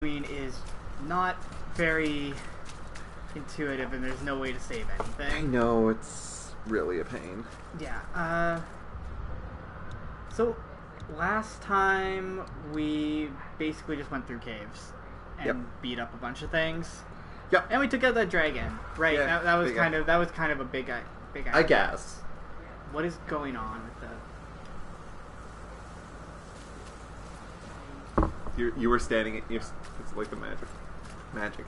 doing is not very intuitive, and there's no way to save anything. I know, it's really a pain. Yeah, so last time we basically just went through caves and beat up a bunch of things. Yep. And we took out that dragon. Right. Yeah, that was kind of a big idea. I guess. What is going on with the... You were standing. It's like the magic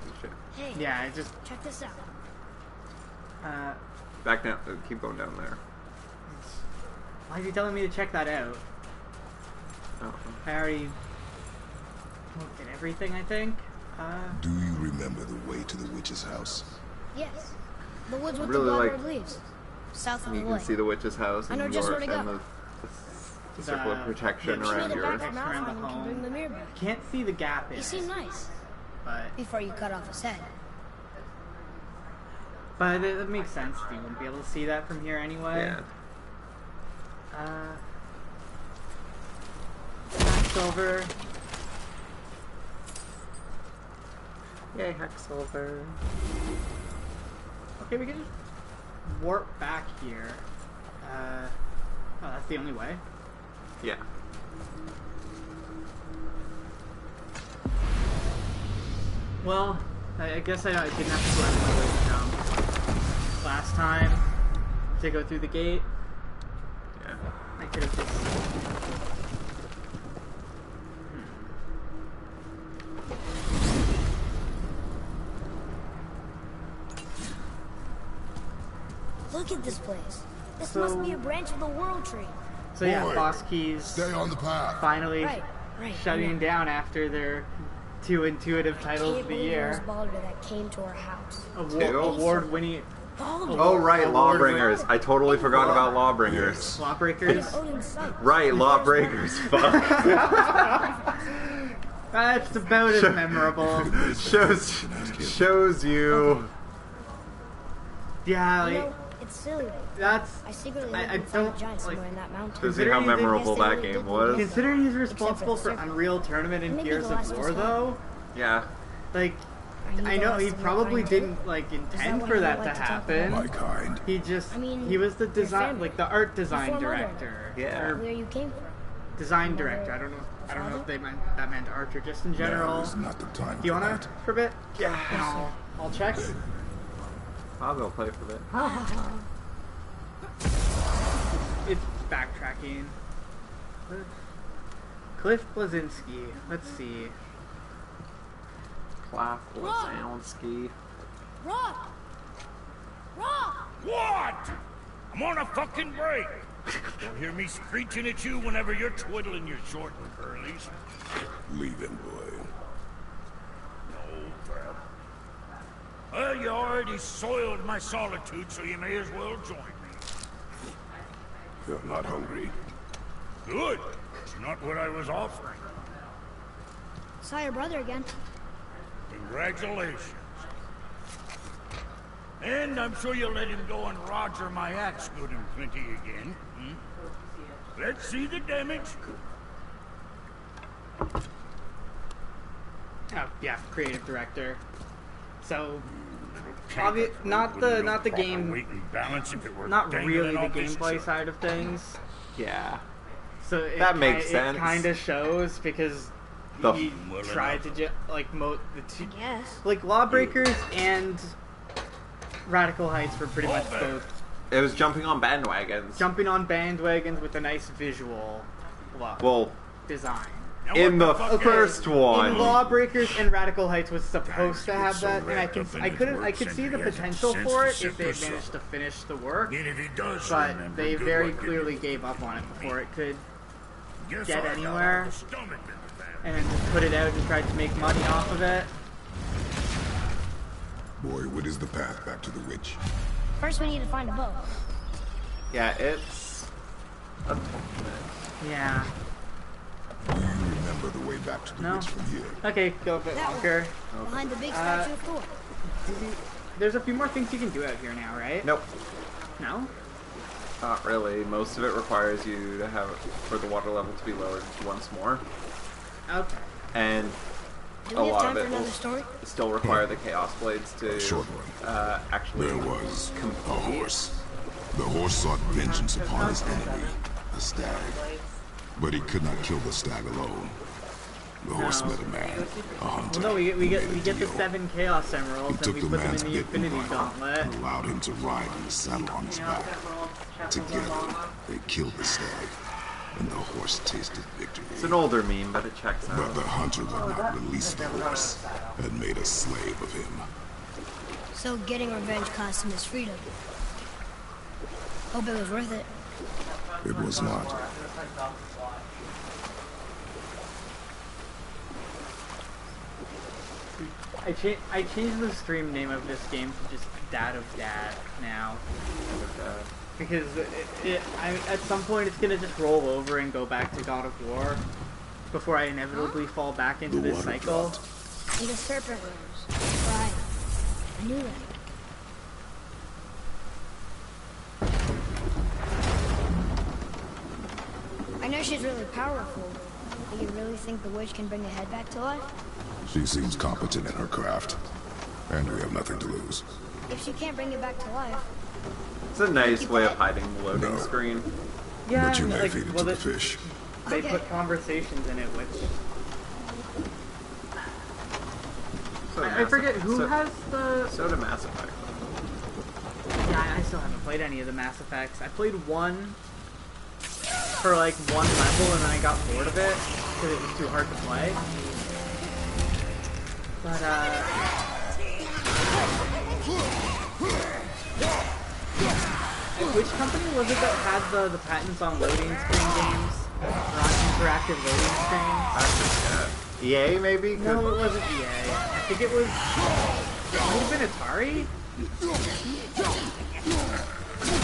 and shit. Hey. Yeah, it just... Check this out. Back down. Keep going down there. Why are you telling me to check that out? Oh. I already looked at everything, I think. Do you remember the way to the witch's house? Yes. The woods with Really the like- blackbird leaves. South of You the can lake. see the witch's house I and know just where yours to and go. the circle of protection yeah, around the your... back from Around Alpine the and can bring home. the mirror back. Can't see the gap in He it, seemed nice. but Before you cut off his head. that makes sense. You wouldn't be able to see that from here anyway. Yeah. Silver. Yay, Hacksilver. Okay, we can just warp back here. Oh, that's the only way. Yeah. Well, I guess I didn't have to go out of my way to jump last time to go through the gate. Yeah. I could have just... Look at this place. This So- must be a branch of the World Tree. So yeah, Boy, boss keys Stay on the path. finally Right. shutting down after their 2 intuitive titles of the year. That came to our house. Award-winning Oh, right, Lawbringers. I totally forgot about Lawbringers. Lawbreakers. Odin's son. Right, Lawbreakers. Fuck. That's about as memorable. shows you. Yeah, You like, know, it's silly. that's... I secretly I hope we find a don't, giant like... somewhere in that mountain. To see how Considering they- memorable Yes, they that really game did was. Considering he's responsible Except for for the circle. Unreal Tournament and Maybe Gears the of last of War, us though, Yeah. like, Are you I the know last he of your probably kind, didn't, too? like, Is intend that for what that you to like to talk happen. My kind. He just, I mean, he was the your design, family. like, the art design Before mother. director. Yeah. Or Where you came from. design director, I don't know if that meant art or just in general. Now is not the time Do you for wanna, that. for a bit? Yeah. And I'll check. I'll go play for that. It's backtracking. Cliff Blazinski. Let's see. Clap Wazowski. Rob! Rob! What? I'm on a fucking break. Don't hear me screeching at you whenever you're twiddling your short and curlies. Leave him, boy. No, Trap. Well, you already soiled my solitude, so you may as well join me. You're not hungry. Good. It's not what I was offering. Saw your brother again. Congratulations. And I'm sure you'll let him go and Roger my axe good and plenty again. Hmm? Let's see the damage. Oh yeah, creative director. So, not the game, Weight and balance if it were not dangling really the off his gameplay chest. side of things. Yeah. So That makes sense. It kind of shows because The- he Well tried enough. to like the two, Yes. like Lawbreakers and Radical Heights were pretty much Hold both It was jumping on bandwagons. jumping on bandwagons with a nice visual look, Well, design. Now in what the fuck is- first one. In Lawbreakers and Radical Heights was supposed to have so that, and I wrapped up in his could work see the century, he hasn't potential sensed for the it if they had surface managed of- to finish the work, And if he does but remember, they good very luck getting clearly it. gave up on it before it could, Guess get I got anywhere. all the stomach in the family. and then just put it out and tried to make money off of it. Boy, what is the path back to the witch? First we need to find a boat. Yeah, it's a tough Yeah. Do you remember the way back to the No. witch from here? Okay, go a bit That one. longer. Behind the big statue of Thor. There's a few more things you can do out here now, right? Nope. No? Not really. Most of it requires you to have for the water level to be lowered once more. Okay. And Do a we have lot time of for it another will story? still require the Chaos Blades to Short one. actually There was a complete. horse. The horse sought vengeance upon his enemy, a stag. But he could not kill the stag alone. The horse met a man, a hunter. Well, no, we who get made a the deal. 7 Chaos He Emeralds and took we the put them man's in the bitten Infinity bridle Gauntlet. and allowed him to ride on the saddle on his back. Together, they killed the stag, and the horse tasted victory. It's an older meme, but it checks But out. the hunter would not release the horse and made a slave of him. So getting revenge cost him his freedom. Hope it was worth it. It was not. I changed the stream name of this game to just Dad of Dad now. Because at some point it's gonna just roll over and go back to God of War before I inevitably fall back into The this water cycle. god. And the serpent rose. Right. I knew that. I know she's really powerful, but you really think the witch can bring the head back to life? She seems competent in her craft, and we have nothing to lose. If she can't bring it back to life, It's a nice way of hiding the loading No. screen. Yeah, But you may like, feed it well, to the the- fish. they Okay. put conversations in it, which So I forget who has the. So to Mass Effect. Yeah, I still haven't played any of the Mass Effects. I played one for like one level and then I got bored of it because it was too hard to play. But which company was it that had the patents on loading screen games? Or on interactive loading screens? I forget. EA maybe? No, it wasn't EA. I think it was. It might have been Atari.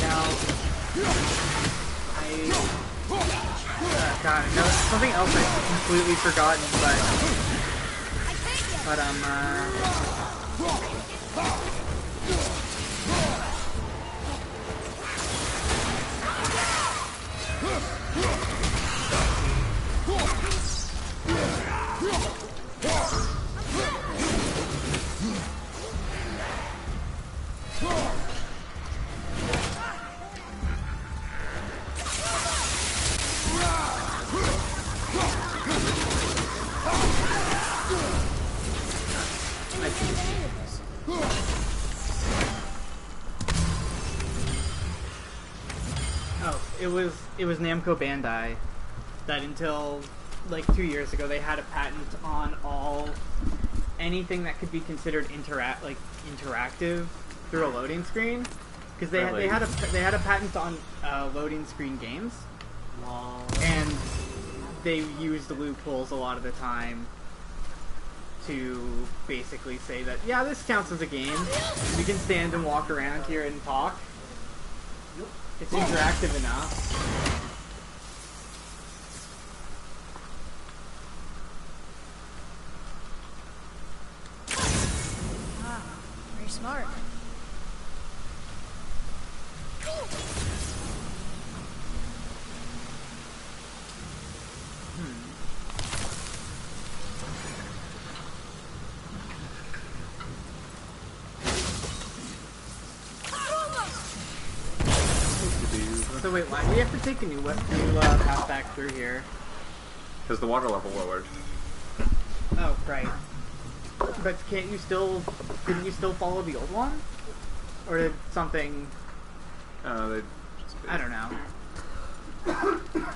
Now, God, no, something else I've completely forgotten, it was Namco Bandai that until like 2 years ago they had a patent on anything that could be considered interactive through a loading screen, because they had a patent on loading screen games, and they used the loopholes a lot of the time to basically say that, yeah, this counts as a game. We can stand and walk around here and talk. It's interactive enough. Ah, very smart. So wait, why do we have to take a new path back through here? Because the water level lowered. Oh, right. But couldn't you still follow the old one? Or did something... They just I don't know.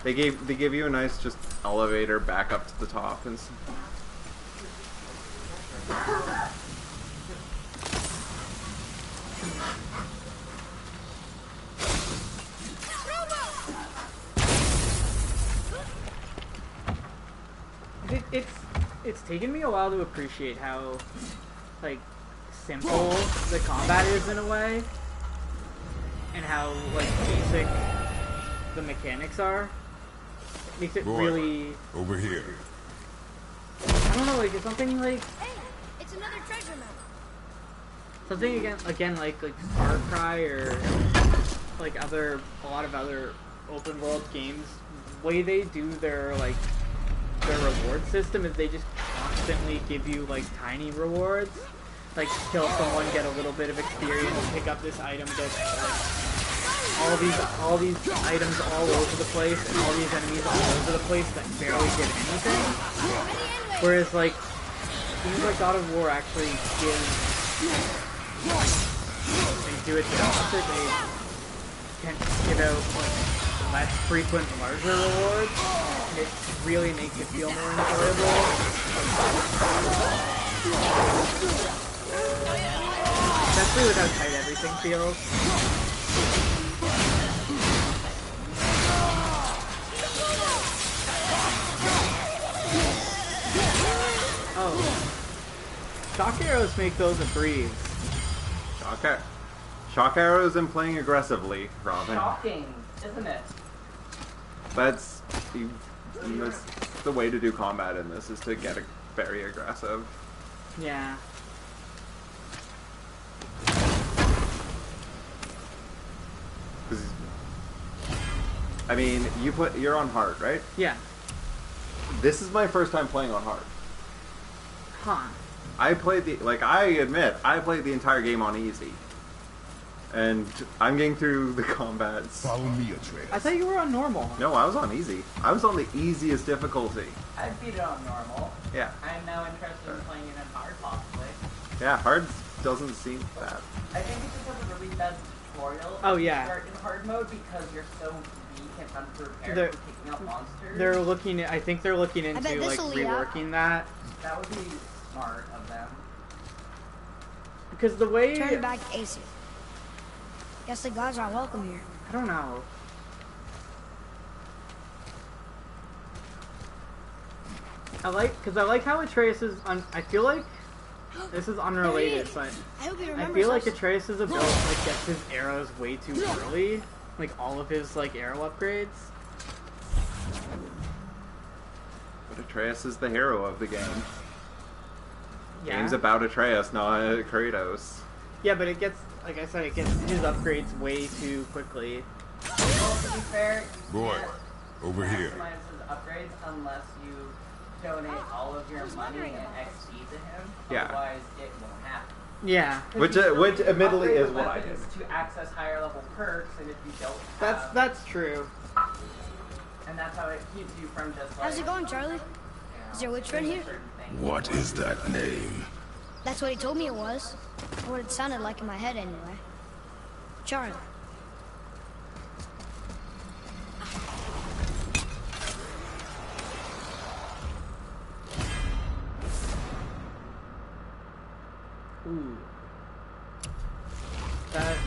They give you a nice just elevator back up to the top and. It's taken me a while to appreciate how, like, simple the combat is in a way, and how, like, basic the mechanics are. It makes it Boy, really... over here. I don't know, like, it's something like... Hey, it's another treasure map. Something again like Far Cry or like a lot of other open world games. The way they do their reward system is they just consistently give you like tiny rewards. Like kill someone, get a little bit of experience, pick up this item, get like all these items all over the place, and all these enemies all over the place that barely get anything. Whereas like games like God of War actually they do it the opposite. They can give out like less frequent, larger rewards. And it really makes it feel more enjoyable. Especially with how tight everything feels. Oh. Shock arrows make those a breeze. Shock arrows and playing aggressively, Robin. Shocking, isn't it? That's the way to do combat in this, is to get very aggressive. Yeah. I mean, you're on hard, right? Yeah. This is my first time playing on hard. Huh. I played I admit, I played the entire game on easy. And I'm getting through the combats. Follow me, Atreus. I thought you were on normal. No, I was on easy. I was on the easiest difficulty. I beat it on normal. Yeah. I'm now interested in playing it on hard, possibly. Yeah, hard doesn't seem bad. I think it just has a really bad tutorial. Oh, yeah. To start in hard mode because you're so weak and unprepared They're- for picking up monsters. I think they're looking into bet like this'll lead up. reworking that. That would be smart of them. Because the way Turn back to Aesir. Guess the gods aren't welcome here. I don't know. I like how Atreus is I feel like this is unrelated, but I hope he I remembers feel like us. Atreus' ability like gets his arrows way too early. Like all of his like arrow upgrades. But Atreus is the hero of the game. Yeah. Game's about Atreus, not Kratos. Yeah, but it gets, like I said, it gets his upgrades way too quickly. Well, to be fair, you Boy, can't over here. maximize his upgrades unless you donate all of your money and XP to him. Yeah. Otherwise, it won't happen. Yeah. 'Cause Which you still which need to admittedly upgrade is the what I weapons did. to access higher level perks, and if you don't have, That's true. and that's how it keeps you from just like. How's it going, Charlie? Is there a witch friend here? What is that name? That's what he told me it was. Or what it sounded like in my head anyway. Charlie. Ooh. That.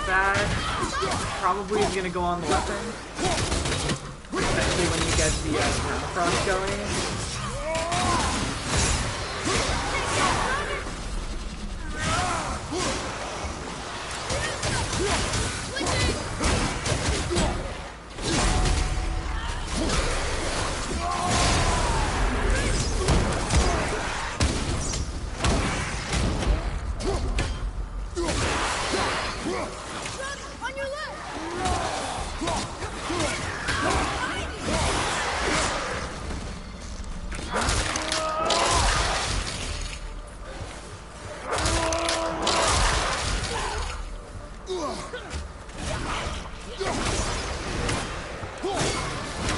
That probably is gonna go on the weapon. Especially when you get the permafrost going. On your left!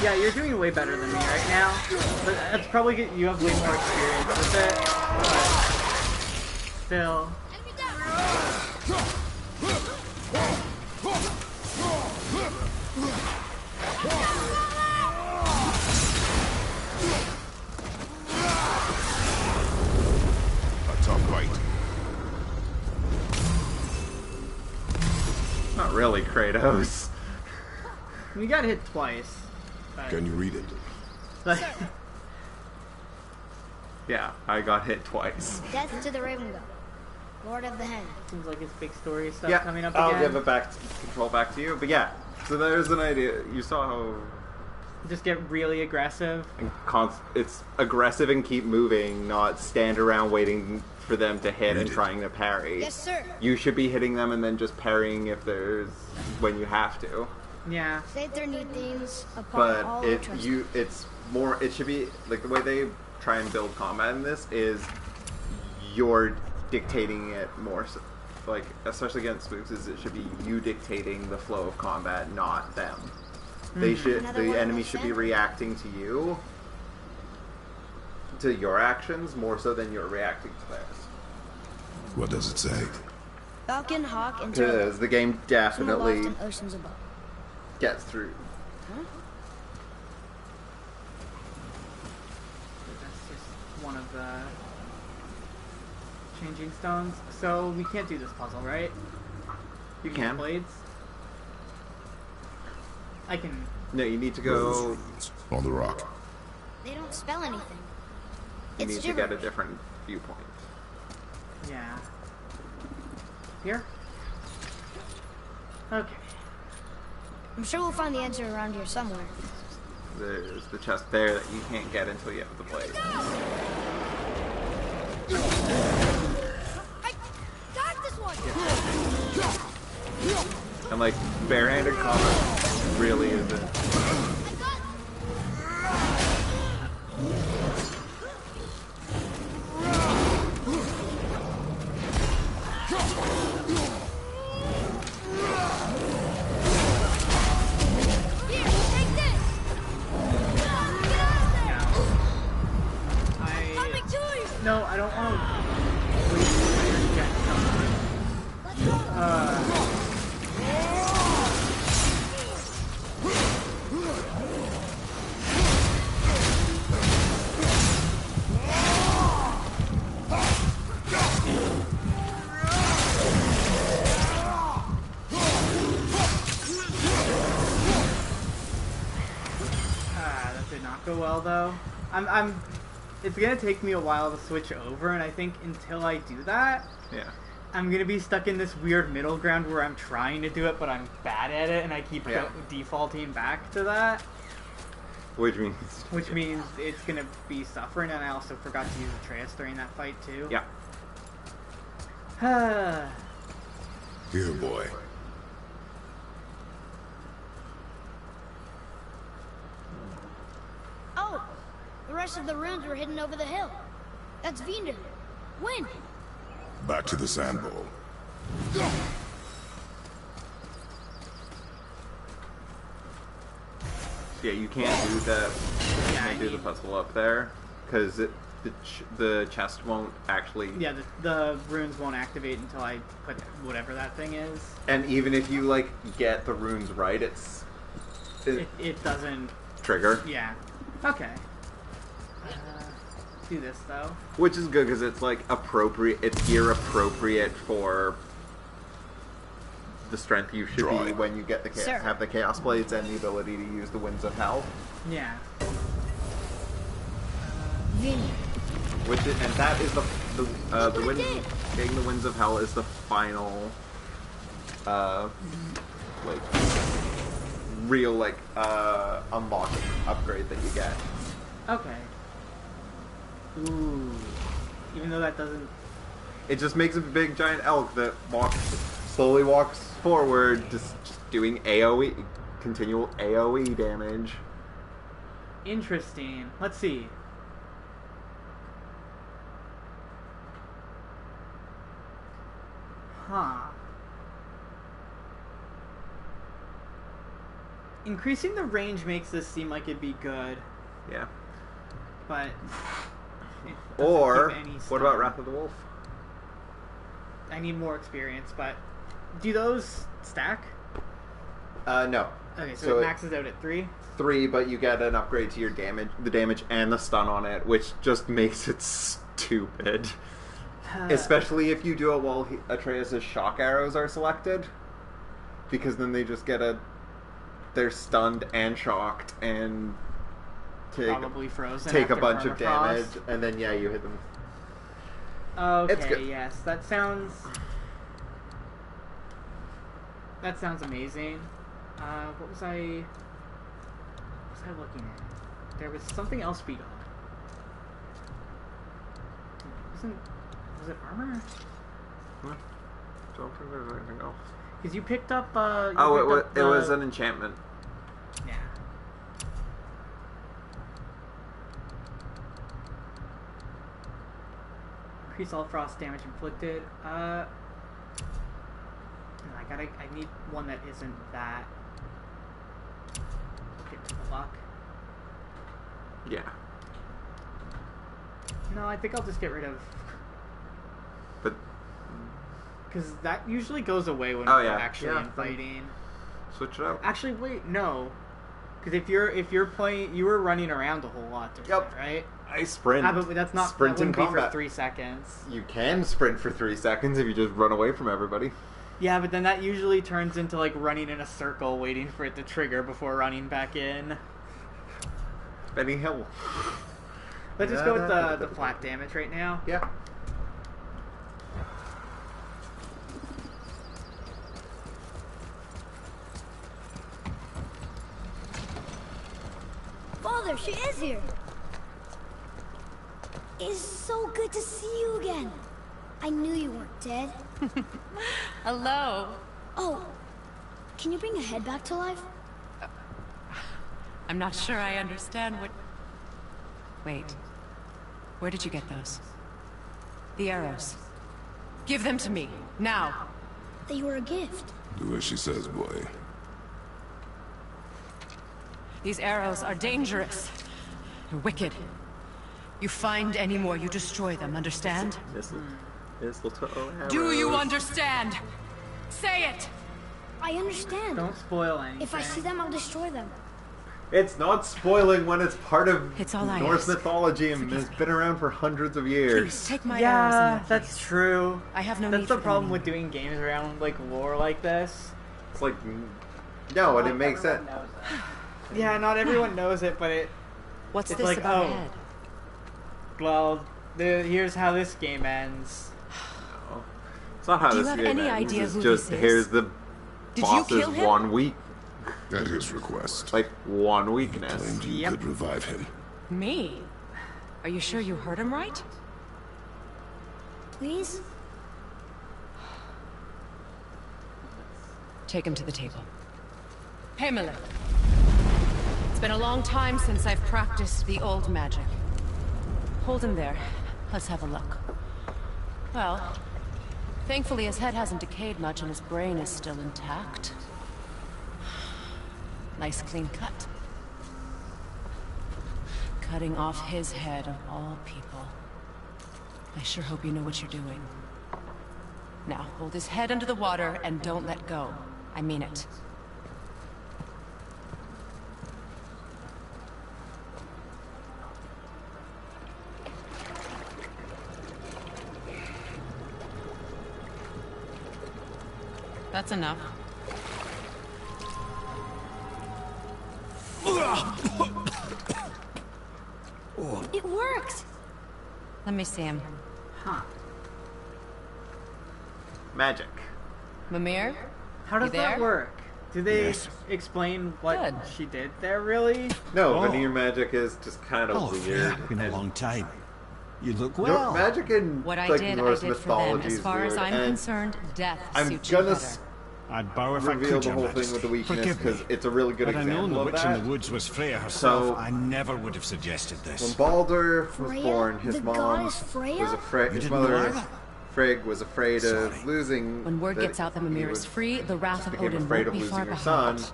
Yeah, you're doing way better than me right now. But that's probably good. You have way more experience with it. But still. A tough fight. Not really, Kratos. You got hit twice. But, Can you read it? but Yeah, I got hit twice. Death to the Raven God, Lord of the Hen. seems like it's big story stuff Yeah, coming up I'll again. give it back, control back to you. But yeah, so there's an idea. You saw how Just get really aggressive. it's aggressive and keep moving, not stand around waiting for them to hit and Read it. trying to parry. Yes, sir. You should be hitting them and then just parrying if there's when you have to. Yeah. They have their neat themes apart But all it's more. It should be like the way they try and build combat in this is you're dictating it more. So, like especially against spooks, is it should be you dictating the flow of combat, not them. They should. The enemy should be reacting to you, to your actions more so than you're reacting to theirs. What does it say? Falcon, Hawk, and Turtle. Because the game Some aloft definitely and oceans above. gets through. Huh? That's just one of the changing stones. So we can't do this puzzle, right? You Use can. blades. I can. No, you need to Those go. runes on the rock. They don't spell anything. You It's need to get a gibberish. different viewpoint. Yeah. Here? Okay. I'm sure we'll find the answer around here somewhere. There's the chest there that you can't get until you have the blade. I got this one! And like barehanded combat really isn't. Here, take this! Coming to you! No, I don't want to waste my energy on something. That did not go well though. It's gonna take me a while to switch over, and I think until I do that, Yeah. I'm gonna be stuck in this weird middle ground where I'm trying to do it, but I'm bad at it, and I keep defaulting back to that. Which means. Which means it's gonna be suffering, and I also forgot to use Atreus during that fight too. Yeah. Here, boy. Oh, the rest of the runes were hidden over the hill. That's Vinder. Wind. Back to the sand bowl. Yeah, you can't do the. You can't do the puzzle up there because the chest won't actually. Yeah, the runes won't activate until I put whatever that thing is. And even if you like get the runes right, It doesn't. trigger. Yeah. Okay. Do this though. Which is good because it's like appropriate. It's gear appropriate for the strength you should be Drawing. when you get the Sir. have the chaos blades and the ability to use the winds of hell. Yeah. Vinder. And that is the wind. Getting the winds of hell is the final, like real unlocking upgrade that you get. Okay. Ooh. Even though that doesn't. It just makes a big giant elk that slowly walks forward, just doing AOE, continual AOE damage. Interesting. Let's see. Huh. Increasing the range makes this seem like it'd be good, Yeah. but it doesn't Or give any what about stun. Wrath of the Wolf? I need more experience, but do those stack? No. Okay, so, So it it- maxes out at 3. 3, but you get an upgrade to your the damage and the stun on it, which just makes it stupid. Especially if you do it while Atreus' shock arrows are selected, because then they just get they're stunned and shocked and Probably frozen. take a after bunch of damage, permafrost. and then yeah, you hit them. Okay, It's good. yes, that sounds amazing. What was I looking at? There was something else we got. Was it armor? Don't think there's anything else. Because you picked up. It was an enchantment. Yeah. Increase all frost damage inflicted. I need one that isn't that. Get to the luck. Yeah. No, I think I'll just get rid of. But. Because that usually goes away when Oh, we're yeah. actually Yeah. fighting. Switch it up. Actually, wait, no. Because if you're playing, you were running around a whole lot during Yep. it, right? I sprint. Ah, but that's not sprint that in wouldn't be combat. for 3 seconds. You can sprint for 3 seconds if you just run away from everybody. Yeah, but then that usually turns into like running in a circle, waiting for it to trigger before running back in. Benny Hill. Let's just go with the flat damage right now. Yeah. Father, she is here. It's so good to see you again. I knew you weren't dead. Hello. Oh, can you bring a head back to life? I'm not sure I understand what... Wait. Where did you get those? The arrows. Give them to me, now. They were a gift. Do as she says, boy. These arrows are dangerous. They're wicked. You find any more, you destroy them, understand? Mistletoe arrows. Do you understand? Say it! I understand. Don't spoil anything. If I see them, I'll destroy them. It's not spoiling when it's part of It's all I Norse ask. mythology and has been around for hundreds of years. Please, take my arrows in Yeah, that that's place. true. I have no That's need the for problem them with doing games around like lore like this. It's like, no, and it makes Everyone sense. knows that. Yeah, not everyone knows it, but What's it's this like, about oh. head? here's how this game ends. It's not how Do you this have game any ends. idea It's who just this is? here's the Did you boss's kill him? 1 week, At his request. like 1 weakness. Claimed you Yep. could revive him. Me? Are you sure you heard him right? Please? Take him to the table. Pamela. It's been a long time since I've practiced the old magic. Hold him there. Let's have a look. Well, thankfully his head hasn't decayed much and his brain is still intact. Nice clean cut. Cutting off his head of all people. I sure hope you know what you're doing. Now, hold his head under the water and don't let go. I mean it. That's enough. It worked! Let me see him. Huh. Magic. Mimir? How does You there? that work? Do they Yes. explain what Good. she did there, really? No, Oh. veneer magic is just kind of Oh, weird. yeah, been a and long time. You look Nor- well. magic in What I like did, I Norse did for them. mythology As is far as weird, I'm and concerned, death I'm suits you gonna better. I'd bow if I reveal could, the Your whole thing Majesty. with the weakness Forgive me. because it's a really good Had I known example the of witch that. in the woods was Freya herself, So- I never would have suggested When this. Baldur was Freya? born, his The mom goddess Freya? was afraid. You His didn't know mother, either? Frigg, was afraid Sorry. of losing. When word gets out that he Mimir would- is free, the wrath of became Odin afraid won't of be losing far her behind. son.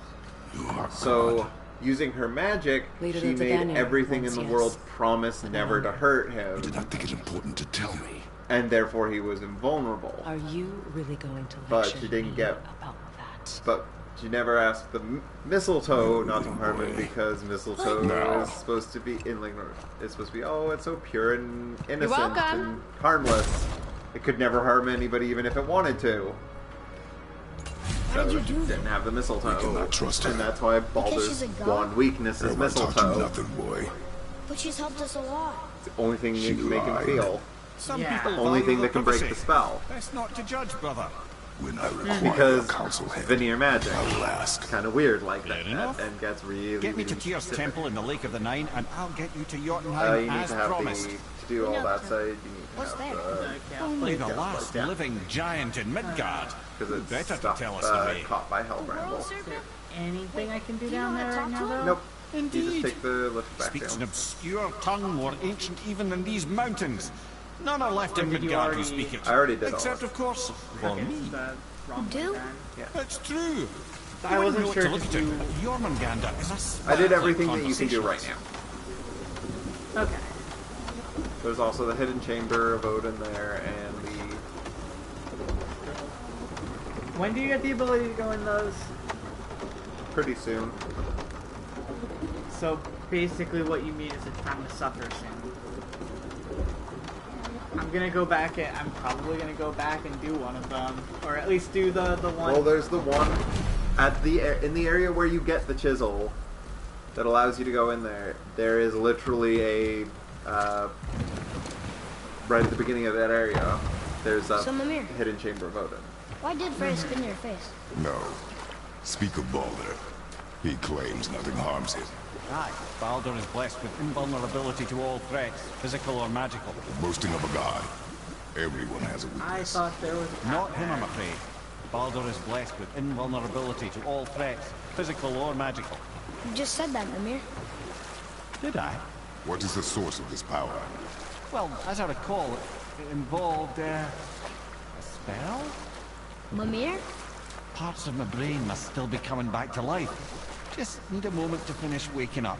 You are So, God. using her magic, Leader she of the made Vanir, everything in once, the yes. world promise never to hurt You him, did not think it important to tell me. and therefore he was invulnerable. Are you really going to But lecture she didn't me get- about that? But she never asked the mistletoe not to harm him because mistletoe No. is supposed to be in like it's supposed to be it's so pure and innocent welcome. and harmless. It could never harm anybody even if it wanted to. How did you So do it that? didn't have the mistletoe. We cannot trust her. And that's why Baldur's she's a god? one weakness is Grandma taught you mistletoe. nothing, boy. But she's helped us a lot. It's the only thing She that can make him lied. feel. Some Yeah. people Only value thing their that can break the privacy. spell. Best not to judge, brother. When I require Because your counsel, head, veneer magic. I will ask. Kind of weird like that, Fair enough. and gets really. Get me to really Tyr's specific. Temple in the Lake of the Nine, and I'll get you to You Jotunheim need as to have promised. to do all No, that side. You need to what's have that? the Only the Yeah, last yeah. living giant in Midgard. because it's Better to stuff, tell us the way. caught by Hellbramble. Anything I can do Do you know down how to there talk right now, to though? him? Nope. You Indeed. just take the lift back Speaks an down. obscure tongue more ancient even than these mountains. None are left in Or did you Midgard who already- speak it. I already did all Except, that. of course, for Okay, me. the wrong Do? one then. It's true. I You wouldn't wasn't know it sure to if look at you... it. Jormungandr is a I did sparkling everything that you can do right conversationalist. now. Okay. There's also the hidden chamber of Odin there, and the... When do you get the ability to go in those? pretty soon. So basically what you mean is it's time to suffer soon. I'm probably gonna go back and do one of them. Or at least do the one... Well, there's the one in the area where you get the chisel that allows you to go in there. There is literally a right at the beginning of that area. There's a So, Mimir. hidden chamber of Odin. Why did Freya spit in your face? No. Speak of Baldur. He claims nothing harms him. Aye, Baldur is blessed with invulnerability to all threats, physical or magical. Boasting of a god. Everyone has a I weakness. thought there was a Not path him, there. I'm afraid. Baldur is blessed with invulnerability to all threats, physical or magical. You just said that, Mimir. Did I? What is the source of this power? Well, as I recall, it involved, a spell? Mimir? Parts of my brain must still be coming back to life. Just need a moment to finish waking up.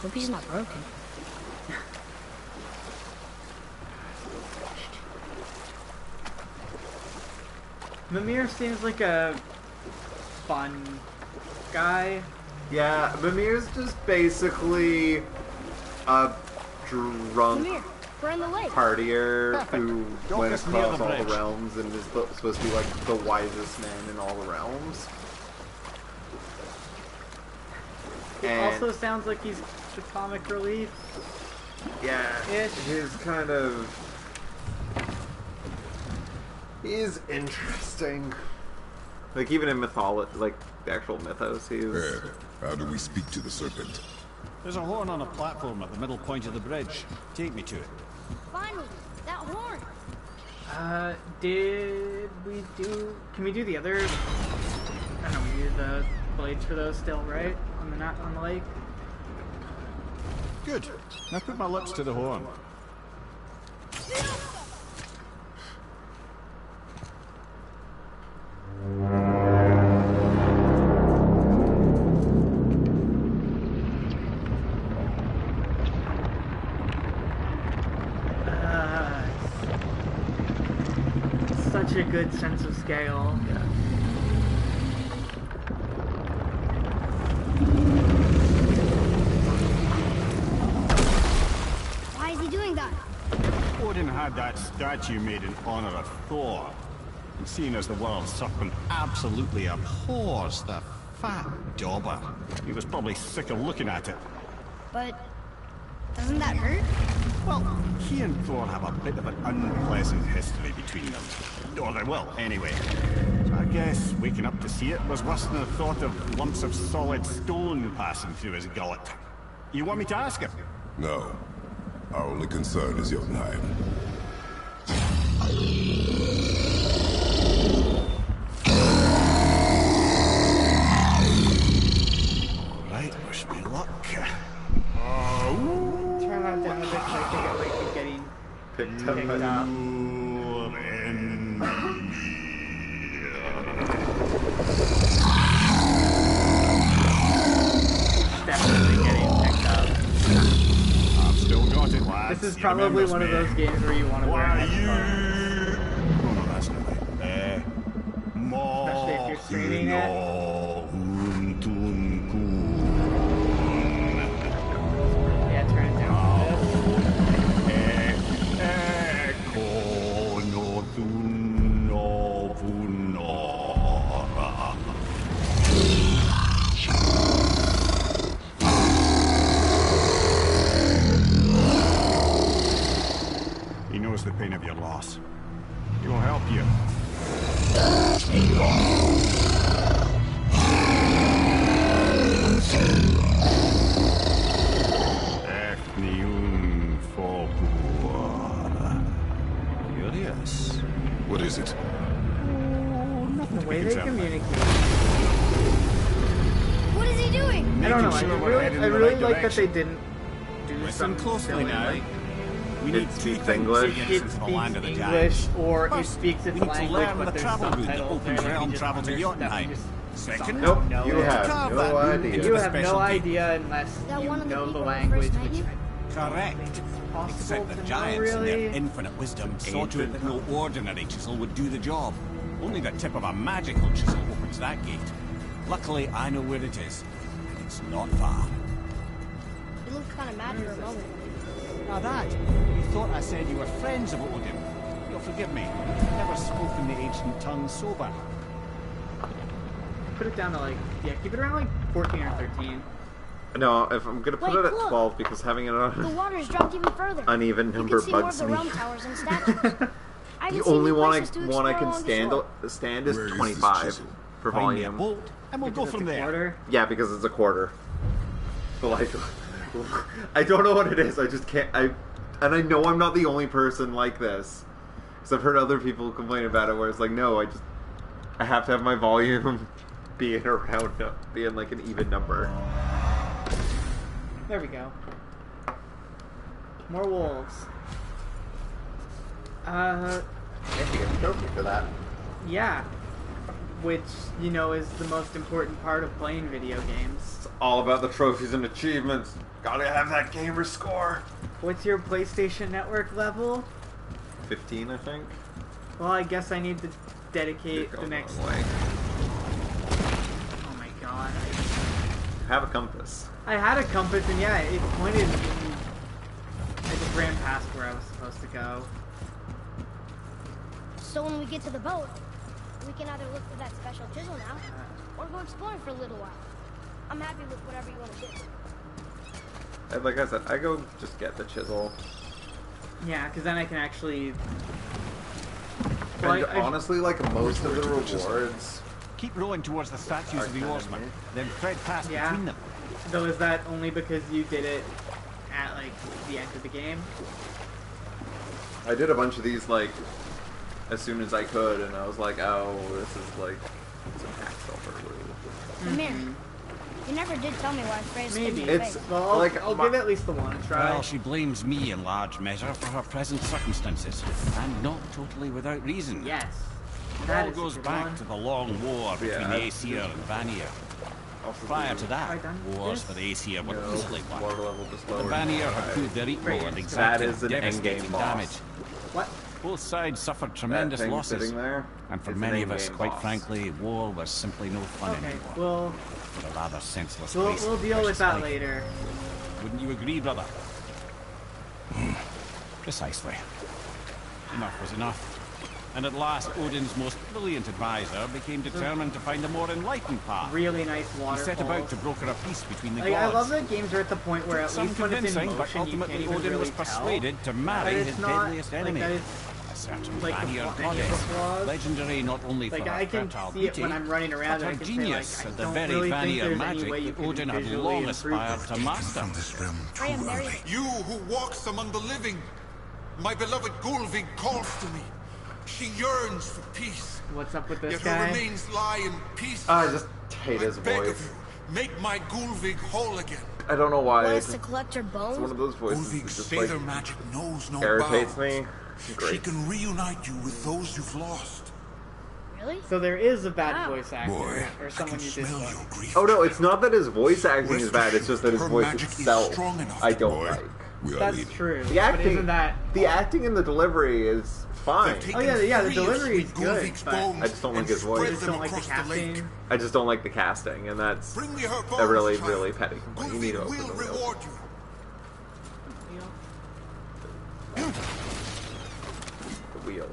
Hope he's not broken. Mimir seems like a fun guy. Yeah, Mimir's just basically a drunk Mimir, we're on the lake. partier Perfect. who Don't went miss near across the all the bridge. realms and is supposed to be like the wisest man in all the realms. He And also sounds like he's the comic relief. yeah, Ish. his kind of is interesting. Like even in mythology, like the actual mythos, he is. Ed, how do we speak to the serpent? There's a horn on a platform at the middle point of the bridge. Take me to it. Finally, that horn. Did we do... Can we do the other... I don't know, we do the blades for those still, right? On the lake? Good. Now put my lips to the horn. Such a good sense of scale. Why is he doing that? Odin had that statue made in honor of Thor. And seeing as the world serpent absolutely abhors the fat dauber, he was probably sick of looking at it. But doesn't that hurt? Well, he and Thor have a bit of an unpleasant history between them. Or they will, anyway. So I guess waking up to see it was worse than the thought of lumps of solid stone passing through his gullet. You want me to ask him? No. Our only concern is Jotunheim. Right, wish me luck. Turn that down a bit so I think it might be getting Picked up. picked up. Definitely getting picked up. I've still got it, lads. This is You probably remembers one of me. those games where you want to wear Why headphones. Oh no, that's not it. Especially if you're streaming it. Yeah, turn it down a bit. He knows the pain of your loss. He will help you. Efniun Fogur. Curious. What is it? don't know. making sure I we're really, heading I in the really right like that they direction. didn't do Listen something closely silly, now. like We It need two speaks things English. to get it us into the speaks land of the English giants. or it First, speaks its we need to language, learn but the there's travel route that subtitles opens there that realm we just travel to understand. Jotunheim. We just Second, somehow Nope, know you it. have carve no that route idea. into You the have no specialty. idea unless That you one of the know the people who language, first met which you? Correct. it's possible Except the to know, giants and really. their infinite wisdom saw to it that no ordinary chisel would do the job. Only the tip of a magical chisel opens that gate. Luckily, I know where it is, and it's not far. You look kind of mad for a moment. Now that, you thought I said you were friends of Odin. You'll forgive me. I've never spoken the ancient tongue sober. Put it down to like, yeah, keep it around like 14 or 13. No, if I'm gonna put Wait, it at look. 12 because having it The on water's dropped even further. uneven You number can see more of bugs the me. realm towers and statues. I can The see only new one places to I explore can along the stand shore. is Where is this 25 chisel? for Find me a volume. boat, and we'll go Because from it's a there. quarter. Yeah, because it's a quarter. But like, I don't know what it is. I just can't. And I know I'm not the only person like this, because I've heard other people complain about it. Where it's like, no, I have to have my volume being around, being like an even number. There we go. More wolves. I have to get a trophy for that. Yeah. Which, you know, is the most important part of playing video games. It's all about the trophies and achievements. Gotta have that gamer score. What's your PlayStation Network level? 15, I think. Well, I guess I need to You're dedicate going the next... the wrong way. Oh my god. Have a compass. I had a compass and yeah, it pointed... I just ran past where I was supposed to go. So when we get to the boat, we can either look for that special chisel now, or go exploring for a little while. I'm happy with whatever you want to do. And like I said, I go just get the chisel. Yeah, because then I can actually... And Well, honestly, like most of the Where's the chisel? rewards, Keep rowing towards the statues of the Arcana, oarsmen, yeah. then thread past Yeah. between them. Though is that only because you did it at, like, the end of the game? I did a bunch of these like as soon as I could, and I was like, oh, this is like some hack silver. Mimir, you never did tell me why Freya's Maybe. It's Well, like I'll give it at least the one try. Well, she blames me in large measure for her present circumstances, and not totally without reason. Yes. It That all is goes a good back one. to the long war between Yeah, the Aesir and Vanir. Also Prior to that, Have I done wars this? for the Aesir were No, easily won. water level just The lowered. Vanir had proved their equal Right. and That exacted is an devastating endgame boss. damage. What? Both sides suffered That tremendous thing losses, sitting there, and for is an many of us, endgame quite boss. frankly, war was simply no fun Okay, anymore. we'll But a rather senseless we'll, waste we'll of deal with precious that life. later. Wouldn't you agree, brother? Precisely. Enough was enough. And at last, Odin's most brilliant advisor became determined to find a more enlightened path. Really nice He waterfalls. set about to broker a peace between the Like, gods. I love that games are at the point where at Some least when it's in convincing, but motion, you can't ultimately even Odin really was tell persuaded to that marry it's his not, deadliest like, enemy. that it's, A certain like, the Vanir flaws- goddess, flaws. legendary not only for like, her I can fertile see beauty, it when I'm running around but and I her can say, genius like, I at the don't very really think Vanir there's any magic way you that can Odin had visually long improve aspired this. to master. From this realm too Freya married early. him. You who walks among the living, my beloved Gulvig calls to me. She yearns for peace. What's up with this Yet guy? her remains lie in peace. I just hate his I beg of voice. you, make my Gulvig whole again. I don't know why. Want It's us to collect her bones? one of those voices that Gulvig's just Sather like magic knows no irritates bounds. me. She Great. can reunite you with those you've lost. Really? So there is a bad Wow. voice actor, Boy, or I someone can you smell dislike. your grief. Oh no, it's not that his voice acting is bad. It's just that his Her voice magic is itself strong enough I to- don't Boy, like. we are That's leaving. true. The But acting, isn't that... the acting and the delivery is fine. They've Oh, yeah, taken yeah, the 3 of delivery is sweet good, Gulvig's but bones I just don't like and his voice. spread I just them don't like the across lake. casting. I just don't like the casting, and that's Bring me her a bones, really, child. really petty complaint. You need to Gulvig open will the wheel. reward you. The wheel.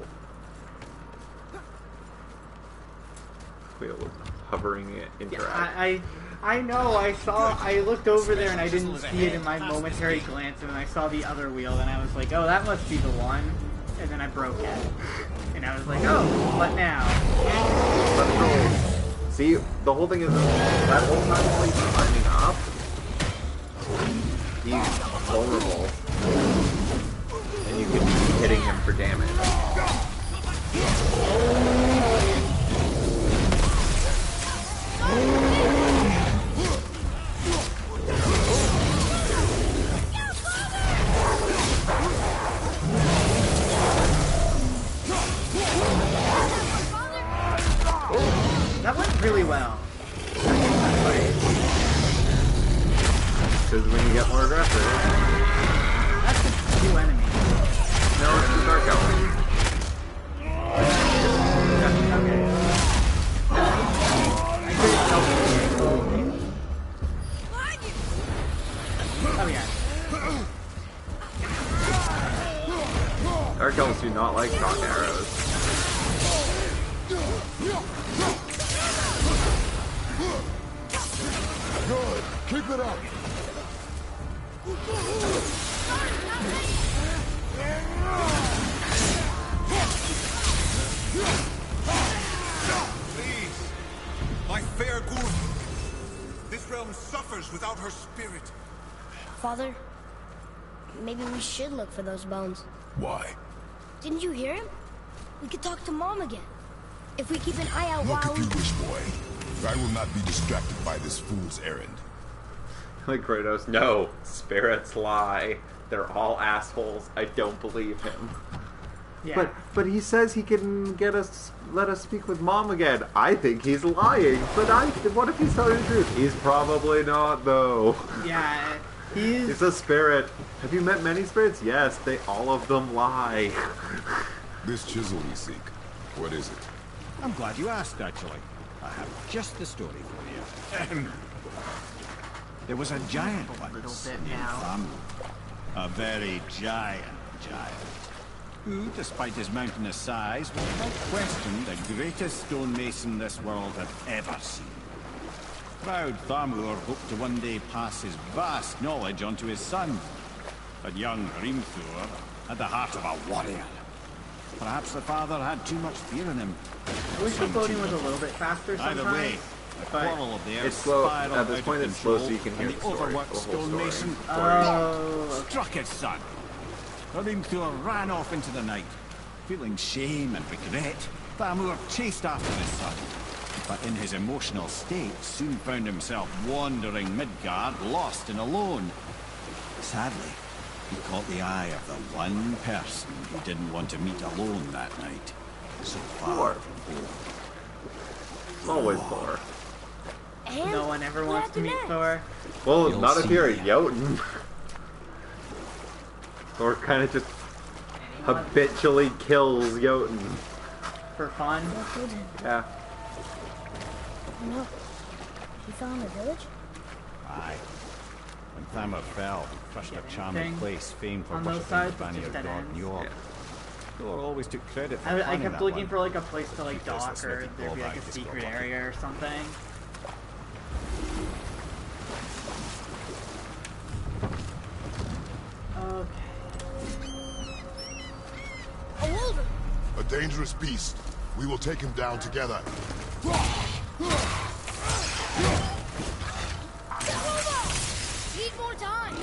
Wheel was hovering interact. I know, I looked over there and I didn't see it in my momentary glance, and then I saw the other wheel, and I was like, oh, that must be the one, and then I broke it. And I was like, oh, what now? But no. See, the whole thing is that whole time while he's climbing up, he's vulnerable, and you can keep hitting him for damage. Because when you get more aggressive. That's a new enemy. No, it's the dark elf. Okay. Oh yeah. Dark elves do not like shock arrows. Good. Keep it up. Please, my fair Gulvik. This realm suffers without her spirit. Father, maybe we should look for those bones. Why? Didn't you hear him? We could talk to Mom again. If we keep an eye out Look while if you wish, boy. I will not be distracted by this fool's errand. Like Kratos, no, spirits lie. They're all assholes. I don't believe him. Yeah. But he says he can let us speak with Mom again. I think he's lying. But what if he's telling the truth? He's probably not, though. Yeah, he's a spirit. Have you met many spirits? Yes, all of them lie. This chisel we seek, what is it? I'm glad you asked, actually. I have just the story for you. There was a giant once bit named now. Thamur. A very giant, who, despite his mountainous size, was without question the greatest stonemason this world had ever seen. Proud Thamur hoped to one day pass his vast knowledge on to his son. But young Hrimthur had the heart of a warrior. Perhaps the father had too much fear in him. I wish the loading was a little bit faster sometimes. Either way, the quarrel of theirs It's slow. spiraled At this out point, of it's slow, so control, you can hear and the the story, overworked the whole stonemason Oh, struck his son. Hrimthur ran off into the night. Feeling shame and regret, Thamur chased after his son. But in his emotional state, soon found himself wandering Midgard, lost and alone. Sadly, he caught the eye of the one person he didn't want to meet alone that night. So far from home. Always Thor. And no one ever what wants to happened meet next? Thor. Well, You'll not if see. you're a Jotun. Thor kind of just habitually kills Jotun. For fun. Yeah. No. He fell in the village? Aye. When Thamur fell, he crushed a charming Anything place famed for on those worshipping sides, the it's just Vanir dead god ends. Njord. Thor always took credit for I planning kept that looking one. for like a place to like Because dock, the or smithy there'd be like ball a bag secret is area or something. Okay. A wolverine! A dangerous beast. We will take him down together. Need more time!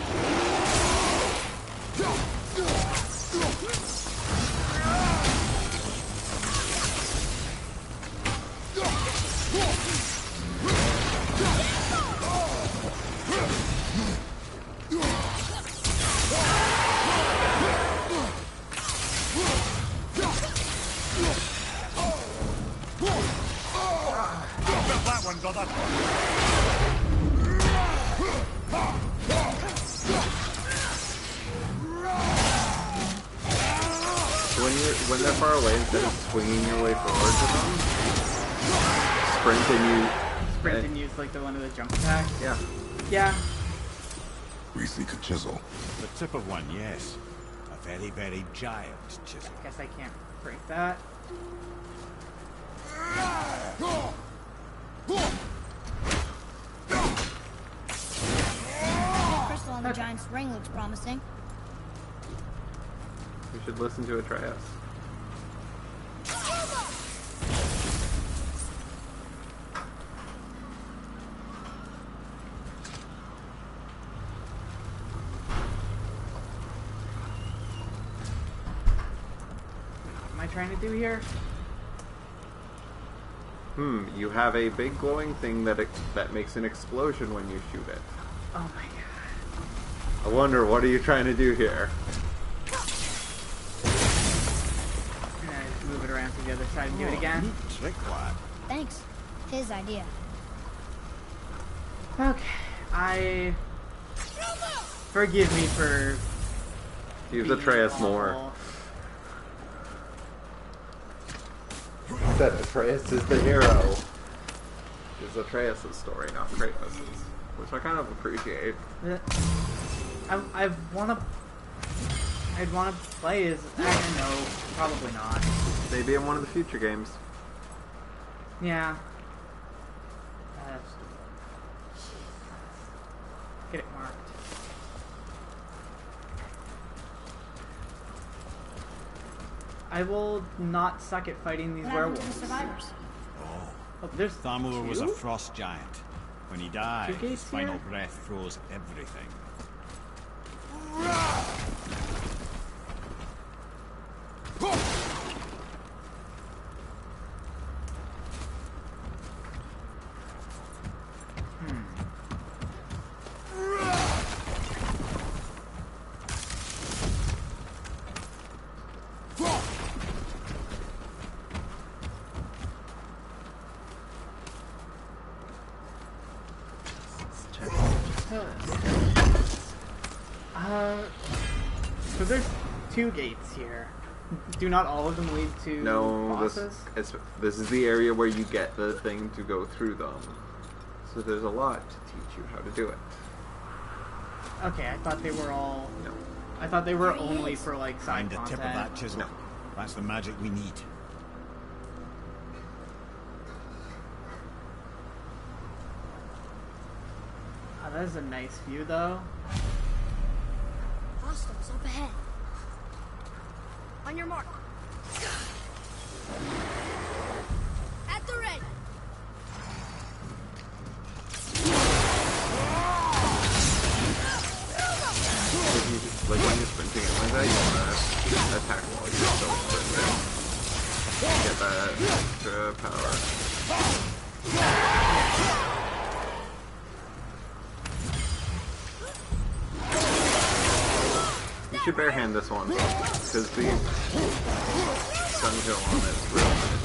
That one, brother. When they're far away, instead of swinging your way forward to them, sprint And use like the one of the jump attacks. Yeah. Yeah. We seek a chisel. The tip of one, yes. A very, very giant chisel. Guess I can't break that. Crystal on the giant's ring looks promising. You should listen to Atreus. What am I trying to do here? You have a big glowing thing that makes an explosion when you shoot it. Oh my god. I wonder, what are you trying to do here? And I just move it around to the other side and do it again. Neat trick, lad. Thanks. His idea. Okay. I Forgive me for... Use being Atreus awful. more. That Atreus is the hero. It's Atreus' story, not Kratos'. Which I kind of appreciate. I'd want to play as... No, probably not. Maybe in one of the future games. Yeah. Get it marked. I will not suck at fighting these werewolves. Oh, There's Thamur was a two? frost giant. When he died, Two gates his final here? breath froze everything. So there's two gates here. Do not all of them lead to No, bosses? this is the area where you get the thing to go through them. So there's a lot to teach you how to do it. Okay, I thought they were all... No. I thought they were only for, like, side Find the content. tip of that chisel. No. That's the magic we need. Oh, that is a nice view, though. Hostiles up ahead. On your mark. At the ready. Like when you're sprinting it like that, you want to attack while you're still sprinting. Get that extra power. You should barehand this one, because the stun kill on it is real nice.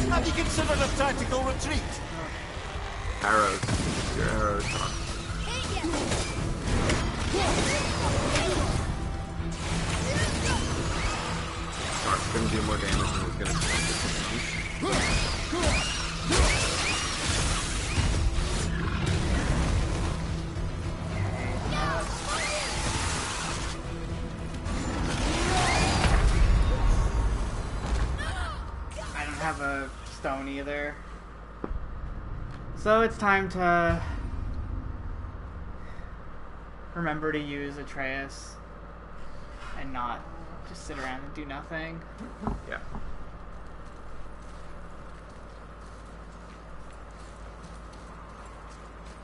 Have you considered a tactical retreat? Arrows. Your arrows on. Mark's gonna do more damage than he's gonna I don't have a stone either. So it's time to remember to use Atreus and not just sit around and do nothing. Yeah.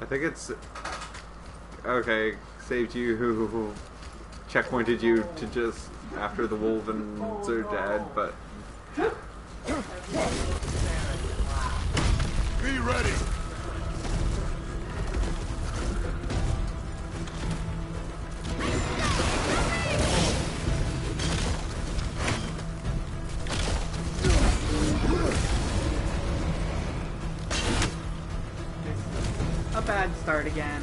I think it's okay. Saved you, who checkpointed you to just after the wolves are dead, but Be ready. A bad start again.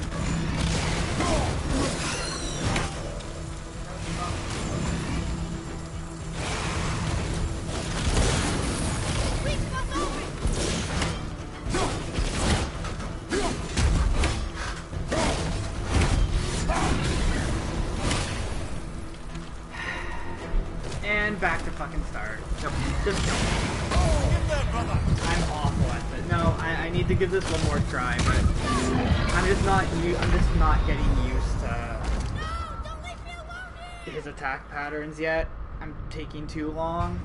start. Yep. Just kill me. I'm awful at it. No, I need to give this one more try, but I'm just not getting used to his attack patterns yet. I'm taking too long.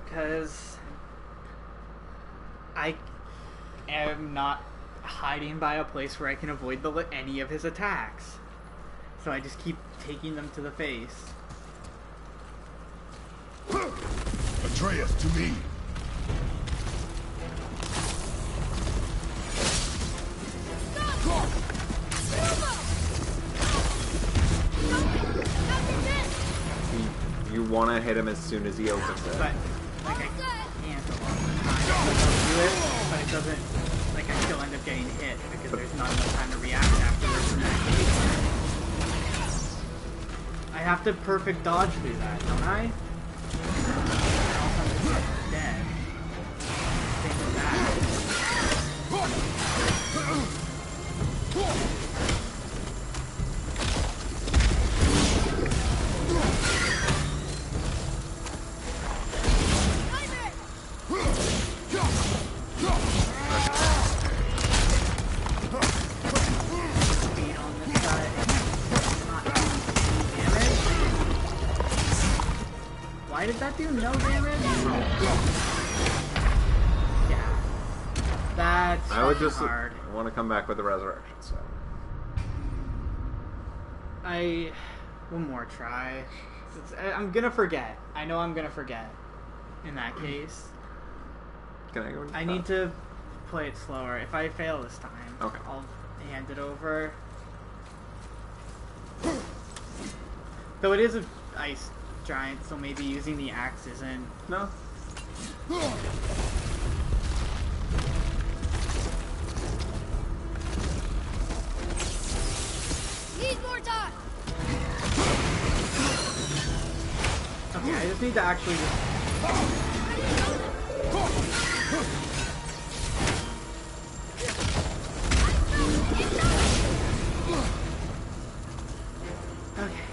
Because I am not hiding by a place where I can avoid any of his attacks. So I just keep taking them to the face. Atreus, to me. You want to hit him as soon as he opens it. But, like, I can't a lot of the time. I'll do it, but it doesn't, like, I still end up getting hit because there's not enough time to react afterwards in that case. I have to perfect dodge through that, don't I? And also I'm just dead. Same with that. Why did that do no damage? Yeah. That's I would just hard. want to come back with the resurrection stone. One more try. I'm gonna forget. I know I'm gonna forget. In that case. Can I go? I need to play it slower. If I fail this time, okay, I'll hand it over. Though it is an ice giant, so maybe using the axe isn't. No. Need more time. Okay, I just need to actually. Okay.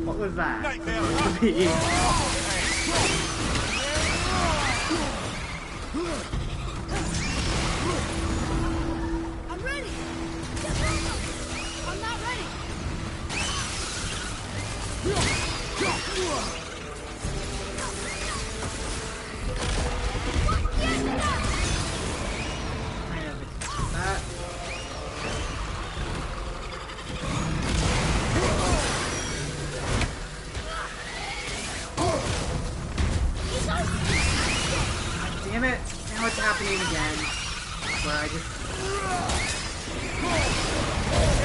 What was that? I'm ready. I'm not ready. That. Damn it! Now it's happening again. Where I just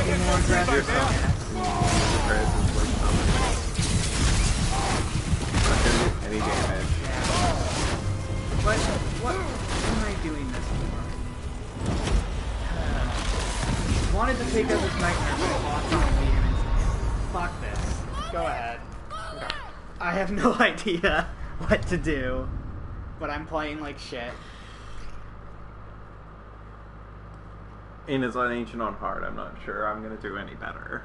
getting more aggressive. Any damage. Yeah. What am I doing this for? Wanted to take out this nightmare, but I lost on vehemence. Fuck this. Go ahead. I have no idea what to do, but I'm playing like shit. In as an ancient on hard, I'm not sure I'm gonna do any better.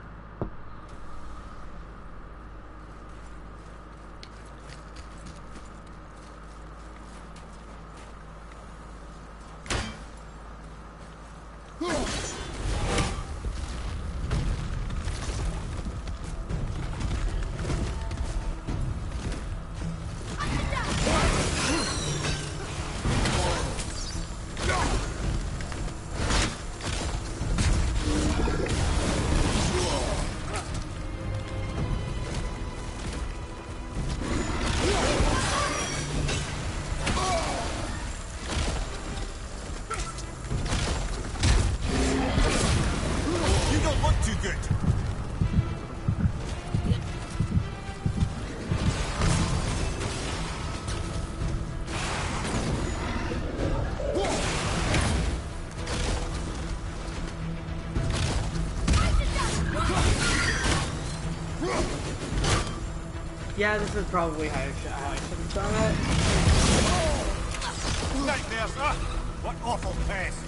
Yeah, this is probably how I should have done it. Nightmares, huh? What awful pest!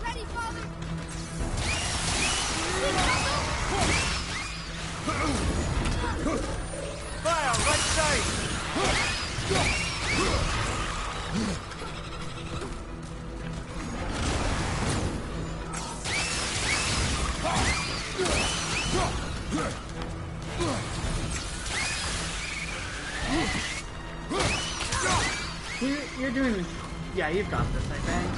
Ready, Father! Fire, right side! You're doing... Yeah, you've got this, I think.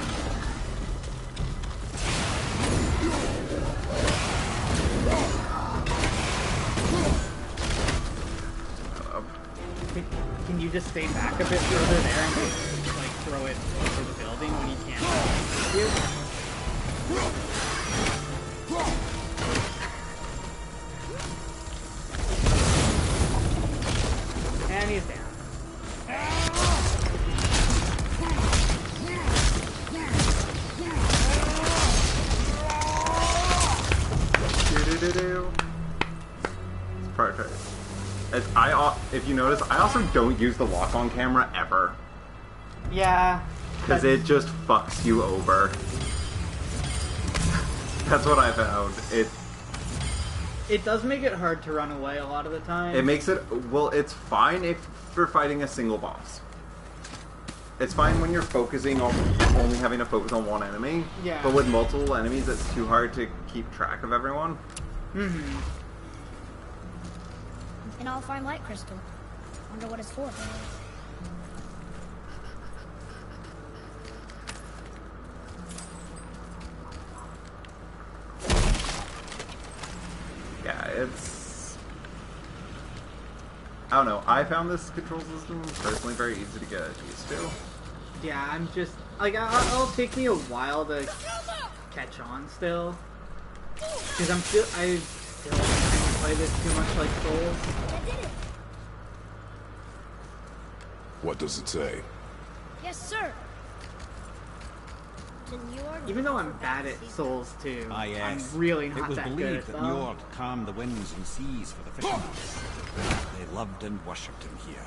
Can you just stay back a bit further there and just, like, throw it over the building when you can't shoot? And he's down. It's perfect. If you notice, I also don't use the lock-on camera ever. Yeah. Because it just fucks you over. That's what I found. It does make it hard to run away a lot of the time. It makes it... Well, it's fine if you're fighting a single boss. It's fine when you're focusing on only having to focus on one enemy. Yeah. But with multiple enemies, it's too hard to keep track of everyone. Mm-hmm. And I'll find light crystal. Wonder what it's for. Yeah, it's... I don't know. I found this control system personally very easy to get used to. Yeah, I'm just... Like, it'll take me a while to catch on still. Because I still trying to play this too much like Souls. What does it say? Yes, sir. Even though I'm bad at Souls too, Ah, yes. I'm really It not was that good believed at that them. Njord calmed the winds and seas for the fishermen. They loved and worshipped him here.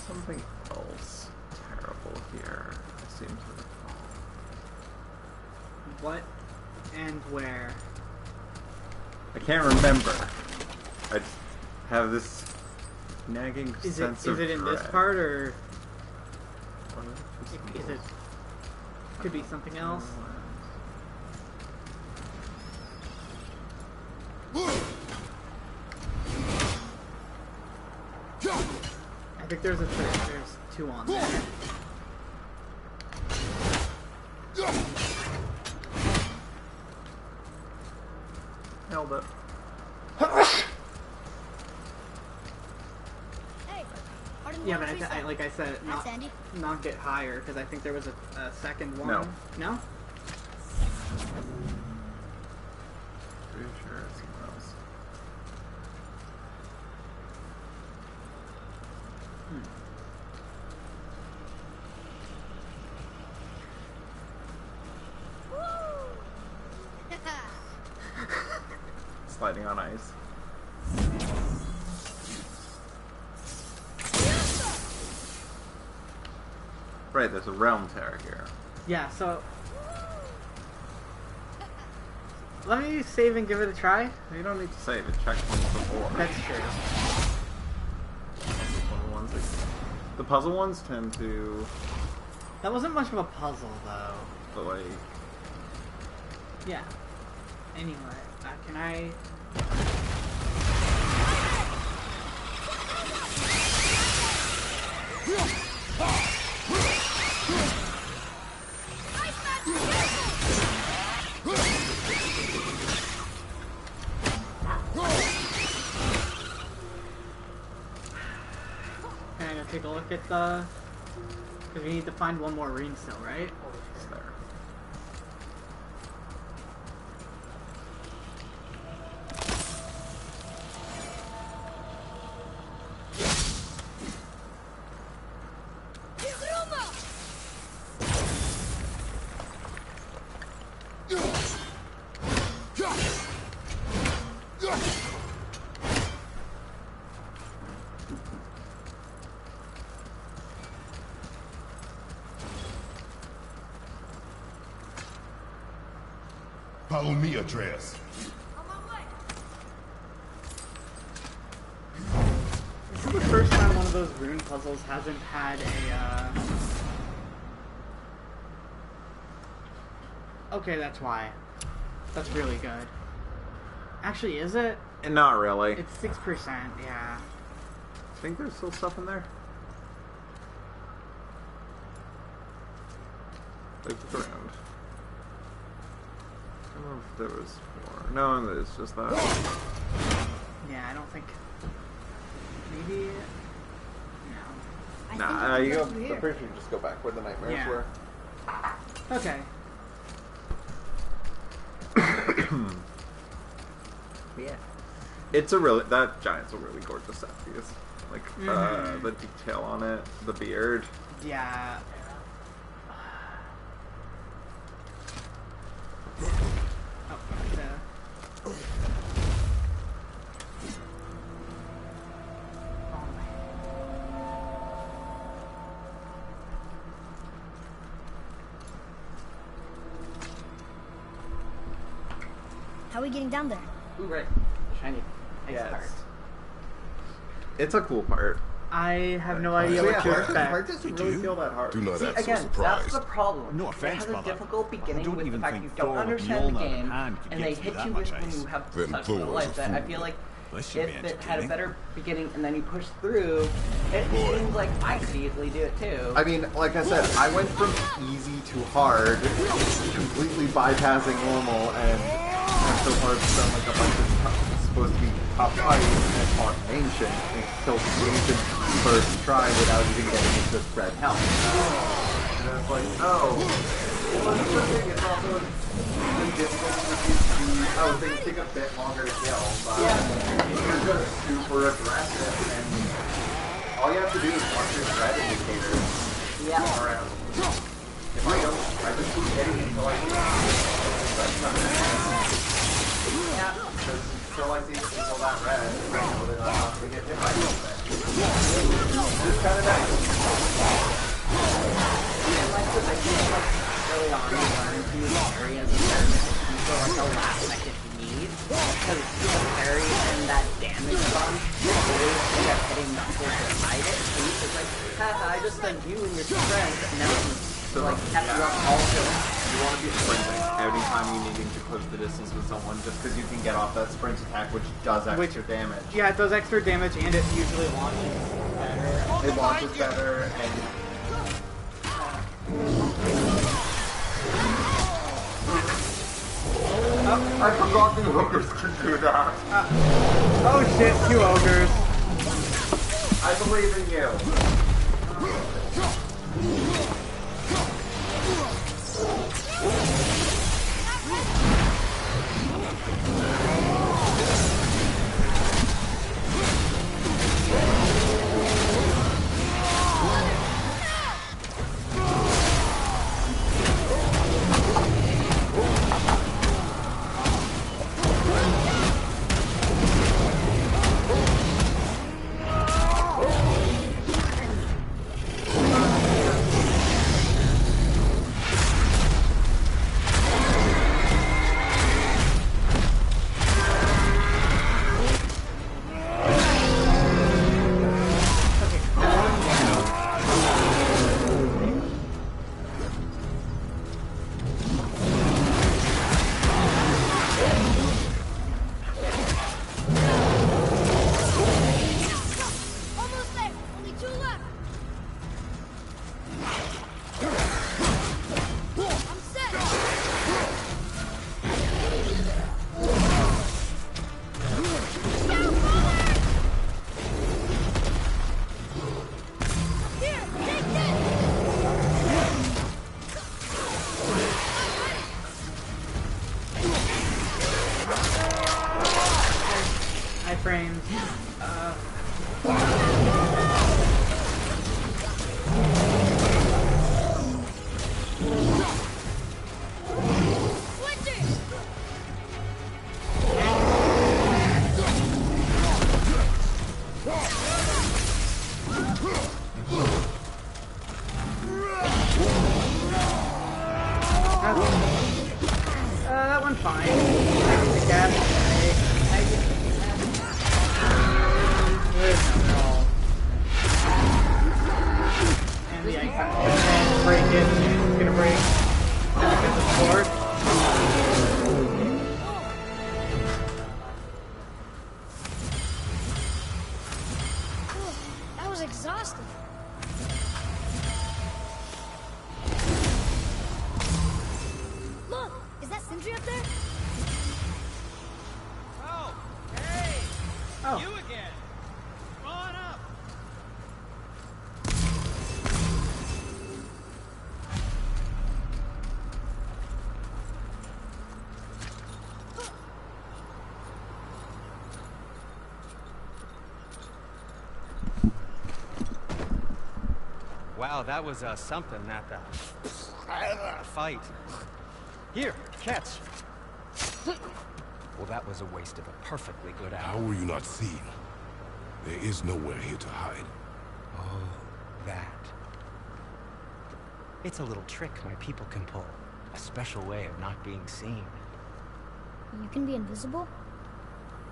Something else terrible here. I seem to recall. What and where? I can't remember. I just have this nagging sense of Is it in this dread. part or What is is it? Could be something else. I think there's two on there. Held it. Hey, Yeah, but like I said, That's Andy. not get higher because I think there was a second one. No. No? Pretty sure it's somewhere else. Sliding on ice. Right, there's a realm tear here. Yeah, so let me save and give it a try. You don't need to save it. Checkpoints before. That's true. The puzzle ones tend to... That wasn't much of a puzzle though. But like... Yeah. Anyway, can I... a look at the... Because we need to find one more rune still, right? It's there. Follow me, Atreus. This is the first time one of those rune puzzles hasn't had a, Okay, that's why. That's really good. Actually, is it? And not really. It's 6%, yeah. I think there's still stuff in there. Like, look around. I don't know if there was more. No, there's just that. Yeah, I don't think... Maybe... No. Nah, you go. I'm pretty sure you just go back where the nightmares Yeah. were. Okay. Yeah. It's a really... That giant's a really gorgeous set piece. Like, the detail on it, the beard. Yeah. How are we getting down there? Ooh, right. Shiny. Nice Yeah, part. it's a cool part. I have no idea So what yeah, to hard expect. doesn't really feel that hard. Do not See, act so again, surprised. that's the problem. No offense, it has a brother. difficult beginning don't with the even fact think you don't Thor with understand the Mjolnir in game, hand could and get they you hit that you much with when ice. you have Then such Thor little was a life that I fool. feel like This should be if it had a entertaining. better beginning and then you push through, it Boy. seems like I could easily do it too. I mean, like I said, I went from easy to hard, completely bypassing normal, and so far it's done like a bunch of supposed to be top fights and fought ancient, and killed the ancient first try without even getting into red health. And it's like, oh, well, it's the thing, it's also really difficult to things take a bit longer to kill, but you're just super aggressive, and all you have to do is watch your threat indicators around. If I don't, I just keep hitting until I see until I see people that red, I know that I'm not going to get hit by something. It's kind of nice. And like the thing is, like, early on, you learn to use areas of damage for like the last second you need. Because the parry and that damage bump, you always end up hitting knuckles to hide it. So it's like, haha, I just spent you and your strength, and now So, like, kept you up all killing. You want to be sprinting every time you're needing to close the distance with someone, just because you can get off that sprint attack, which does extra damage. Yeah, it does extra damage, and it usually launches better. It launches better, and I forgot the ogres can do that. Oh shit, 2 ogres. I believe in you. That one's fine. The gas. There's no call. And the icon. And break it. It's gonna break. Because of sword. That was exhausting. Look, is that sentry up there? Oh, hey! Oh. You again! Come on up! Wow, that was something, that fight. Here, catch. Well, that was a waste of a perfectly good hour. How were you not seen? There is nowhere here to hide. Oh, that. It's a little trick my people can pull. A special way of not being seen. You can be invisible?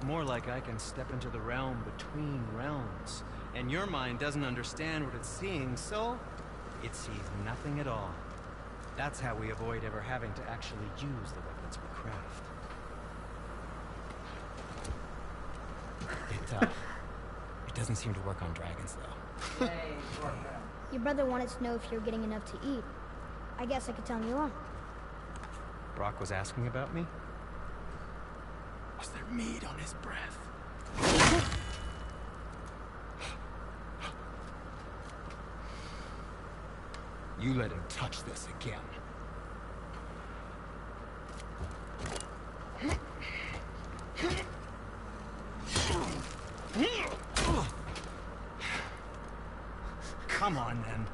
More like I can step into the realm between realms. And your mind doesn't understand what it's seeing, so it sees nothing at all. That's how we avoid ever having to actually use the weapons we craft. It doesn't seem to work on dragons, though. Your brother wanted to know if you're getting enough to eat. I guess I could tell him you are. Brock was asking about me? Was there meat on his breath? You let him touch this again. Come on, then.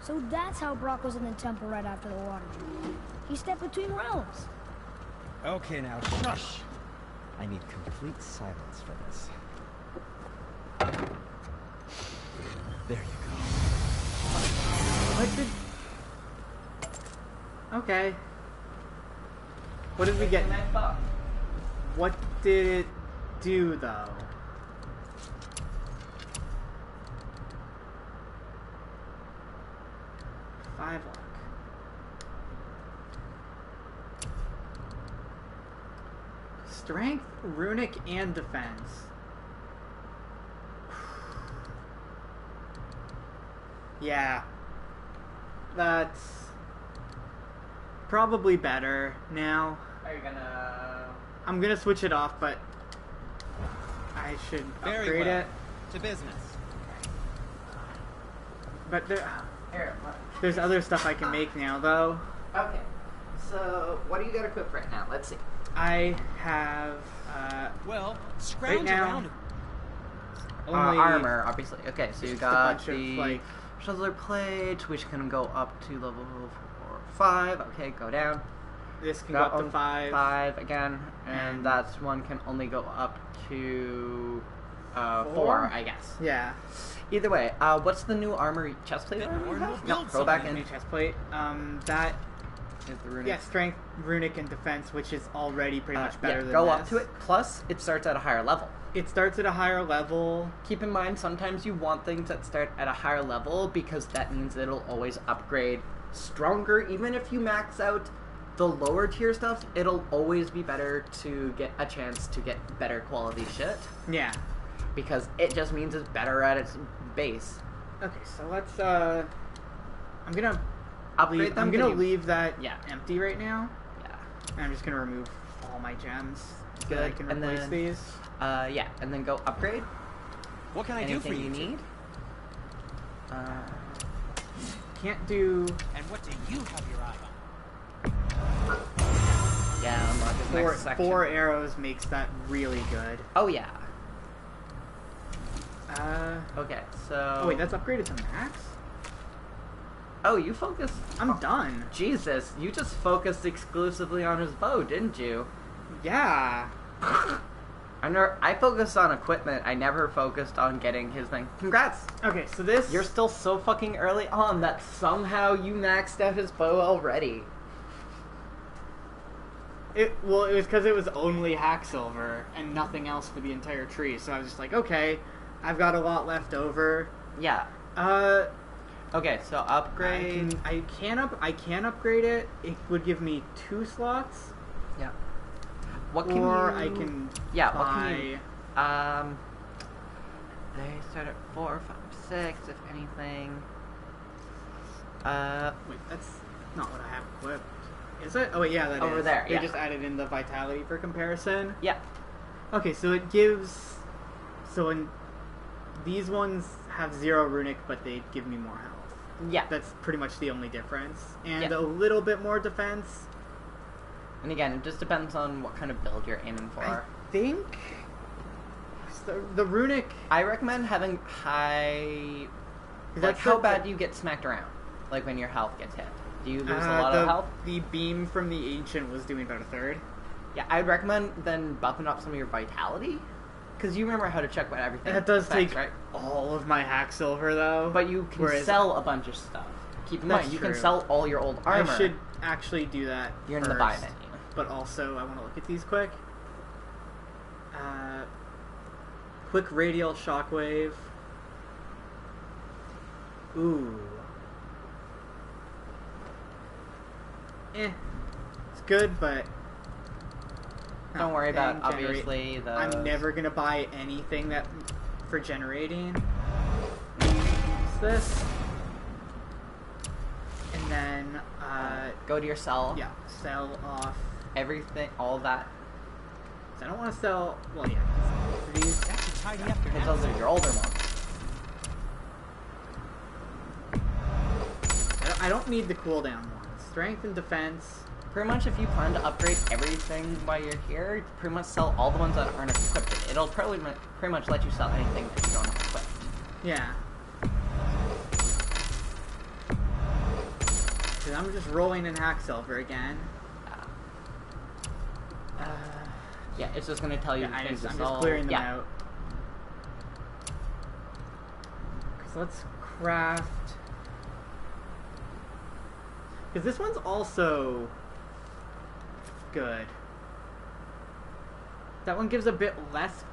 So that's how Brock was in the temple right after the water. He stepped between realms. Okay, now, shush! I need complete silence for this. There you go. What did... Okay. What did we get? What did it do, though? Five luck. Strength, runic, and defense. Yeah. That's probably better now. Are you gonna... I'm gonna switch it off, but I should upgrade it. To business. But Here, there's other stuff I can make now, though. okay. So, what do you got equipped right now? Let's see. I have Well, right scrounge now around. only Armor, obviously. Okay, so you just a got bunch of, the like- shoulder plate, which can go up to level 4 or 5. Okay, go down. this can go That up to one, 5. 5 again, and And- that one can only go up to 4, Four? I guess. Yeah. Either way, what's the new armor chest plate? Or we'll No, build go back something. in. New chest plate. That Is the runic. yeah, strength, runic, and defense, which is already pretty much better yeah, than go this. up to it. Plus, it starts at a higher level. It starts at a higher level. Keep in mind, sometimes you want things that start at a higher level because that means it'll always upgrade stronger. Even if you max out the lower tier stuff, it'll always be better to get a chance to get better quality shit Yeah. because it just means it's better at its base. Okay, so let's I'm gonna Upgrade them. I'm gonna then you- leave that Yeah. empty right now. Yeah. And I'm just gonna remove all my gems so that I Good, can and replace then- these. Yeah, and then go upgrade. What can I do for Anything you? you need? Can't do And what do you have your eye on? Yeah, unlock the four, next section. 4 arrows makes that really good. Oh yeah. Okay, so. Oh wait, that's upgraded to max? Oh, you focused. I'm done. Jesus, you just focused exclusively on his bow, didn't you? Yeah. I focused on equipment. I never focused on getting his thing. Congrats! Okay, so this... You're still so fucking early on that somehow you maxed out his bow already. It was because it was only Hacksilver and nothing else for the entire tree, so I was just like, okay, I've got a lot left over. Yeah. Okay, so upgrade... I can upgrade it. It would give me 2 slots. Yeah. What can or you... I can yeah, buy... what can you... They start at 4, 5, 6, if anything. Wait, that's not what I have equipped. Is it? Oh wait, yeah, that is. Over there, They yeah. just added in the vitality for comparison. Yeah. Okay, so it gives... So in... These ones have 0 runic, but they give me more health. Yeah. That's pretty much the only difference. And Yeah. a little bit more defense. And again, it just depends on what kind of build you're aiming for. I think... The runic... I recommend having high... Like, that's how the- bad do you get smacked around? Like, when your health gets hit? Do you lose a lot of health? The beam from the ancient was doing about a third. Yeah, I'd recommend then buffing up some of your vitality. Because you remember how to check what everything That does affects, take right? all of my Hacksilver, though. But you can sell a bunch of stuff. Keep in mind, That's you can true. sell all your old armor. I should actually do that You're first, in the buy menu. But also, I want to look at these quick. Quick radial shockwave. Ooh. It's good, but... Don't worry about, and obviously, the... I'm never gonna buy anything that for generating. Use this. And then, go to your sell. yeah, sell off. Everything, all that. So I don't want to sell, well, yeah, for these. Because those are your older ones. I don't need the cooldown ones. Strength and defense. Pretty much if you plan to upgrade everything while you're here, pretty much sell all the ones that aren't equipped. It'll probably pretty much let you sell anything that you don't have equipped. Yeah. Because I'm just rolling in Hacksilver again. Yeah, it's just going to tell you Yeah, things to I'm sell. just clearing them Yeah. out. So let's craft... Because this one's also good. That one gives a bit less...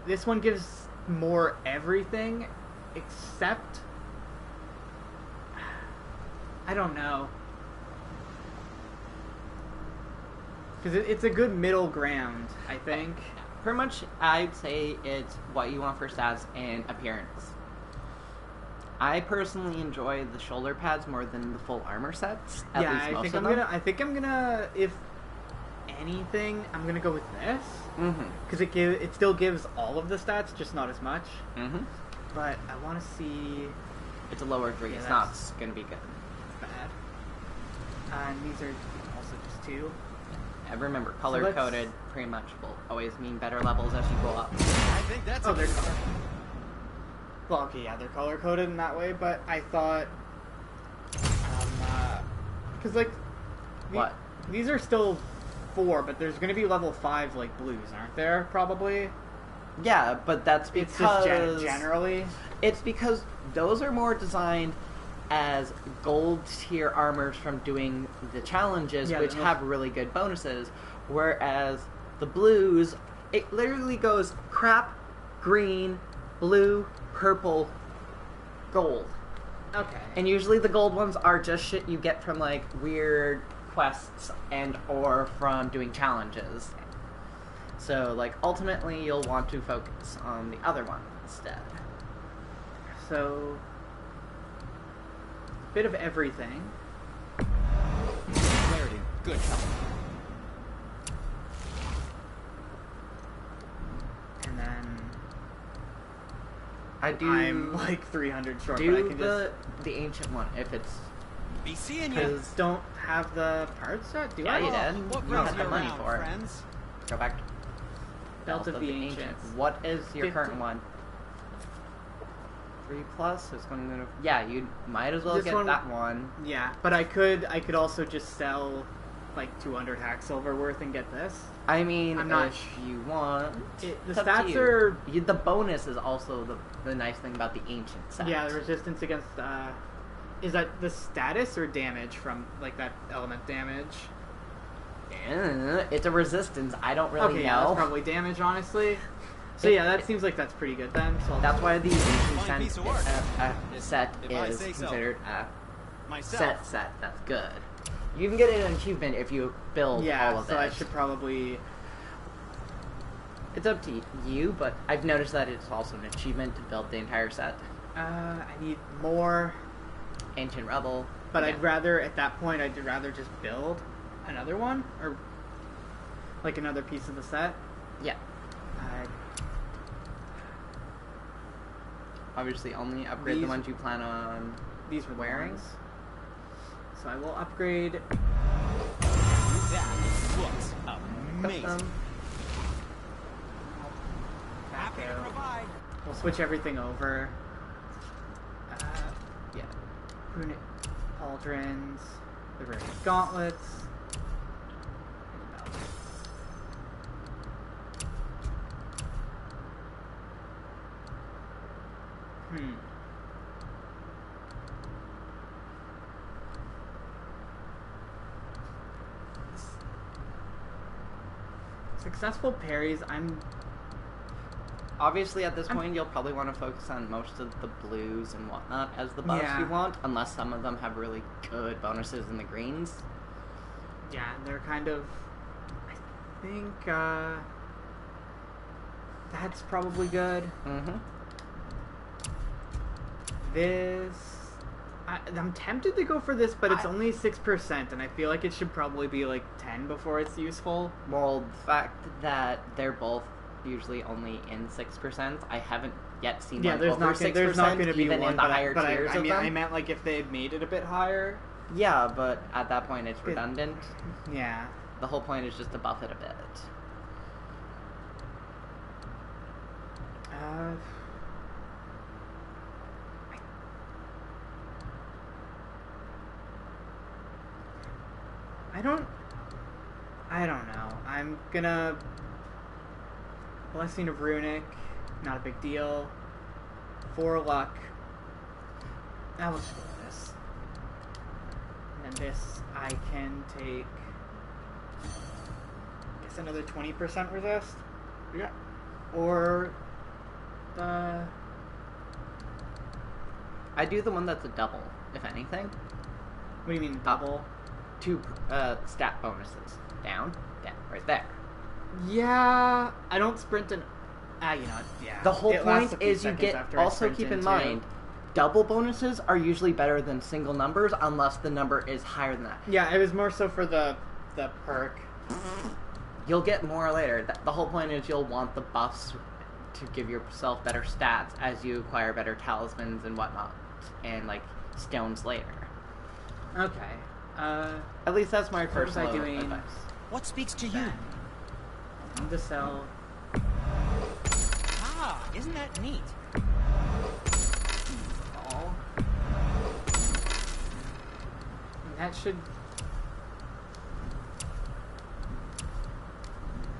This one gives more everything, except... I don't know. Because it's a good middle ground, I think. Pretty much, I'd say it's what you want for stats and appearance. I personally enjoy the shoulder pads more than the full armor sets. At least I most think of I'm them. gonna. I think I'm gonna. If anything, I'm gonna go with this because it still gives all of the stats, just not as much. But I want to see. It's a lower degree. Yeah, It's not that's- going to be good. Bad. And these are also just 2. And remember, color coded pretty much will always mean better levels as you go up. I think that's Oh, they're color. Well, okay, yeah, they're color coded in that way, but I thought, because like, What? These are still 4, but there's going to be level 5 like blues, aren't there? Probably. Yeah, but that's It's because just generally. it's because those are more designed as gold tier armors from doing the challenges, Yeah, which they're have really good bonuses, whereas the blues, it literally goes crap, green, blue, purple, gold. Okay. And usually the gold ones are just shit you get from like weird quests and or from doing challenges. So like ultimately you'll want to focus on the other one instead. So, bit of everything. Clarity. Good help. And then I'm like 300 short, but I do can the ancient one if it's Be seeing you. because don't have the parts set, do yeah I? you did. What You don't brings have you the money around, for it. friends? Go back to Belt of the Ancients. What is your 50. current one? 3+ is going to... Yeah, you might as well This get one- that one. Yeah, but I could also just sell like 200 hack silver worth and get this. I mean, I'm not if you want, the it's up to stats you. are The bonus is also the nice thing about the ancient set. yeah, the resistance against is that the status or damage from like that element damage? It's a resistance. I don't really Okay, know. yeah, that's probably damage, honestly. So yeah, that seems like that's pretty good then. So That's why the Fine piece ancient of work. set If I is say so. considered a Myself. set. That's good. You can get an achievement if you build yeah, all of so it. I should probably. It's up to you, but I've noticed that it's also an achievement to build the entire set. I need more, Ancient Rebel. but yeah. I'd rather at that point I'd rather just build another one or like another piece of the set. Yeah. Uh, Obviously, only upgrade the These- ones you plan on these were the wearing. ones. So I will upgrade. That looks amazing. Custom. Happy to provide. We'll switch everything over. Yeah. Runic pauldrons, the runic gauntlets. and the belt. Successful parries, Obviously, at this point, you'll probably want to focus on most of the blues and whatnot as the buffs Yeah. you want, unless some of them have really good bonuses in the greens. yeah, they're kind of, I think, that's probably good. Mm-hmm. I'm tempted to go for this, but it's only 6%, and I feel like it should probably be like 10 before it's useful. Well, the fact that they're both usually only in 6%, I haven't yet seen Yeah, one there's over not 6%, there's not going to be even one, in the but higher I tiers of mean, them. I meant like if they had made it a bit higher. Yeah, but at that point, it's redundant. Yeah. The whole point is just to buff it a bit. I don't know. I'm gonna Blessing of Runic, not a big deal. 4 luck. Now let's go with this. And then this I can take I guess another 20% resist. Yeah. Or the I do the one that's a double, if anything. what do you mean double? 2 stat bonuses. Down, right there. Yeah, I don't sprint and you know, yeah. The whole It lasts point a few is you seconds get. after I Also, sprint keep in too. mind, double bonuses are usually better than single numbers unless the number is higher than that. Yeah, it was more so for the perk. You'll get more later. The whole point is you'll want the buffs to give yourself better stats as you acquire better talismans and whatnot, and like stones later. Okay. At least that's my was first I doing? advice. What speaks to you? I'm to sell. Ah, isn't that neat? All. And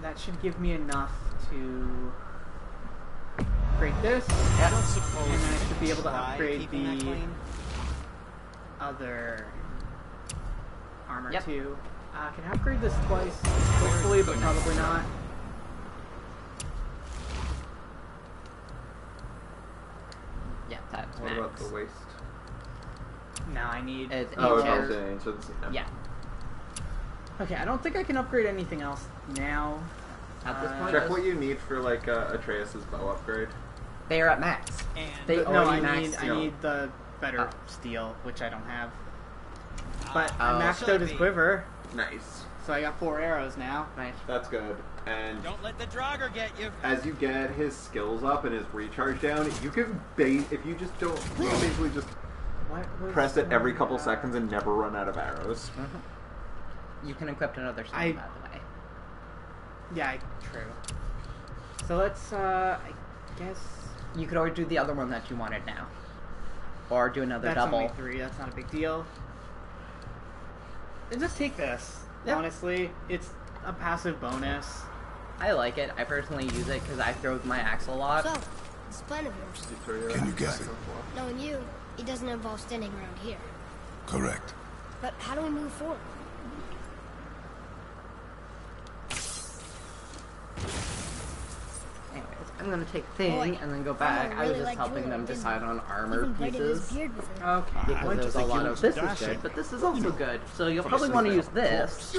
that should give me enough to upgrade this. I don't suppose And then I you should be able to try upgrade keeping that the clean? other armor Yep. too. Can I upgrade this twice? Hopefully, but probably not. Yeah, that's What max. about the waist? No, I need. It's Oh, ancient. it's also ancient. Yeah. Okay, I don't think I can upgrade anything else now. At this point, Check what you need for like Atreus's bow upgrade. they are at max. And They No, I already need maxed. you. I need the better Oh. steel, which I don't have. But Oh. I maxed out his quiver, Nice. so I got 4 arrows now. Nice. That's good. And don't let the draugr get you. as you get his skills up and his recharge down, you can if you just don't, you can basically just What was press it every couple the- seconds and never run out of arrows. You can equip another stone, I- by the way. Yeah, true. So let's, I guess You could always do the other one that you wanted now. Or do another that's double. only 3. That's not a big deal. And just take this. Yep. Honestly, it's a passive bonus. I like it. I personally use it because I throw with my axe a lot. So, this plan of yours. Can you guess it? Knowing you, it doesn't involve standing around here. Correct. But how do we move forward? Anyways, I'm gonna take a thing and then go back. I was just helping them decide on armor pieces. Okay. Because there's a lot of this is good, but this is also good. So you'll probably want to use this.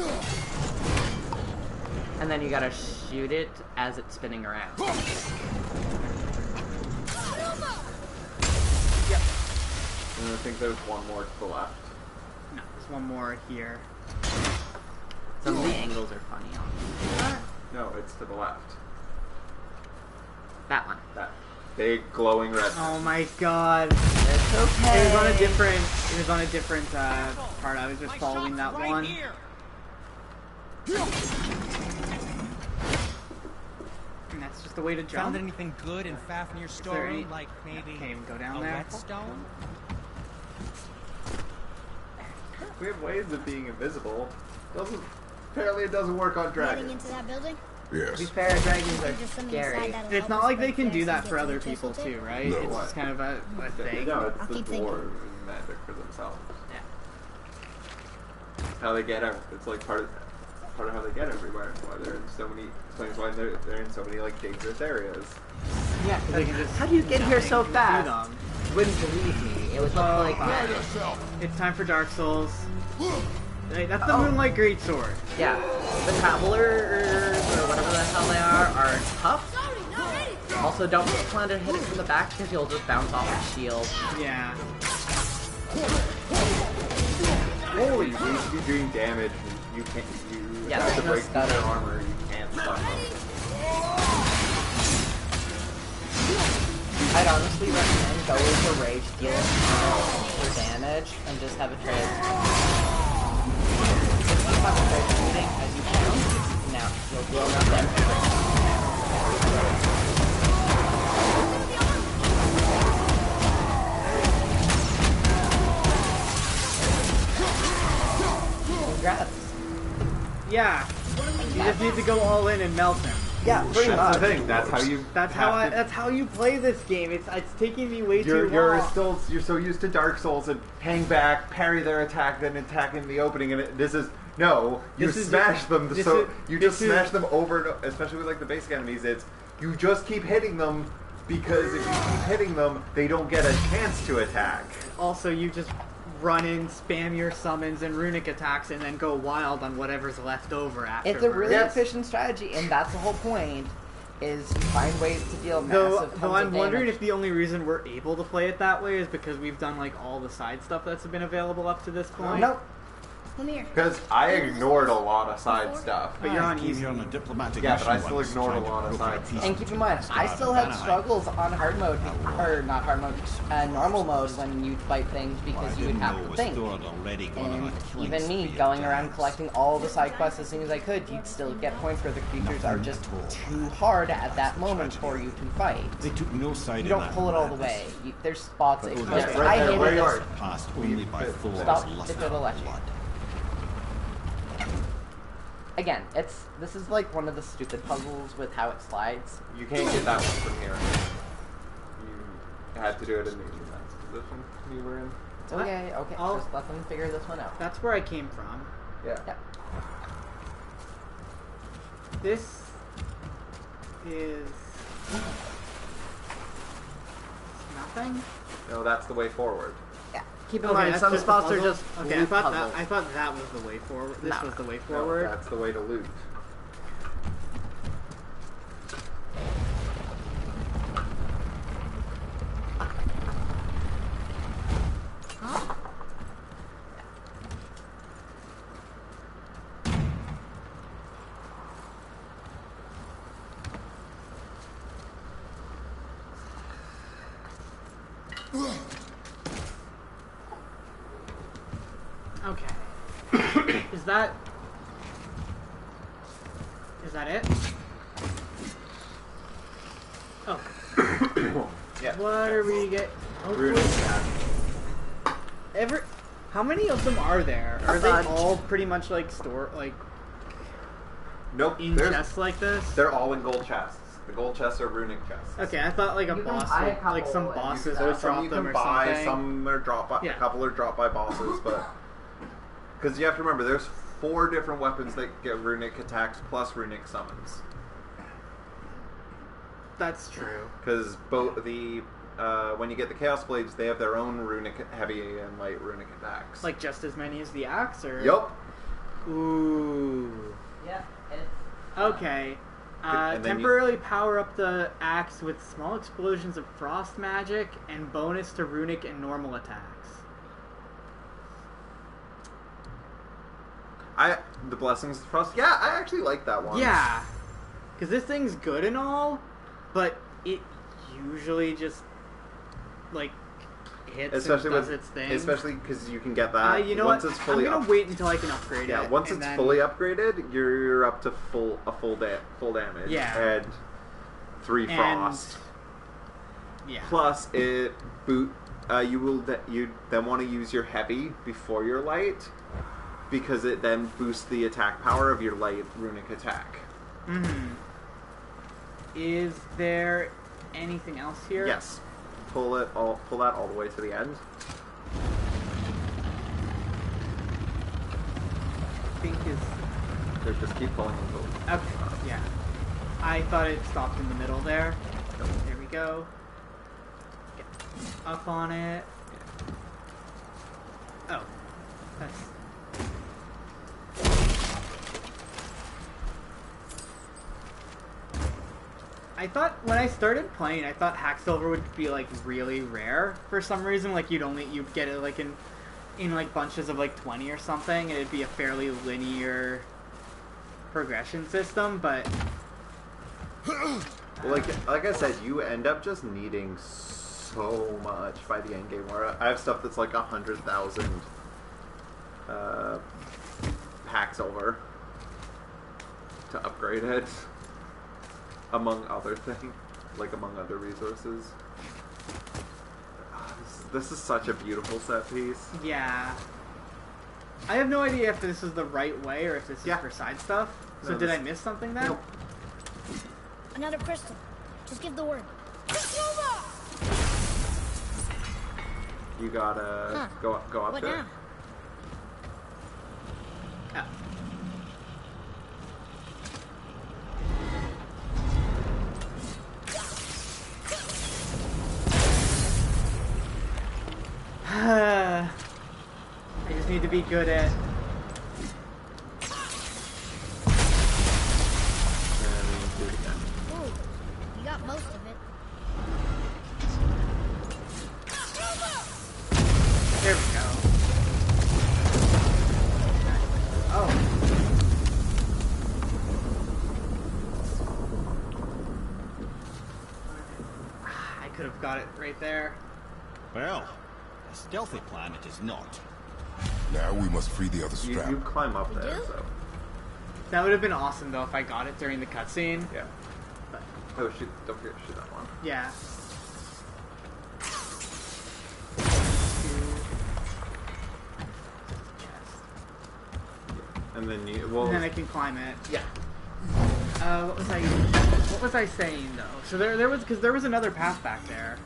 And then you gotta shoot it as it's spinning around. Yep. And I think there's one more to the left. No, there's one more here. Some of the angles are funny on it. No, it's to the left. That one. That big glowing red. Oh my god. It's okay. It was on a different part. I was just following that one. And that's just the way to jump. Found anything good in Fafnir's storeroom? Like maybe okay, go down a there. whetstone? We have ways of being invisible. Apparently it doesn't work on Heading dragons. into that building? To be Yes. fair, dragons There's are something scary. inside that'll It's help not us like they break can this do and that get for to other the people chisel too, tip? right? No. It's just kind of a thing. No, it's I'll the keep thinking. dwarves magic for themselves. Yeah. How they get it's like part of how they get everywhere. Why they're in so many explains why they're in so many like dangerous areas. Yeah, They can just how do you get here so do fast? them. You wouldn't believe me. It was like It's time for Dark Souls. Hey, that's the Moonlight Greatsword. yeah, the travelers or whatever the hell they are tough. Also, don't plan to hit it from the back because you'll just bounce off the shield. Yeah. Holy, you need to be doing damage. You can't. Yeah, have to there's no break through their stutter. armor. You can't stop them. I'd honestly recommend go with the rage, deal for damage, and just have a trade. If you have a trade shooting as you bounce, now you'll deal enough damage. Congrats. Yeah. You just need to go all in and melt him. Yeah, pretty That's much. the thing. That's how you. That's how you play this game. It's taking me way too long. You're so used to Dark Souls and hang back, parry their attack, then attack in the opening, and you smash them. You just smash them over, and especially with like the basic enemies. You just keep hitting them because if you keep hitting them, they don't get a chance to attack. Also, you just run in, spam your summons and runic attacks, and then go wild on whatever's left over afterwards. It's a really efficient strategy, and that's the whole point, is you find ways to deal massive Though I'm wondering damage. if the only reason we're able to play it that way is because we've done like all the side stuff that's been available up to this point. Nope. Come here. Because I ignored a lot of side stuff. But you're on Came easy. here on a diplomatic Yeah, but I mission still once, ignored a trying to lot of broker side peace stuff. And keep in mind, I still had struggles on hard mode, or not hard mode, normal mode when you'd fight things because you would have to think. And even me, going around collecting all the side quests as soon as I could, you'd still get points where the creatures are just too hard at that moment for you to fight. They took no side You in don't that pull it all the madness. way. There's spots. But I those hated where you this. are. Passed only by Thor's Stop lust if it'll let you. blood. Again, this is like one of the stupid puzzles with how it slides. You can't get that one from here. You had to do it in the defense position you were in. It's okay, okay. Just let them figure this one out. That's where I came from. Yeah. Yeah. This is nothing. No, that's the way forward. Yeah. Keep in Okay, mind, that's some just spots the are puzzle? just okay. loot puzzles. I thought that was the way forward. This No. was the way No, forward. that's the way to loot. Okay. Is that it? Oh. Yeah. What are we get? Rune Hopefully, How many of them are there? Are they all pretty much like Nope. in chests like this? They're all in gold chests. The gold chests are runic chests. Okay, I thought like a You can boss, buy a would, like some couple and bosses stuff. would Some drop you them can or buy, something. some are dropped by, Yeah. a couple are dropped by bosses, but... Because you have to remember, there's 4 different weapons that get runic attacks plus runic summons. That's true. Because both the... when you get the Chaos Blades, they have their own runic heavy and light runic attacks. Like just as many as the axe, or? Yup. Ooh. Yeah, it's... Okay. And then Temporarily power up the axe with small explosions of frost magic and bonus to runic and normal attacks. The Blessings of Frost. Yeah, I actually like that one. Yeah. Because this thing's good and all, but it usually just, like, hits Especially and does with, its thing. especially because you can get that You know once what? it's fully I'm going to wait until I can upgrade Yeah, it. once and it's then- fully upgraded, you're up to full damage. Yeah. And 3 And- frost. Yeah. Plus, you then want to use your heavy before your light, because it then boosts the attack power of your light runic attack. Mm-hmm. Is there anything else here? Yes. Pull that all the way to the end. I think is... Just keep pulling until... Okay, yeah. I thought it stopped in the middle there. There we go. Get up on it. Oh. That's... I thought, when I started playing, I thought Hacksilver would be, like, really rare for some reason. Like, you'd get it, like, in like, bunches of, like, 20 or something, and it'd be a fairly linear progression system, but... Well, like I said, you end up just needing so much by the end game. Where I have stuff that's like 100,000 Hacksilver to upgrade it, among other things, like among other resources. This is such a beautiful set piece. Yeah. I have no idea if this is the right way or if this is for side stuff. So No, did this- I miss something then? Nope. Another crystal. Just give the word. You gotta go up What there. now? Oh. I just need to be good at... And do it again. Ooh, you got most of it. There we go. Oh. I could have got it right there. Well, a stealthy plan it is not. Now we must free the other You strap. climb up there, do? so That would have been awesome though if I got it during the cutscene. yeah. But Oh shoot! Don't forget to shoot that one. yeah. And then you And then I can climb it. yeah. What was I saying though? So there was another path back there.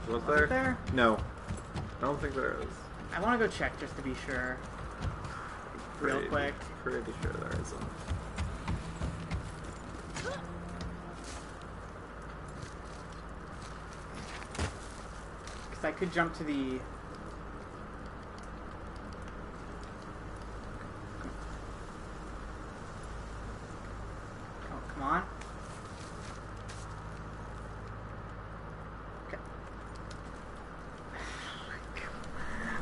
Was Was it there? No, I don't think there is. I want to go check just to be sure. Real quick. Pretty sure there isn't. Because I could jump to the... Oh, come on. Okay.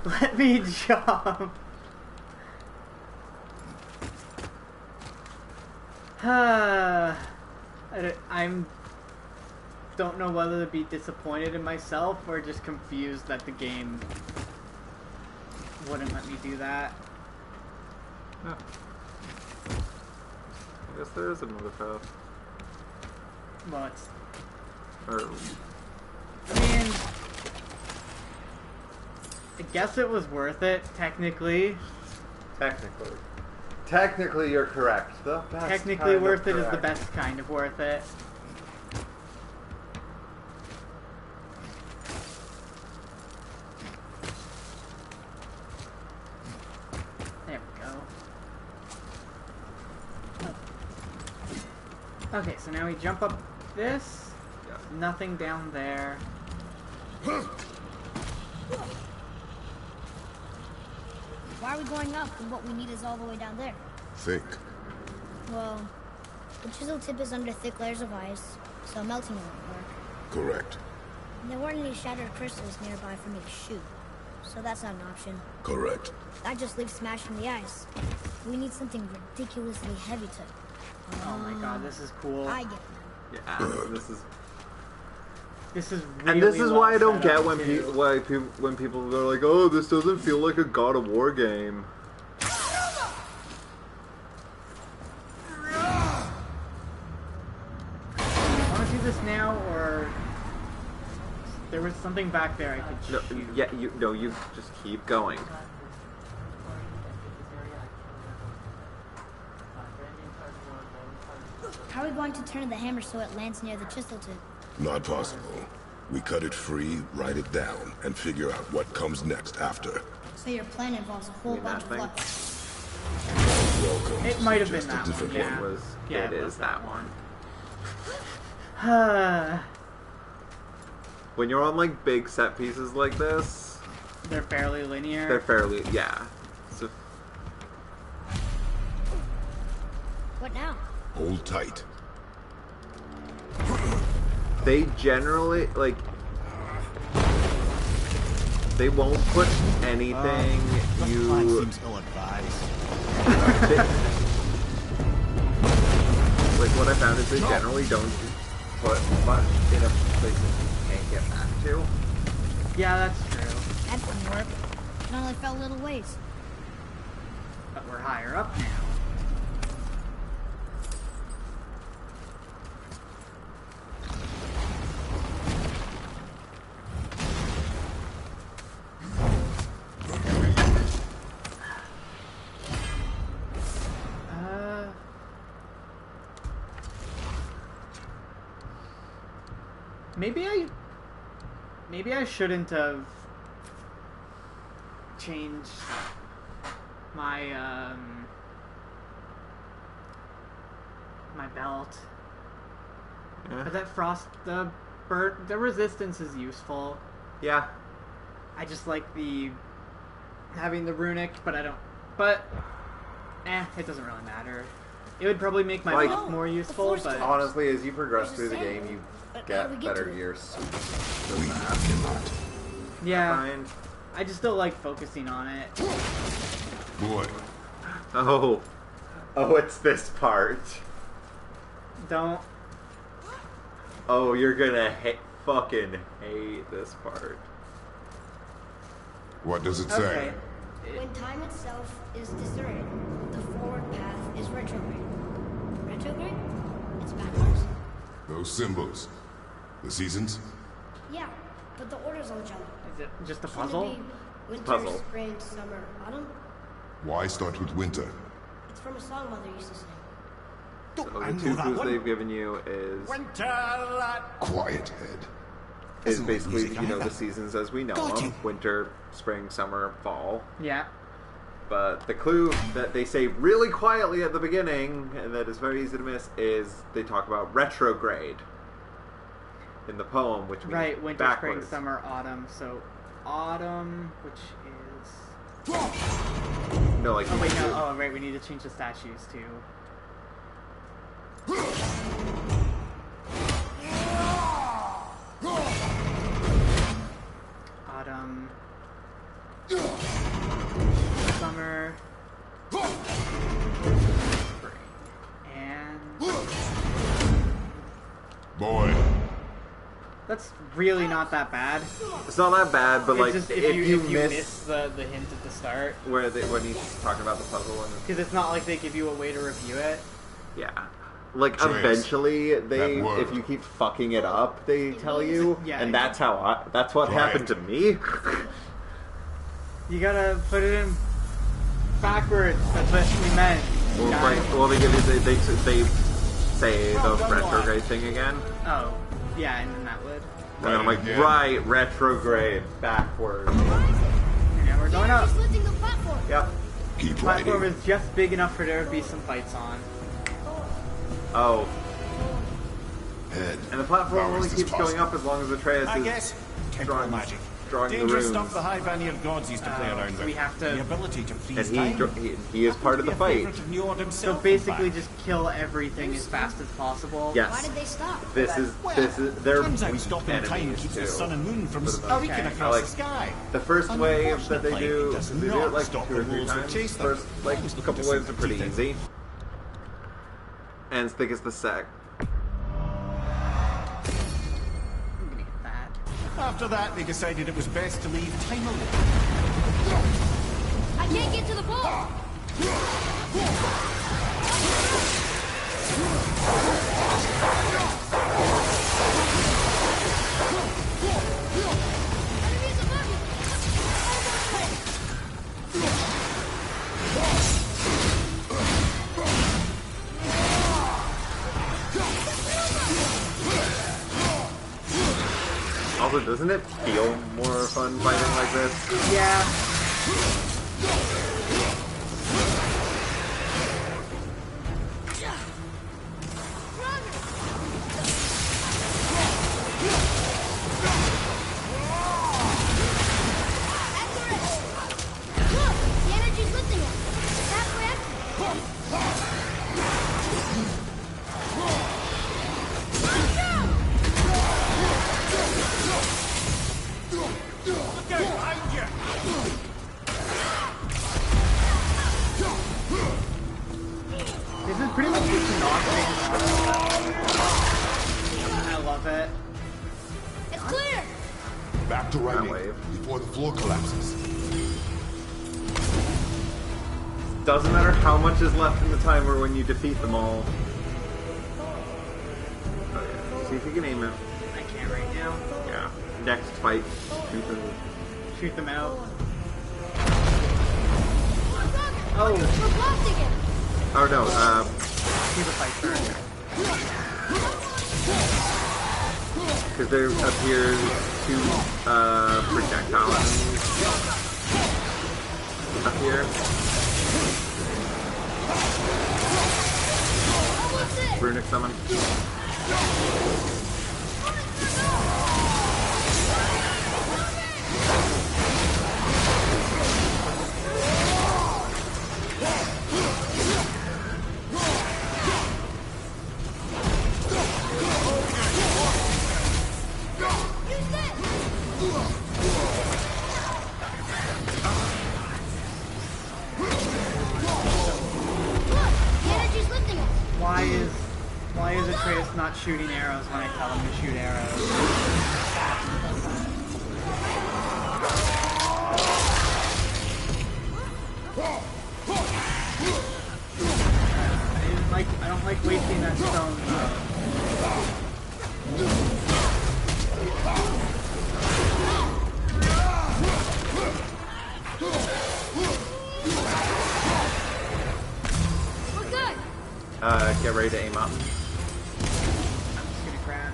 Let me jump. I'm don't know whether to be disappointed in myself or just confused that the game wouldn't let me do that. Yeah. I guess there is another path. Well, it's... Or I mean... I guess it was worth it, technically. Technically, you're correct. The best Technically kind worth of it is the correct. best kind of worth it. There we go. Okay, so now we jump up this. Yeah. Nothing down there. Why are we going up when what we need is all the way down there? Think. Well, the chisel tip is under thick layers of ice, so melting it won't work. Correct. And there weren't any shattered crystals nearby for me to shoot, so that's not an option. Correct. That just leaves smashing the ice. We need something ridiculously heavy to... Oh my god, this is cool. I get it. Yeah, this is. This is really And this is why I don't well set get up, when too. when people are like, "Oh, this doesn't feel like a God of War game." Want to do this now, or there was something back there I could No, shoot? yeah, you just keep going. How are we going to turn the hammer so it lands near the chisel tip? Not possible. We cut it free, write it down, and figure out what comes next after. So your plan involves a whole mean bunch of that luck. Welcome. It might have been Just a that one. different Yeah, It was. yeah, it is that one. one. When you're on like big set pieces like this, They're fairly linear. they're fairly So What now? Hold tight. they generally like. They won't put anything This you. plan seems ill-advised. Like what I found is they generally don't put much in a place that you can't get back to. Yeah, that's true. That didn't work. It only fell a little ways. But we're higher up now. Maybe I shouldn't have changed my my belt. Yeah. But that the resistance is useful. Yeah. I just like having the runic, but I don't. But it doesn't really matter. It would probably make my belt more useful, but Honestly, as you progress There's a through the sand. game, you But how get do we get better to it? gear. We cannot. yeah, Fine. I just don't like focusing on it. Boy, Oh, it's this part. Don't. Oh, you're gonna fucking hate this part. what does it Okay. say? When time itself is discerned, the forward path is retrograde. Retrograde? It's backwards? Those symbols. The seasons? Yeah, but the order's all jumbled. Is it just a Shouldn't puzzle? it be winter, Puzzle. spring, summer, autumn? Why start with winter? It's from a song Mother used to sing. So I the know two that clues one. they've given you is Quiet head. basically music the either. seasons as we know Got them: you. winter, spring, summer, fall. Yeah. But the clue that they say really quietly at the beginning, and that is very easy to miss, is they talk about retrograde in the poem, which means Right, winter, backwards. spring, summer, autumn. So, autumn, which is... No, like Oh, wait, no. Oh, right, we need to change the statues, too. Autumn. Summer. Spring. And... Boy, That's really not that bad. It's not that bad, but It's like just if you miss miss the hint at the start. when he's talking about the puzzle and Because it's not like they give you a way to review it. yeah, like Trace. eventually they That word. if you keep fucking it up, they tell you, Yeah, and that's what Try happened it. to me. You gotta put it in backwards. That's what we meant. Well, they say the retrograde thing again. Oh, yeah, and then that would. And then I'm like, right, retrograde, backwards. Yeah, we're going up. Just lifting the platform. Yep. Keep The platform riding. is just big enough for there to be some fights on. Oh. Head. And the platform Far only west is keeps going up as long as Atreus I is guess. Temporal magic. drawing the Dangerous runes. stuff the High Vanir gods used to play around so with. we have to- The ability to freeze And time. he is part of the fight. So basically just kill everything as fast as possible. Yes. Why did they stop? This is they're Turns out weak stopping time enemies keeps too. the sun and moon from For the most streaking part. across Like, the sky. The first wave that they Unfortunately, do, it does they do not it like stop 2 or the 3 wolves that times. chase them. First, like Always a look couple to waves are pretty defeat easy. And as thick as the sack. I'm gonna get that. After that, they decided it was best to leave time alone. I can't get to the ball. Enemies above Also, doesn't it feel more fun fighting like this? Yeah. Look, the energy's lifting us. That's where Look out behind you! This is pretty much just knocking. I love it. It's clear. Back to riding wave. before the floor collapses. Doesn't matter how much is left in the timer when you defeat them all. Okay, see if you can aim it. I can't right now. Yeah. Next fight, shoot them. Shoot them out. Oh, Oh, we're blocked again. Oh no, keep a fight first. because there appears 2 projectile enemies up here. Almost it. Runic summon. Use this. Look, the energy's lifting us. Why is Atreus not shooting arrows when I tell him to shoot arrows? I don't like wasting that stone though. We're good. Get ready to aim up. I'm just gonna grab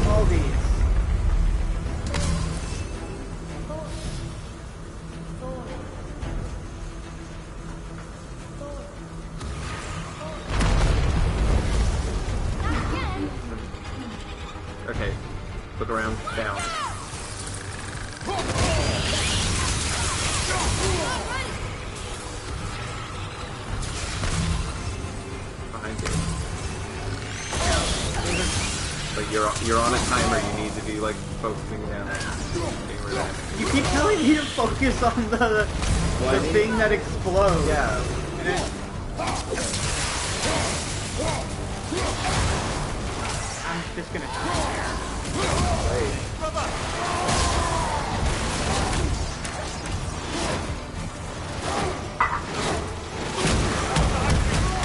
all these. Not again. Okay, look around, down. Behind you. But you're on a timer. You need to be like focusing down. Being relaxed. You keep telling me to focus on the thing that explodes. Yeah. And it, I'm just gonna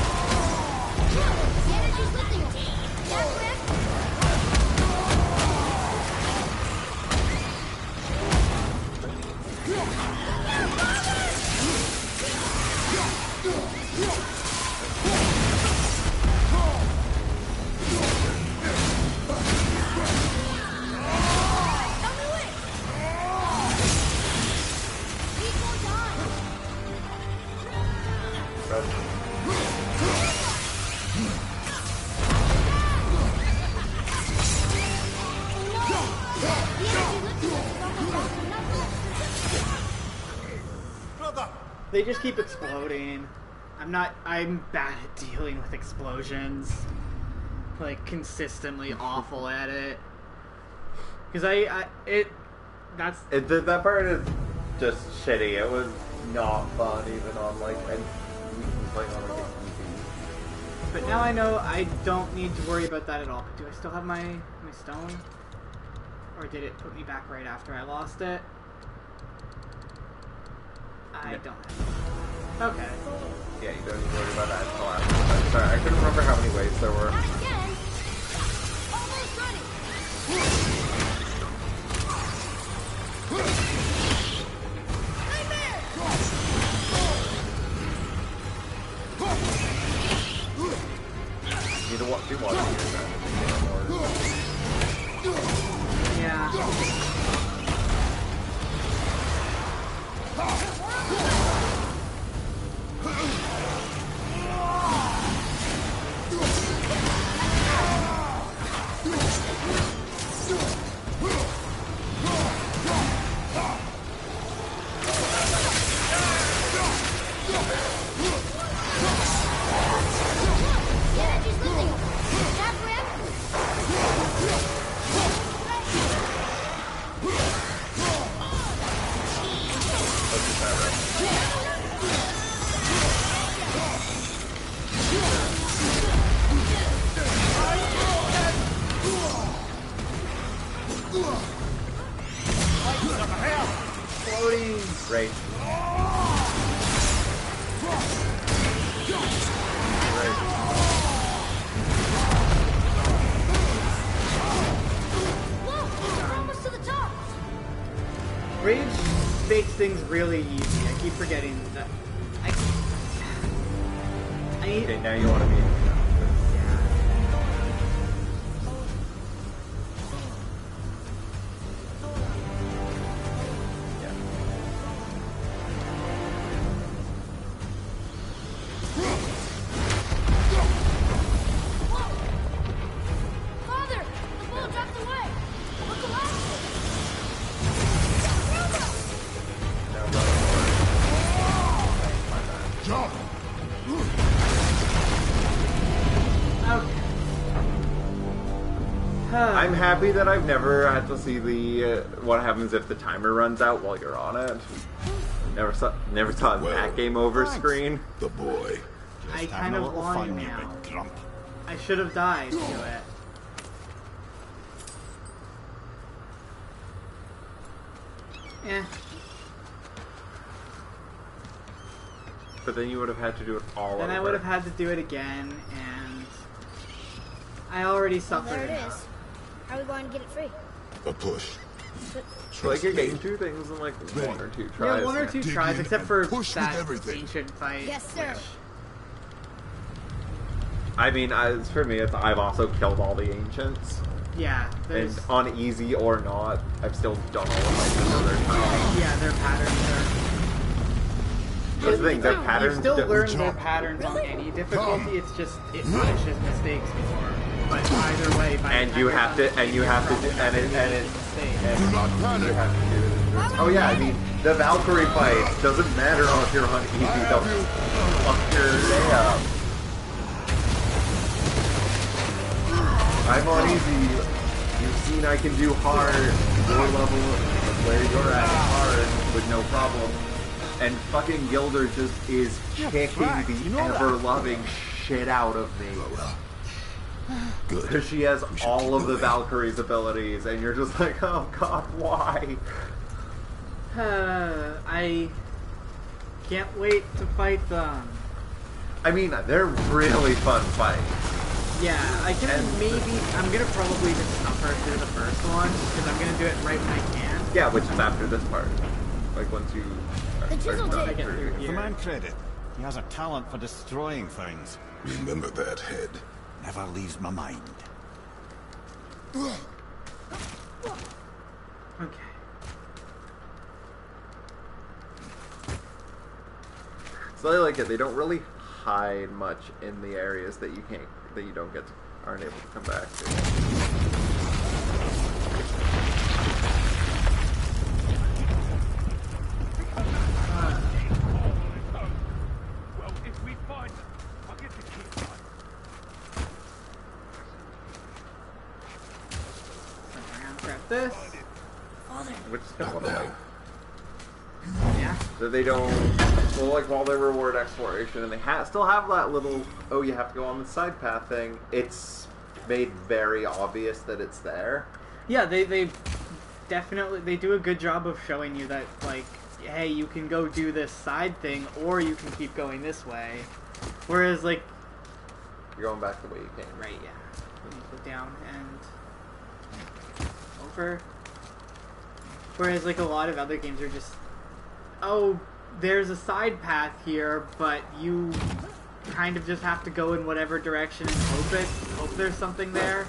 The energy's lifting us. That's where They just keep exploding. I'm bad at dealing with explosions. Like, consistently awful at it. Because that part is just shitty. It was not fun even on like, and we can play on like an easy. But now I know I don't need to worry about that at all. Do I still have my stone? Or did it put me back right after I lost it? I don't have it. Okay. Yeah, you don't need to worry about that until after. Sorry, I couldn't remember how many waves there were. Not again. Almost ready. Nightmare! You don't want to watch Yeah. Floating. Great. Rage makes things really easy. I keep forgetting that. Okay, now you want to be. I'm happy that I've never had to see the what happens if the timer runs out while you're on it. Never saw that game over screen. The boy. I kind of want it now. I should have died to it. Yeah. But then you would have had to do it all over. Then I would have had to do it again, and I already suffered. Well, there it is. How are we going to get it free? A push. Like you can do things in like 1 or 2 tries. Yeah, 1 or 2 tries, except for that everything. ancient fight. Yes, sir. I mean, for me, I've also killed all the ancients. Yeah, and on easy or not, I've still done all of my another time. Yeah, their patterns are. That's the thing, their patterns. You still learn their patterns on any difficulty. It's just it punishes mistakes more. But either way, and you have to, and you have to, do, and it, do not panic. Oh yeah, I mean, the Valkyrie fight doesn't matter if you're on easy. They'll fuck your day up. I'm on easy. You've seen I can do hard. Your level where you're at hard with no problem. And fucking Gilder just is kicking the ever-loving shit out of me. Good. Because she has all of the Valkyrie's abilities, and you're just like, oh god, why? I can't wait to fight them. I mean, they're really fun fights. Yeah, I can I'm gonna probably just suffer through the first one, because I'm gonna do it right when I can. Yeah, which is after this part. Like, once you I get through here. For man credit, he has a talent for destroying things. Remember that head. Never leaves my mind. Okay. So I like it. They don't really hide much in the areas that you aren't able to come back to. this. Which is kind of what I like. Yeah. That they don't, well, like, while they reward exploration and they still have that little, oh, you have to go on the side path thing, it's made very obvious that it's there. Yeah, they definitely, they do a good job of showing you that, like, hey, you can go do this side thing, or you can keep going this way. Whereas, like... You're going back the way you came. Right, yeah. You go down and... over. Whereas, like, a lot of other games are just... Oh, there's a side path here, but you kind of just have to go in whatever direction and hope there's something there.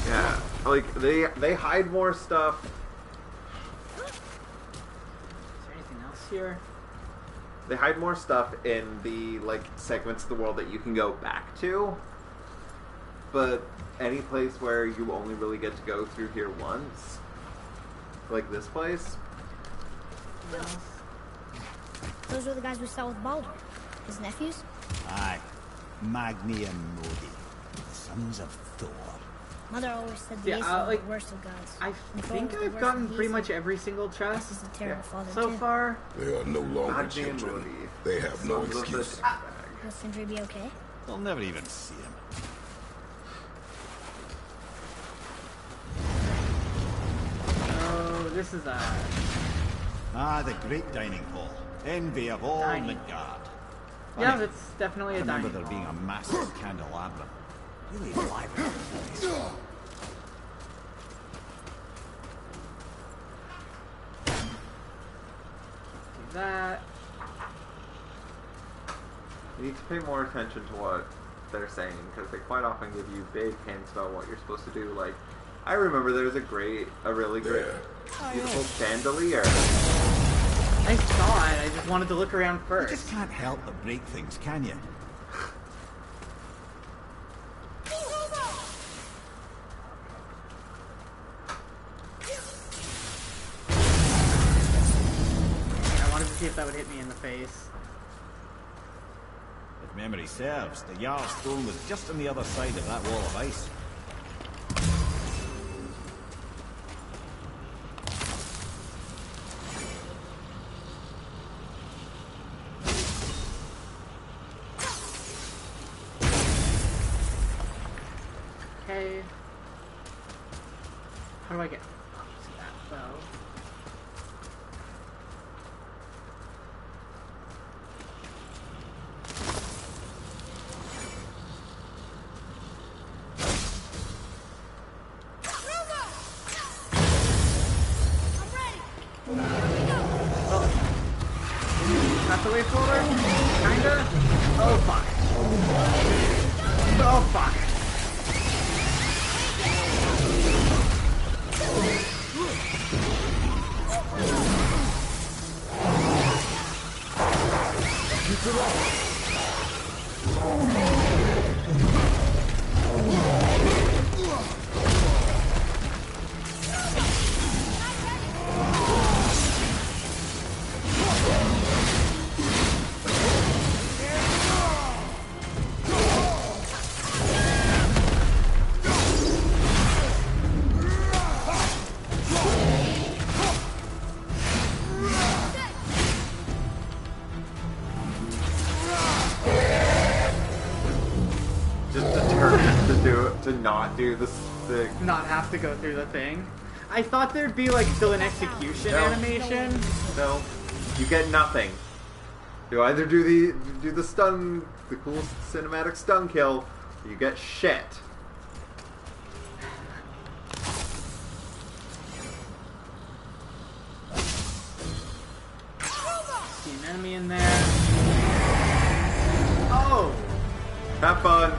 Yeah, like, they hide more stuff. Is there anything else here? They hide more stuff in the, like, segments of the world that you can go back to. But any place where you only really get to go through here once, like this place. Those are the guys we saw with Baldur. His nephews? Aye. Magni and Modi. The sons of Thor. Mother always said the Ace Yeah, was like, the worst of gods. I And Thor think was the I've worst gotten of pretty beasts. much every single chest This is a terrible father, so too. far. They are no longer Magni and children. Modi. They have no Sons of the excuse. douchebag. Will Sindri be okay? They'll never even see him. Oh, this is Ah, the great dining hall. Envy of all Dining. Midgard. yeah, Funny, that's definitely I a remember dining there being hall. a massive candelabrum. Really lively place. Do that. You need to pay more attention to what they're saying, because they quite often give you big hints about what you're supposed to do. Like, I remember there's a really great, beautiful chandelier. I saw it. I just wanted to look around You first. just can't help but break things, can you? I wanted to see if that would hit me in the face. If memory serves, the Jarl's throne was just on the other side of that wall of ice. Okay. How do I get up to that, though? That's the way forward? Kinda? Oh fuck. Oh fuck. Just determined to not do this thing. Not have to go through the thing. I thought there'd be like still an execution No. animation. No, you get nothing. You either do the stun, the cool cinematic stun kill, or you get shit. See an enemy in there. Oh! Have fun.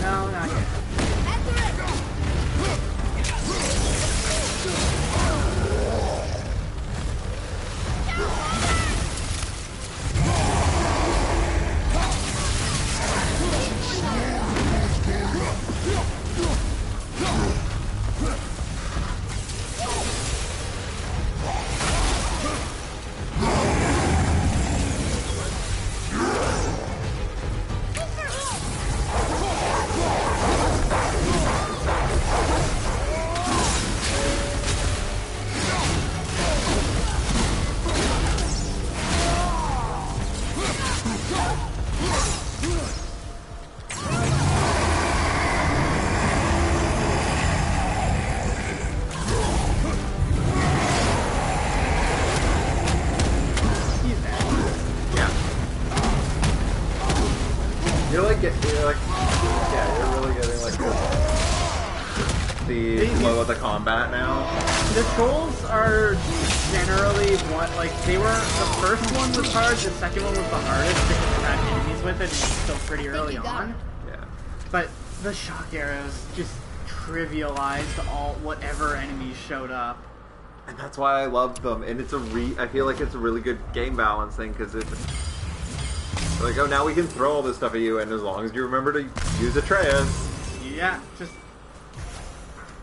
No, not yet. the flow of the combat now. The trolls are generally they were, the first one was hard, the second one was the hardest because it had enemies with it and it's still pretty early on. Yeah. But the shock arrows just trivialized whatever enemies showed up. And that's why I love them. And it's I feel like it's a really good game balance thing because it's like, oh, now we can throw all this stuff at you, and as long as you remember to use Atreus. Yeah, just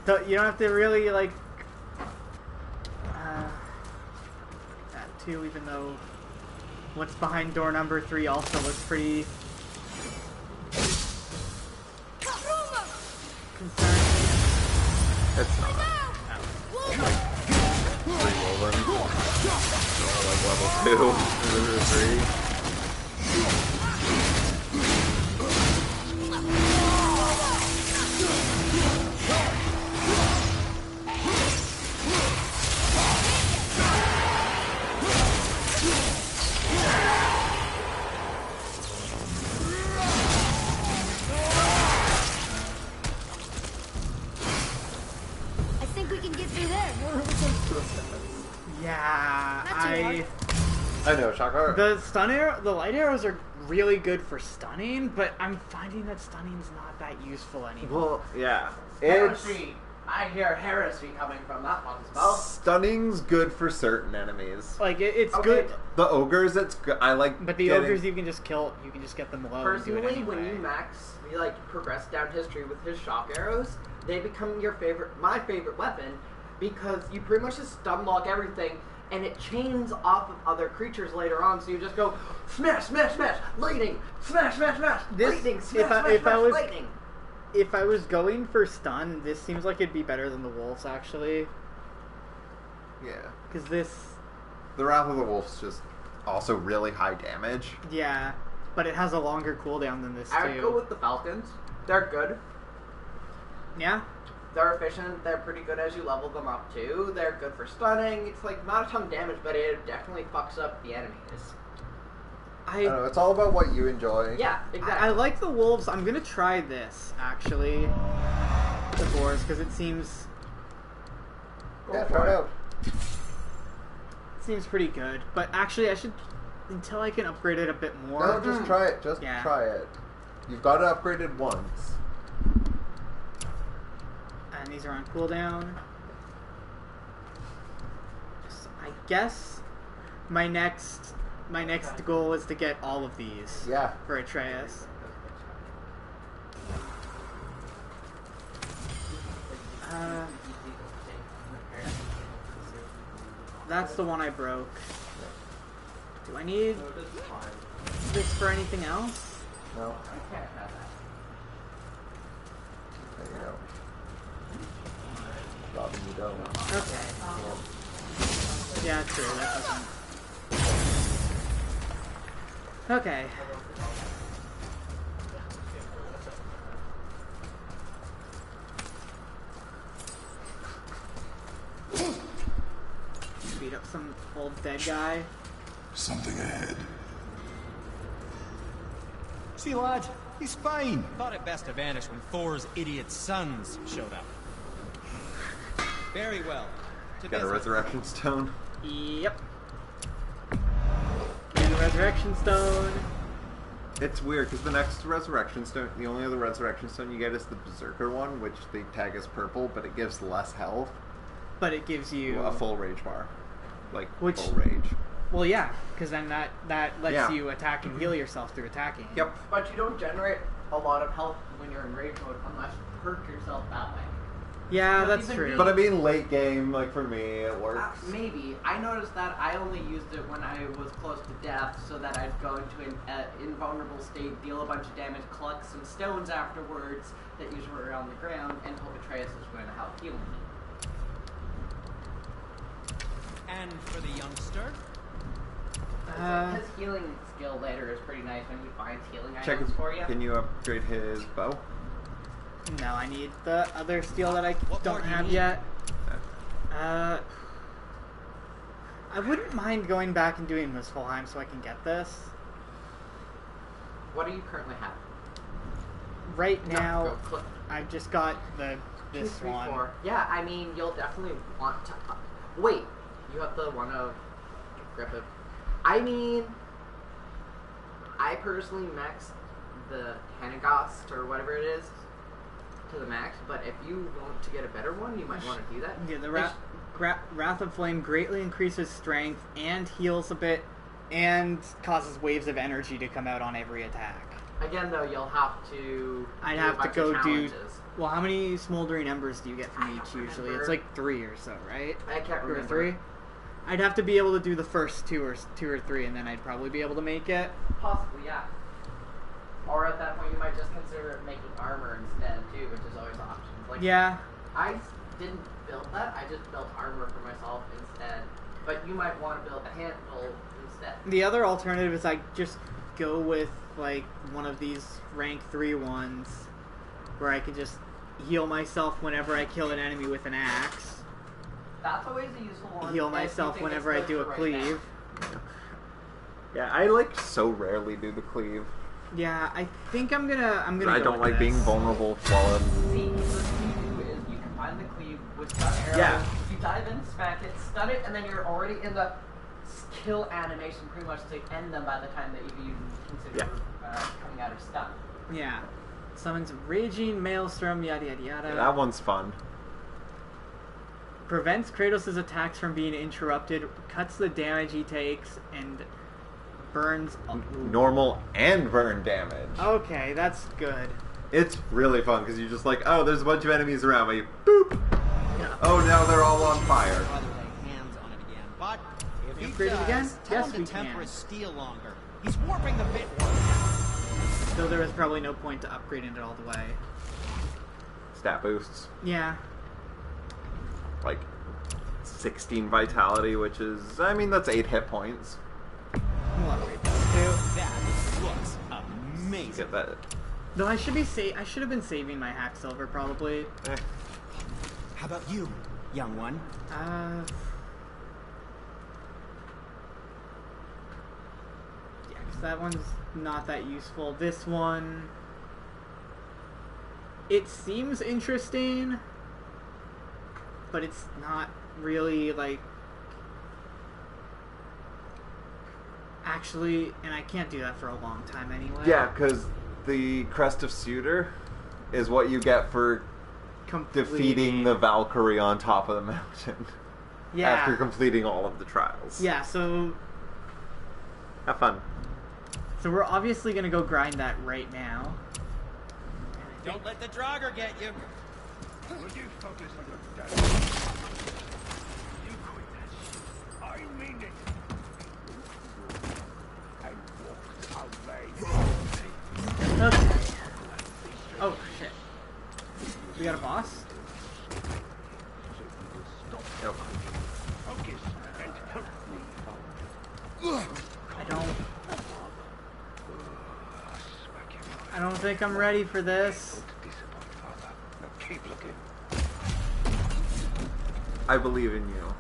you don't have to really that too. Even though what's behind door number 3 also looks pretty concerning. It's not. Like level 2 or 3. I think we can get through there. Yeah, I know, Shocker. The light arrows are really good for stunning, but I'm finding that stunning's not that useful anymore. Well, yeah. Heresy. I hear heresy coming from that one's mouth. Stunning's good for certain enemies. Like it's Okay. good. The ogres, it's good. I like. But the ogres, you can just kill. You can just get them low. Personally, and do it anyway. when you progress down history with his shock arrows, they become my favorite weapon, because you pretty much just stun lock everything, and it chains off of other creatures later on. So you just go smash, smash, smash, lightning, smash, smash, smash, lightning, smash, lightning. If I was going for stun, this seems like it'd be better than the wolves, actually. Yeah. Because the Wrath of the Wolf's just also really high damage. Yeah, but it has a longer cooldown than this, too. I would go with the Falcons. They're good. Yeah? They're efficient. They're pretty good as you level them up, too. They're good for stunning. It's like not a ton of damage, but it definitely fucks up the enemies. I don't know, it's all about what you enjoy. Yeah, exactly. I like the wolves. I'm gonna try this, actually. The boars, because it seems... Yeah, try it out. It seems pretty good. But actually, I should... Until I can upgrade it a bit more... No, just try it. Just try it. You've got it upgraded once. And these are on cooldown. So I guess my next goal is to get all of these. Yeah. For Atreus. That's the one I broke. Do I need this for anything else? No. I can't have that. There you go. Robin, you don't. Okay. Yeah, true. That doesn't. Okay. Beat up some old dead guy. Something ahead. See, lad, he's fine. Thought it best to vanish when Thor's idiot sons showed up. Very well. Got a resurrection stone. Yep. And the resurrection stone. It's weird because the next resurrection stone, the only other resurrection stone you get is the berserker one, which they tag as purple, but it gives less health. But it gives you a full rage bar, like which, full rage. Well, yeah, because then that lets you attack and heal yourself through attacking. Yep. But you don't generate a lot of health when you're in rage mode unless you hurt yourself that way. Yeah, that's true. But I mean, late game, like for me, it works. Maybe. I noticed that I only used it when I was close to death, so that I'd go into an invulnerable state, deal a bunch of damage, collect some stones afterwards that usually were on the ground, and hope Atreus is going to help heal me. And for the youngster? His healing skill later is pretty nice when he finds healing Check items for you. Can you upgrade his bow? No, I need the other steel that I don't have yet. I wouldn't mind going back and doing Muspelheim so I can get this. What do you currently have? right now, No, go I've just got this 2, 3, one. 4. Yeah, I mean, you'll definitely want to... wait, you have the one of Griffith. I mean, I personally maxed the Hanagast, or whatever it is, to the max, but if you want to get a better one, you might want to do that. Yeah, the Wrath of Flame greatly increases strength and heals a bit, and causes waves of energy to come out on every attack. Again, though, you'll have to. I'd do have a to bunch go of do. challenges. Well, how many smoldering embers do you get from each usually? It's like 3 or so, right? I can't 2 remember. or 3. I'd have to be able to do the first 2 or 3, and then I'd probably be able to make it. Possibly, yeah. Or at that point, you might just consider making armor instead too, which is always options. Like, Yeah. I didn't build that. I just built armor for myself instead. But you might want to build a handle instead. The other alternative is I just go with like one of these rank 3 ones, where I can just heal myself whenever I kill an enemy with an axe. That's always a useful one. Heal myself whenever I do a cleave. Yeah, I like so rarely do the cleave. Yeah, I think I'm gonna. I don't like being vulnerable while I'm... See, what you do is you combine the cleave with stun arrow. Yeah. You dive in, smack it, stun it, and then you're already in the kill animation pretty much to end them by the time that you consider coming out of stun. Yeah. Summons Raging Maelstrom, yada yada yada. Yeah, that one's fun. Prevents Kratos' attacks from being interrupted, cuts the damage he takes, and burns... Normal and burn damage. Okay, that's good. It's really fun, because you're just like, oh, there's a bunch of enemies around me. Boop! Yeah. Oh, now they're all on fire. Hands on it again. But if he upgrade it does, again? tell Yes, him we to temper can. his steel longer. He's warping the bit work. So there was probably no point to upgrading it all the way. Stat boosts. Yeah. Like, 16 vitality, which is, I mean, that's 8 hit points. We'll upgrade those too. That looks amazing. Get that. Though I should have been saving my hack silver probably. How about you, young one? Yeah, 'cause that one's not that useful. This one, it seems interesting, but it's not really like actually, and I can't do that for a long time anyway. Yeah, because the Crest of Suitor is what you get for defeating the Valkyrie on top of the mountain. Yeah. After completing all of the trials. Yeah, so Have fun. So we're obviously gonna go grind that right now. Don't let the draugr get you. Will you focus on your dad? You quit that shit. I mean it. I walked away. Okay. Oh shit. We got a boss? Nope. Focus and help me. I don't think I'm ready for this. Now keep looking. I believe in you.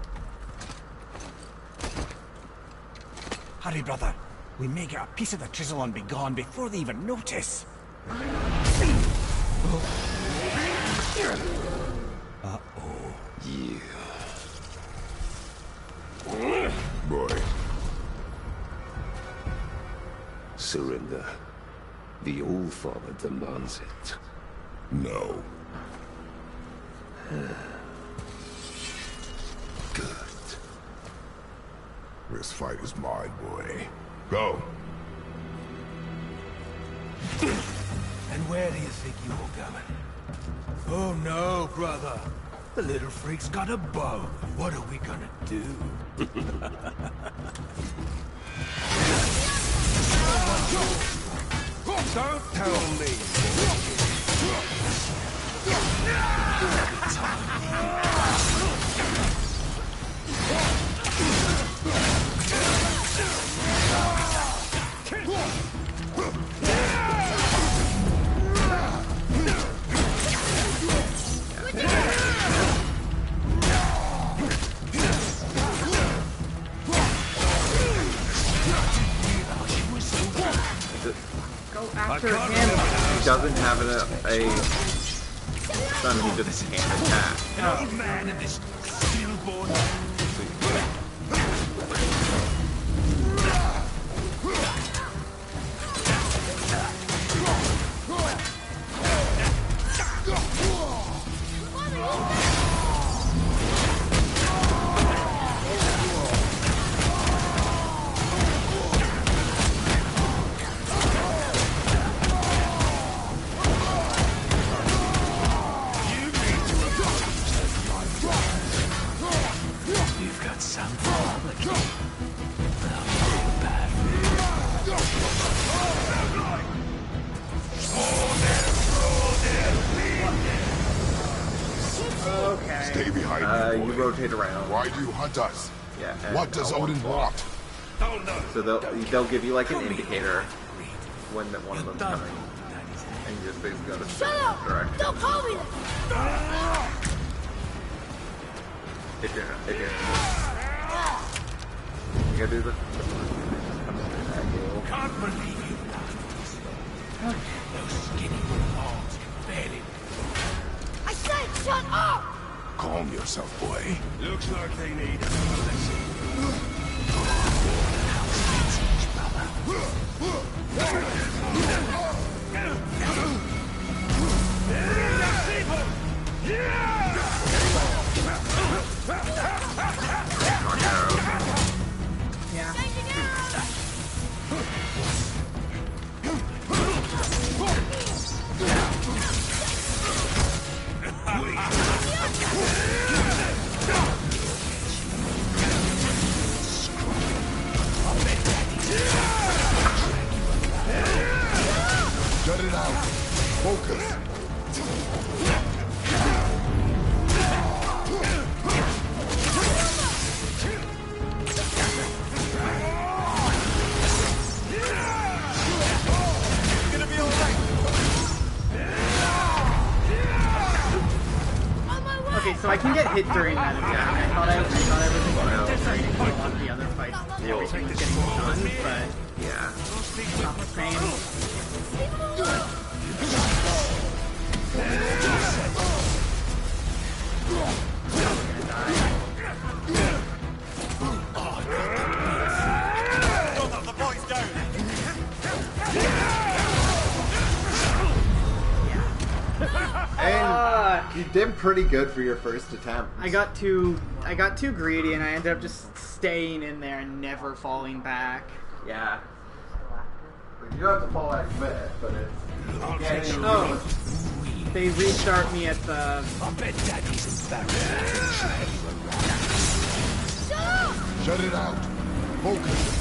Hurry, brother. We may get a piece of the chisel and be gone before they even notice. Uh-oh. Yeah. Boy. Surrender. The Old Father demands it. No. Good. This fight is mine, boy. Go. And where do you think you were going? Oh no, brother. The little freak's got a bow. What are we gonna do? Don't tell me. Go Go after him. He doesn't have a stun, he just can't attack. An old man and this stillborn. Stay behind me, boy. You rotate around. Why do you hunt us? Yeah. What does Odin want? So they'll give you like an indicator when one of them's coming, and you just basically go to Shut up! direction. Don't call me that! If you're you gotta do the Can't believe you. Those skinny arms can barely. I said shut up! Calm yourself, boy. Looks like they need a blessing. Shut it out. Focus. Okay, so I can get hit during that attack. I thought everything was starting to kill a lot of the other fights. Everything was getting done, but yeah. Not the same. The boy's down. And you did pretty good for your first attempt. I got too greedy, and I ended up just staying in there and never falling back. Yeah. You don't have to fall back a bit, but it's getting... Oh, they restart me at the... I bet Daddy's embarrassed. Shut it out. Focus.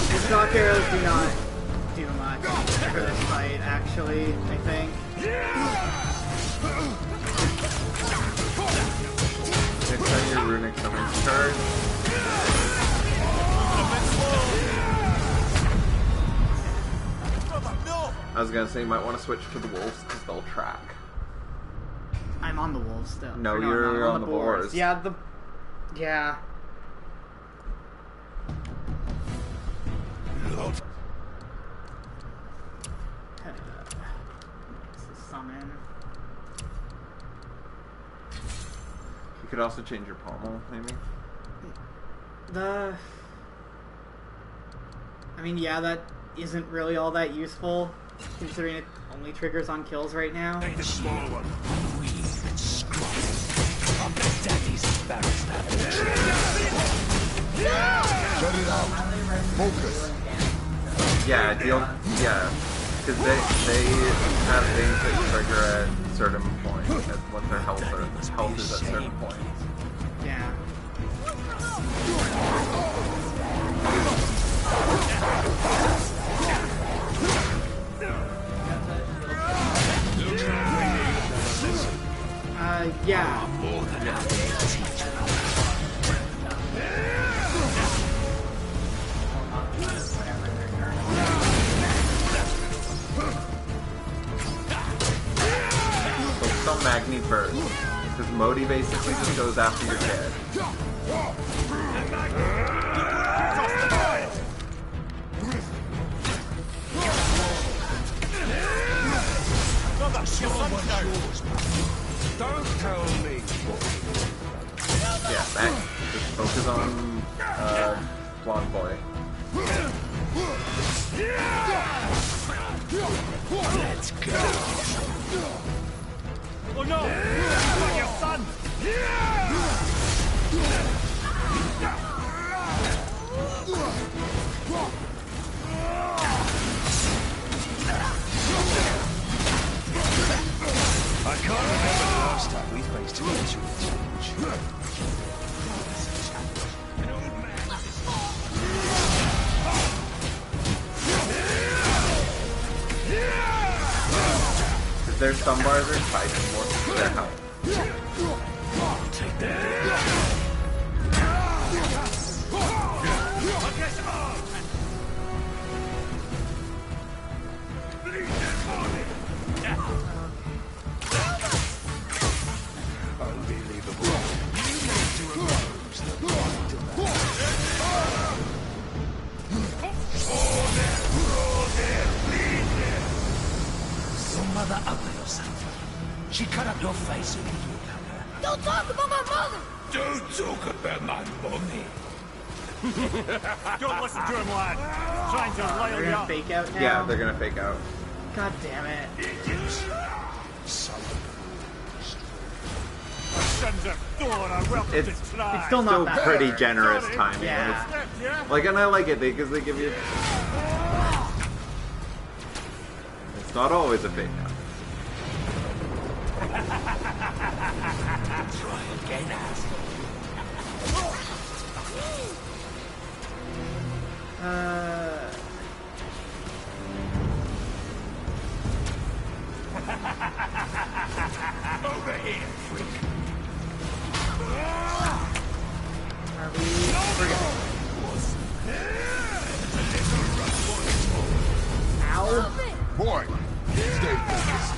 The shock arrows do not do much for this fight, actually, I think. Next time your runic summons turn. I was gonna say you might want to switch to the wolves because they'll track. I'm on the wolves still. No, Or you're I'm on the boars. Yeah, yeah. Summon. You could also change your pommel, maybe. I mean, yeah, that isn't really all that useful, considering it only triggers on kills right now. Take the small one. I bet Daddy's embarrassed. Shut it out. Focus. Yeah, yeah. Because they have things that trigger at certain points, once their health is at certain points. Yeah. Agni first. Because Modi basically just goes after your kid. Don't tell me. Yeah, back. Just focus on blonde boy. Let's go. Oh no! On your son! I can't remember the last time we faced an actual challenge. Their stun bars are fighting more for their health. Take that. Unbelievable. You need to oppose the blight of some mother ugly or something. She cut up your face when you looked at her. Don't talk about my mother! Don't talk about my mommy. Don't listen to him, lad. He's trying to rile They're you gonna up. fake out now. Yeah, they're gonna fake out. God damn it. Son of Sons of Thor are welcome It's to try. It's still not Still that pretty hard. generous timing. Yeah. It's- Like, and I like it because they give you. It's not always a fake out. Try again, asshole. Over here, freak. Are we? We're good. Ow. Boy, stay focused.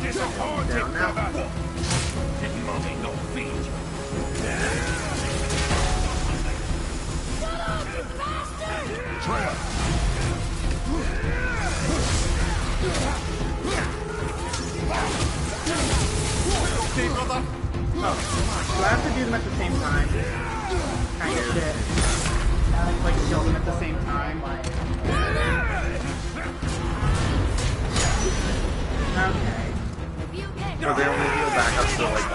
Disappointed, brother. Didn't mommy no feed? Trailer. See, brother? Do I have to do them at the same time? Kind of. Like kill them at the same time. Okay. So they only heal back up to like.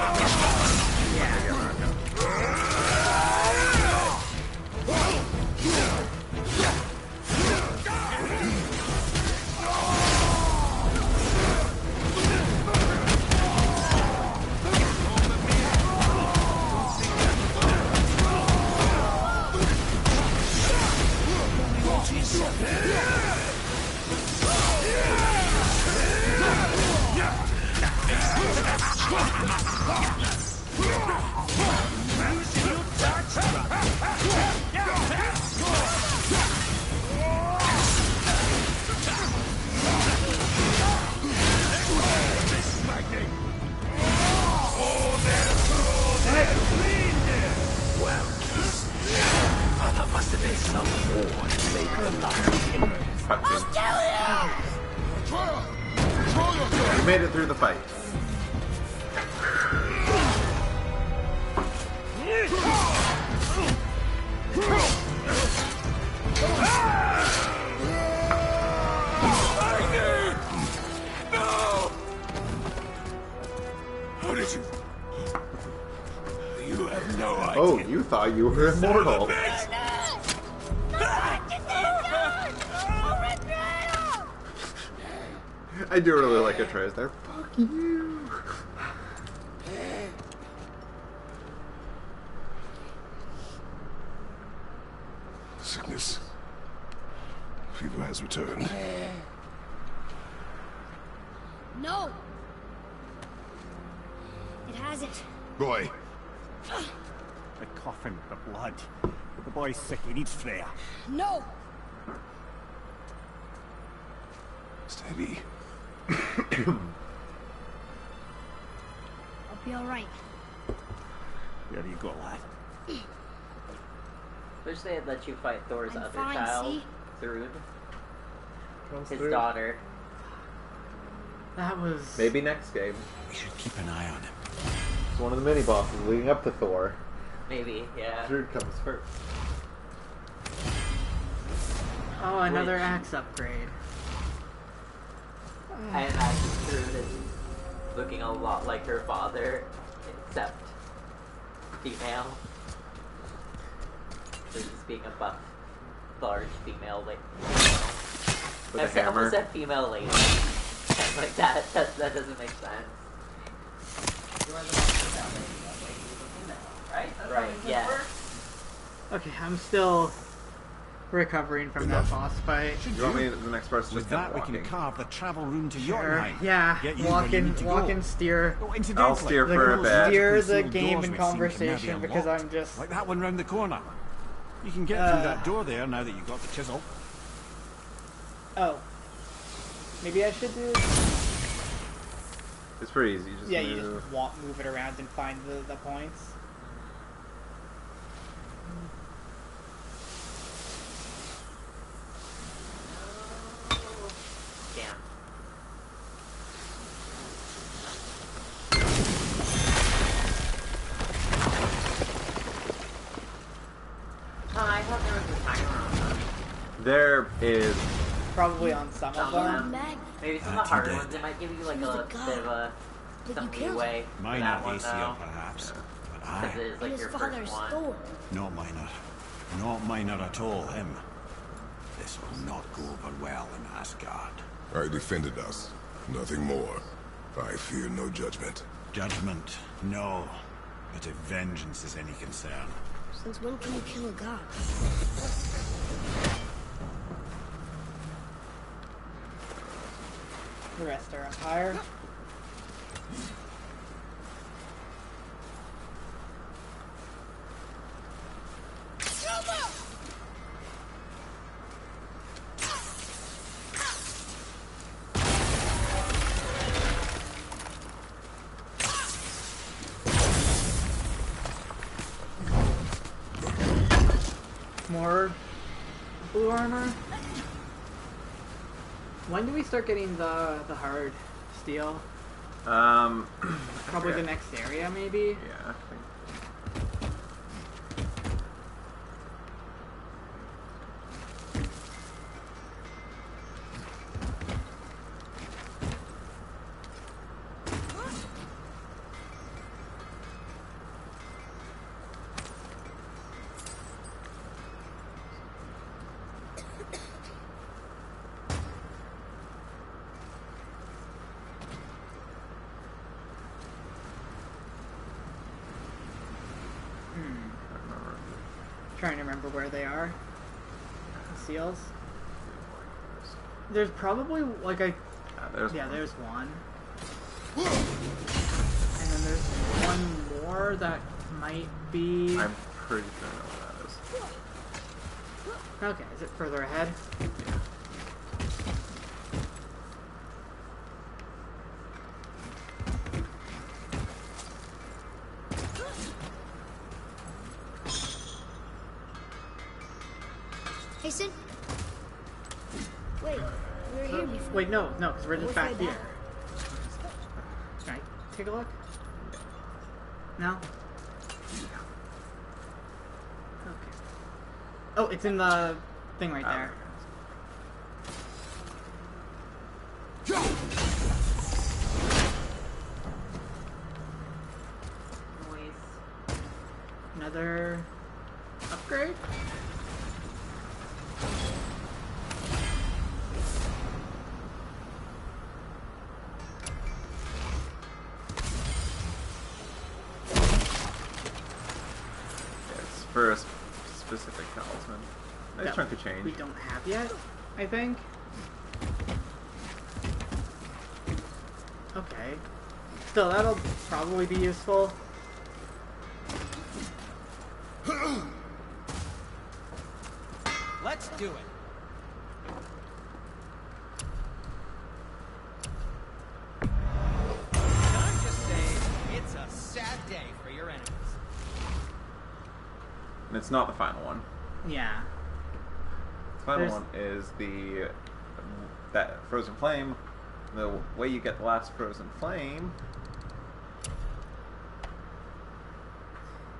You made it through the fight. How did you? You have no idea. Oh, you thought you were immortal. I do really like Atreus there. Fuck you. Sickness Fever has returned. No! It hasn't. Boy. The coffin, the blood. The boy's sick, he needs Freya. No! Steady. I'll be alright. There you go, lad. Wish they had let you fight Thor's I'm other fine, child, see? Thrud. His Thrud. daughter. That was... Maybe next game. We should keep an eye on him. It's one of the mini bosses leading up to Thor. Maybe, yeah. Thrud comes first. Oh, another axe upgrade. I imagine Thrud is looking a lot like her father, except female. So just being a buff, large female, like, With a I hammer. almost said female lady. Like that doesn't make sense. You are the one female lady, like, you were female, right? Right, yeah. Okay, I'm still recovering from that boss fight. You want me the next person With just that, we walking? can carve the travel room to Sure. Jotunheim. Yeah, Get you where you need to walk go. and steer. Oh, incidentally, I'll steer Like, for a bit. steer the sealed game doors in we've seen can now be conversation because unlocked. I'm just... Like that one round the corner. You can get through that door there now that you've got the chisel. Oh. Maybe I should do... It's pretty easy. You just Yeah, move. you just move it around and find the points. Damn. I thought there was a timer on them. There is. Probably on some of them. Maybe some of the harder ones, it might give you like a bit of a some leeway for Minor that one ACL, though. perhaps. But Because it I... is like your first one. Not minor. Not minor at all, him. This will not go over well in Asgard. I defended us. Nothing more. I fear no judgment. Judgment, no. But if vengeance is any concern. Since when can you kill a god? The rest are up higher. More blue armor. When do we start getting the hard steel? Probably the next area, maybe? Yeah, I think. Trying to remember where they are. The seals. There's probably like a there's one. And then there's one more that might be. I'm pretty sure I know what that is. Okay, is it further ahead? Hey, Sin. Wait, we were here before. Wait, no, because we're just Which back way here. back? Can I take a look? No? Okay. Oh, it's in the thing right there. Another upgrade? It's for a specific talisman. Nice That chunk of change. we don't have yet? I think. Okay. Still, that'll probably be useful. Let's do it. I'm just saying, it's a sad day for your enemies. And it's not the final one. Yeah. The final one is that frozen flame. The way you get the last frozen flame.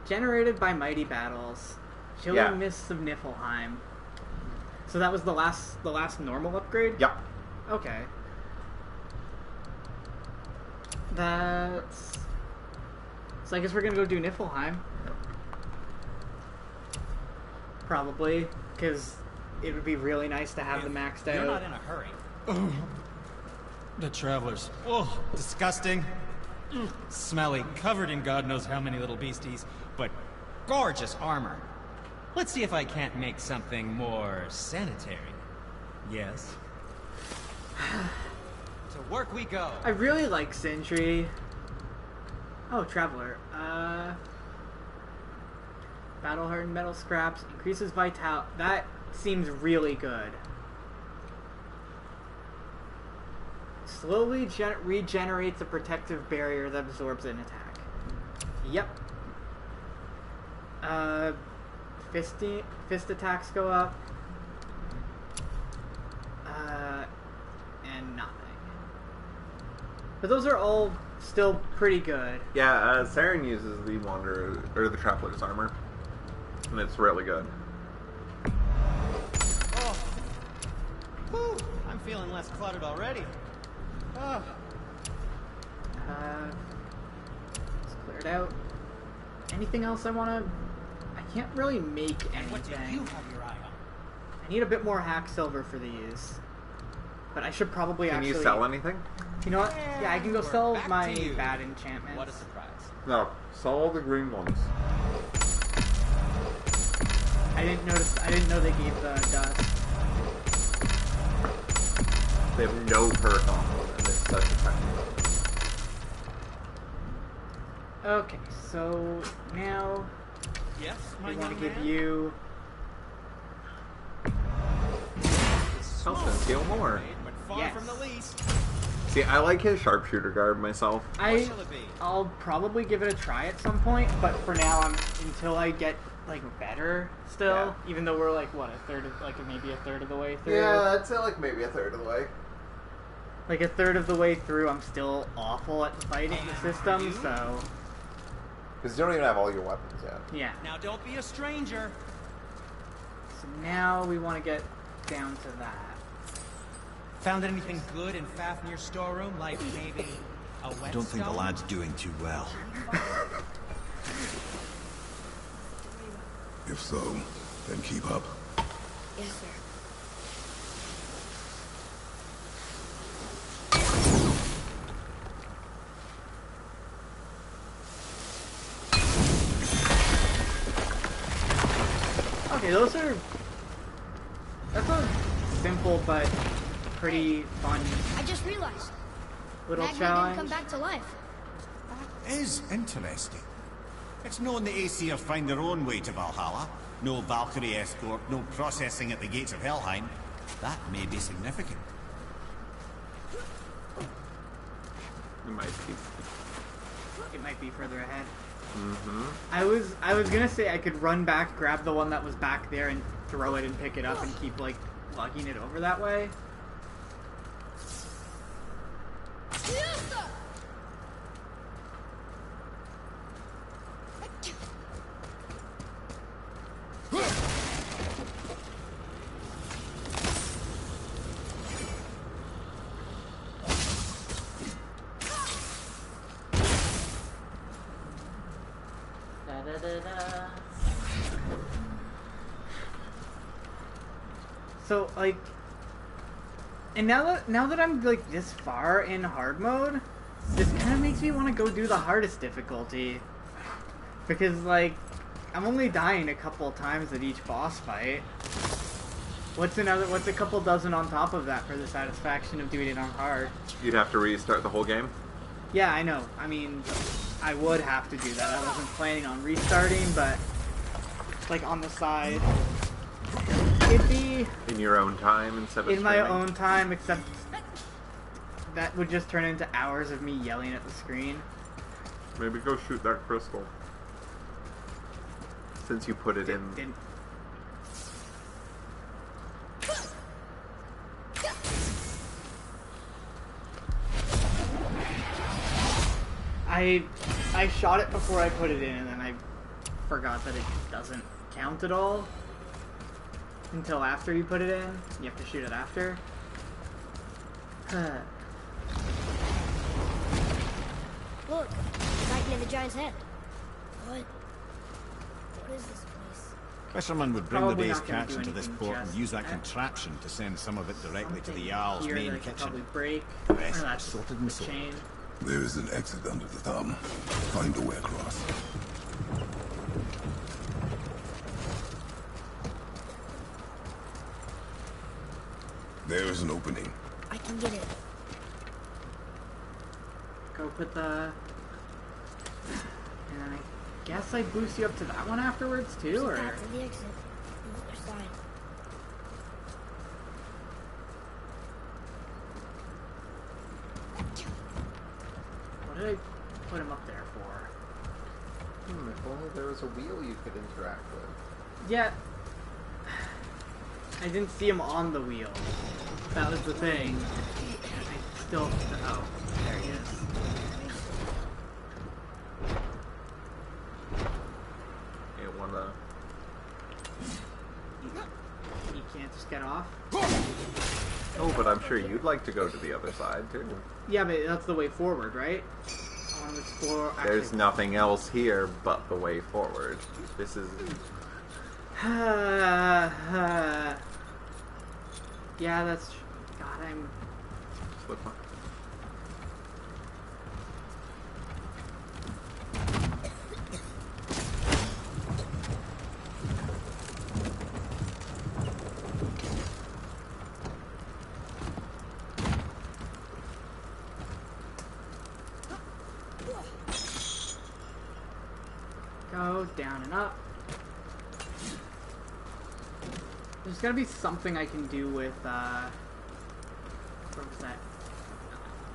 Generated by mighty battles. Chilling mists of Niflheim. So that was the last normal upgrade? Yep. Okay. That's... So I guess we're gonna go do Niflheim. Probably, because it would be really nice to have the maxed out. You're not in a hurry. Oh, the travelers. Oh, disgusting. Smelly, covered in God knows how many little beasties, but gorgeous armor. Let's see if I can't make something more sanitary. Yes. To work we go. I really like Sentry. Oh, Traveler. Battle hardened metal scraps, increases vital. That seems really good. Slowly regenerates a protective barrier that absorbs an attack. Yep. Fist attacks go up. And nothing. But those are all still pretty good. Yeah, Saren uses the Wanderer, or the Traveler's armor. And it's really good. Oh. Whew. I'm feeling less cluttered already. Oh. It's cleared out. Anything else I want to... I can't really make anything. What do you have your eye on? I need a bit more hack silver for these. But I should probably Can actually... you sell anything? You know what? Yeah, I can go sell Back my to you. bad enchantments. What a surprise. No, sell all the green ones. I didn't know they gave the dust. They have no perk on them, and it's such a tiny. Okay, so now Yes, I want to give you... Help them steal more. But far Yes. from the least. See, I like his sharpshooter guard myself. I'll probably give it a try at some point, but for now, until I get like better still. Yeah. Even though we're like what maybe a third of the way through. Yeah, I'd say like maybe a third of the way. Like a third of the way through, I'm still awful at fighting the system. So because you don't even have all your weapons yet. yeah. Now don't be a stranger. So now we want to get down to that. Found anything good in Fafnir's storeroom, like maybe a whetstone? I don't think the lad's doing too well. If so, then keep up. Yes, sir. Okay, that's a simple but pretty fun I just realized. little Magna challenge. didn't come back to life. Is interesting. It's known the Aesir find their own way to Valhalla. No Valkyrie escort, no processing at the gates of Helheim. That may be significant. It might be further ahead. Mm-hmm. I was gonna say I could run back, grab the one that was back there, and throw it and pick it up and keep like lugging it over that way. So like, and now that I'm like this far in hard mode, this kind of makes me want to go do the hardest difficulty, because like I'm only dying a couple of times at each boss fight. What's a couple dozen on top of that for the satisfaction of doing it on hard? You'd have to restart the whole game. Yeah, I know. I mean, I would have to do that. I wasn't planning on restarting, but like on the side, it'd be in your own time instead of in my streaming? own time. Except that would just turn into hours of me yelling at the screen. Maybe go shoot that crystal. Since you put it in. I shot it before I put it in, and then I forgot that it doesn't count at all until after you put it in. You have to shoot it after. Look, Titan in the giant's head. What is this place? Fishermen would bring Probably the day's not gonna catch do into this anything port and just use that yet. contraption to send some of it directly to the Something Jarl's here main that I could kitchen. probably break. The rest Oh, are that's sorted and the sold. chain. There is an exit under the thumb. Find a way across. There is an opening. I can get it. Go put the... And I guess I boost you up to that one afterwards too, or... Path to the exit. On the other side. What did I put him up there for? If only there was a wheel you could interact with. Yeah. I didn't see him on the wheel. That was the thing. I still... Oh, there he is. Yeah, one of the... You can't just get off? Oh, but I'm sure you'd like to go to the other side, too. Yeah, but that's the way forward, right? I want to explore... There's actually- nothing else here but the way forward. This is... Yeah, that's... God, I'm... Slip on. Go down and up. There's gotta be something I can do with, what was that?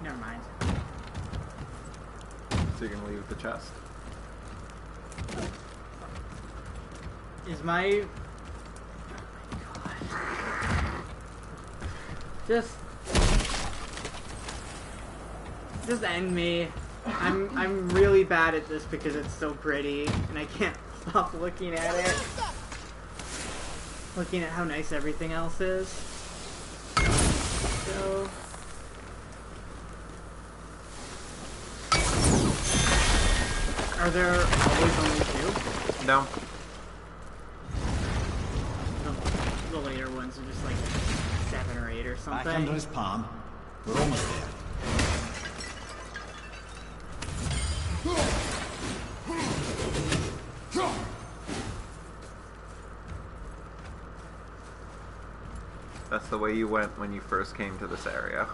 Never mind. So you're gonna leave the chest. Is my... Oh my god. Just end me. I'm really bad at this because it's so pretty, and I can't stop looking at it. Looking at how nice everything else is. So... Are there always only two? No. The later ones are just like 7 or 8 or something. Back under his palm. We're almost there. That's the way you went when you first came to this area.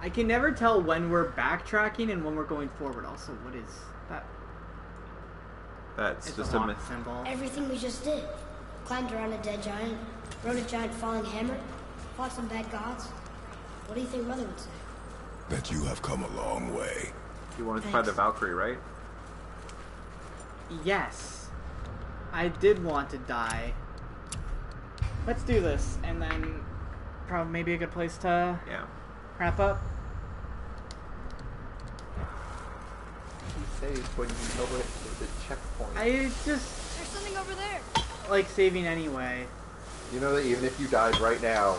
I can never tell when we're backtracking and when we're going forward. Also, what is that? That's It's just a a lock myth. symbol. Everything we just did. Climbed around a dead giant, rode a giant falling hammer, fought some bad gods. What do you think Mother would say? That you have come a long way. You wanted to find the Valkyrie, right? Yes. I did want to die. Let's do this, and then probably maybe a good place to wrap up. You save when you know it is a checkpoint. I just There's something over there. like saving anyway. You know that even if you died right now,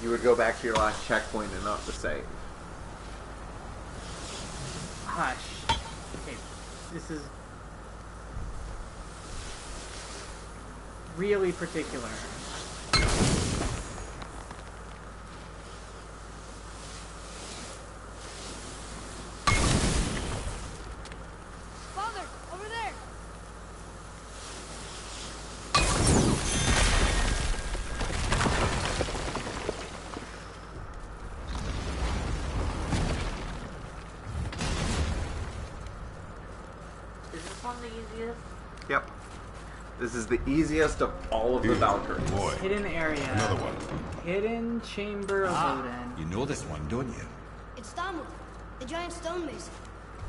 you would go back to your last checkpoint and not the save. Hush. Okay, this is really particular. Father, over there. Is this one the easiest? Yep. This is the easiest of all of the Valkyries. Boy, Hidden area. another one. Hidden chamber of Odin. You know this one, don't you? It's Damu, the giant stonemason.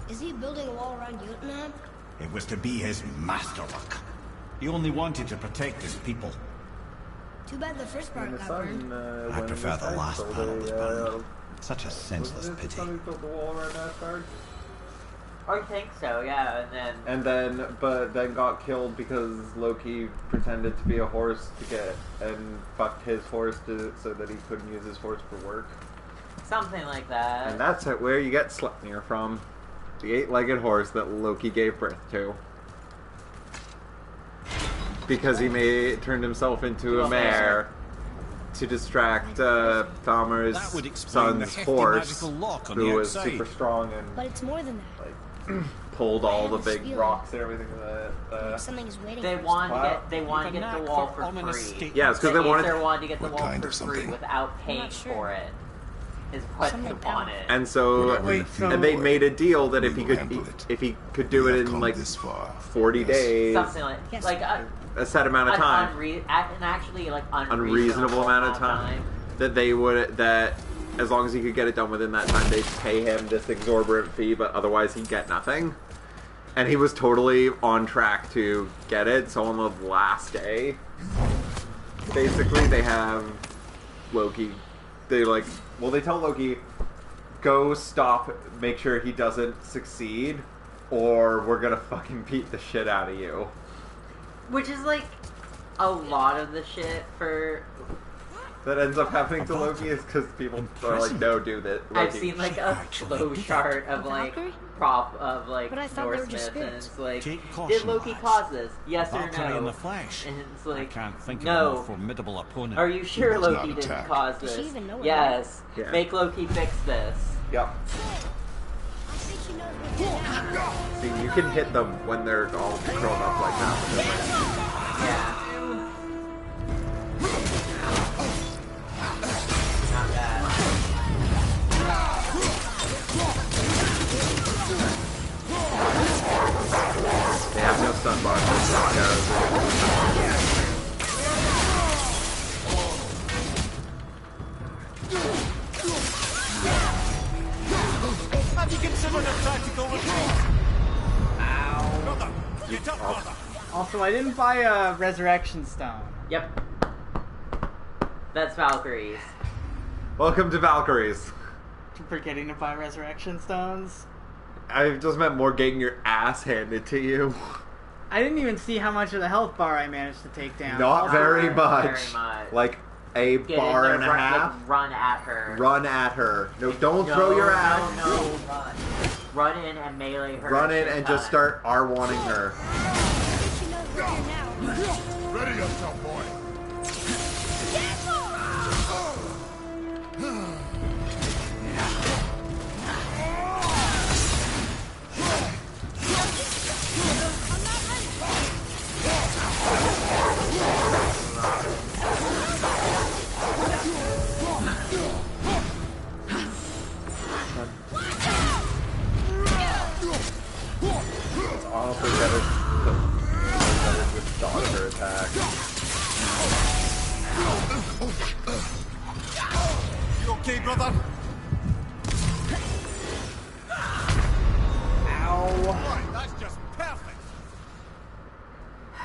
Is he building a wall around Jotunheim? It was to be his masterwork. He only wanted to protect his people. Too bad the first part And the got sun, burned. I prefer the last so part was burned. they, Such a senseless was it the pity. sun who built the wall around Asgard? I think so, yeah, and then... But then got killed because Loki pretended to be a horse to get, and fucked his horse so that he couldn't use his horse for work. Something like that. And that's where you get Sleipnir from. The 8-legged horse that Loki gave birth to. Because he turned himself into a mare to distract Thalmar's That would explain the son's hefty horse, magical lock on who the was outside. super strong and But it's more than that. pulled all the I have this big feeling. rocks and everything. Something is waiting They for us. want to Wow. get the wall for free. Yeah, it's because The they wanted. Aether wanted to get the What wall kind for of free something? without paying not sure. for it. Is what Something they wanted. And so, Wait, so- and they made a deal that if We he will could, handle it. if he could do We it have in come like this far. 40 Yes. days, Something like Yes. like a set amount of time, an actually like unreasonable amount of time, that they would as long as he could get it done within that time, they'd pay him this exorbitant fee, but otherwise he'd get nothing. And he was totally on track to get it. So on the last day, basically they have Loki. They tell Loki, go stop, make sure he doesn't succeed, or we're gonna fucking beat the shit out of you. Which is like a lot of the shit for. That ends up happening to Loki is because people are like, no, do that. I've seen like a flow chart of like Valkyrie? But I thought they were just Norse myth, and spirits. it's like, Take did caution, Loki lads. cause this? Yes or Valkyrie no? in the flesh. And it's I like, can't think of a no. more formidable opponent. Are you sure He does Loki not didn't attack. cause Does this? she even know it, Yes. Yeah. Make Loki fix this. Yep. I think she knows what to do. See, you can hit them when they're all grown up like that. Yeah. Not bad. They have no stun bar. Have you considered a tactical retreat? Brother, get up, brother. Also, I didn't buy a resurrection stone. Yep. That's Valkyries. Welcome to Valkyries. Forgetting to buy resurrection stones. I just meant more getting your ass handed to you. I didn't even see how much of the health bar I managed to take down. Not very much. Very much. Like a Get bar in there, and a half. Like, run at her. Run at her. No, don't throw your ass. No, run. Run in and melee her. Run in shit and just ton. start R1ing her. I think she knows we're here now. Ready yourself, boy. It's honestly better to just dodge her attack. You okay, brother? Ow. That's just perfect.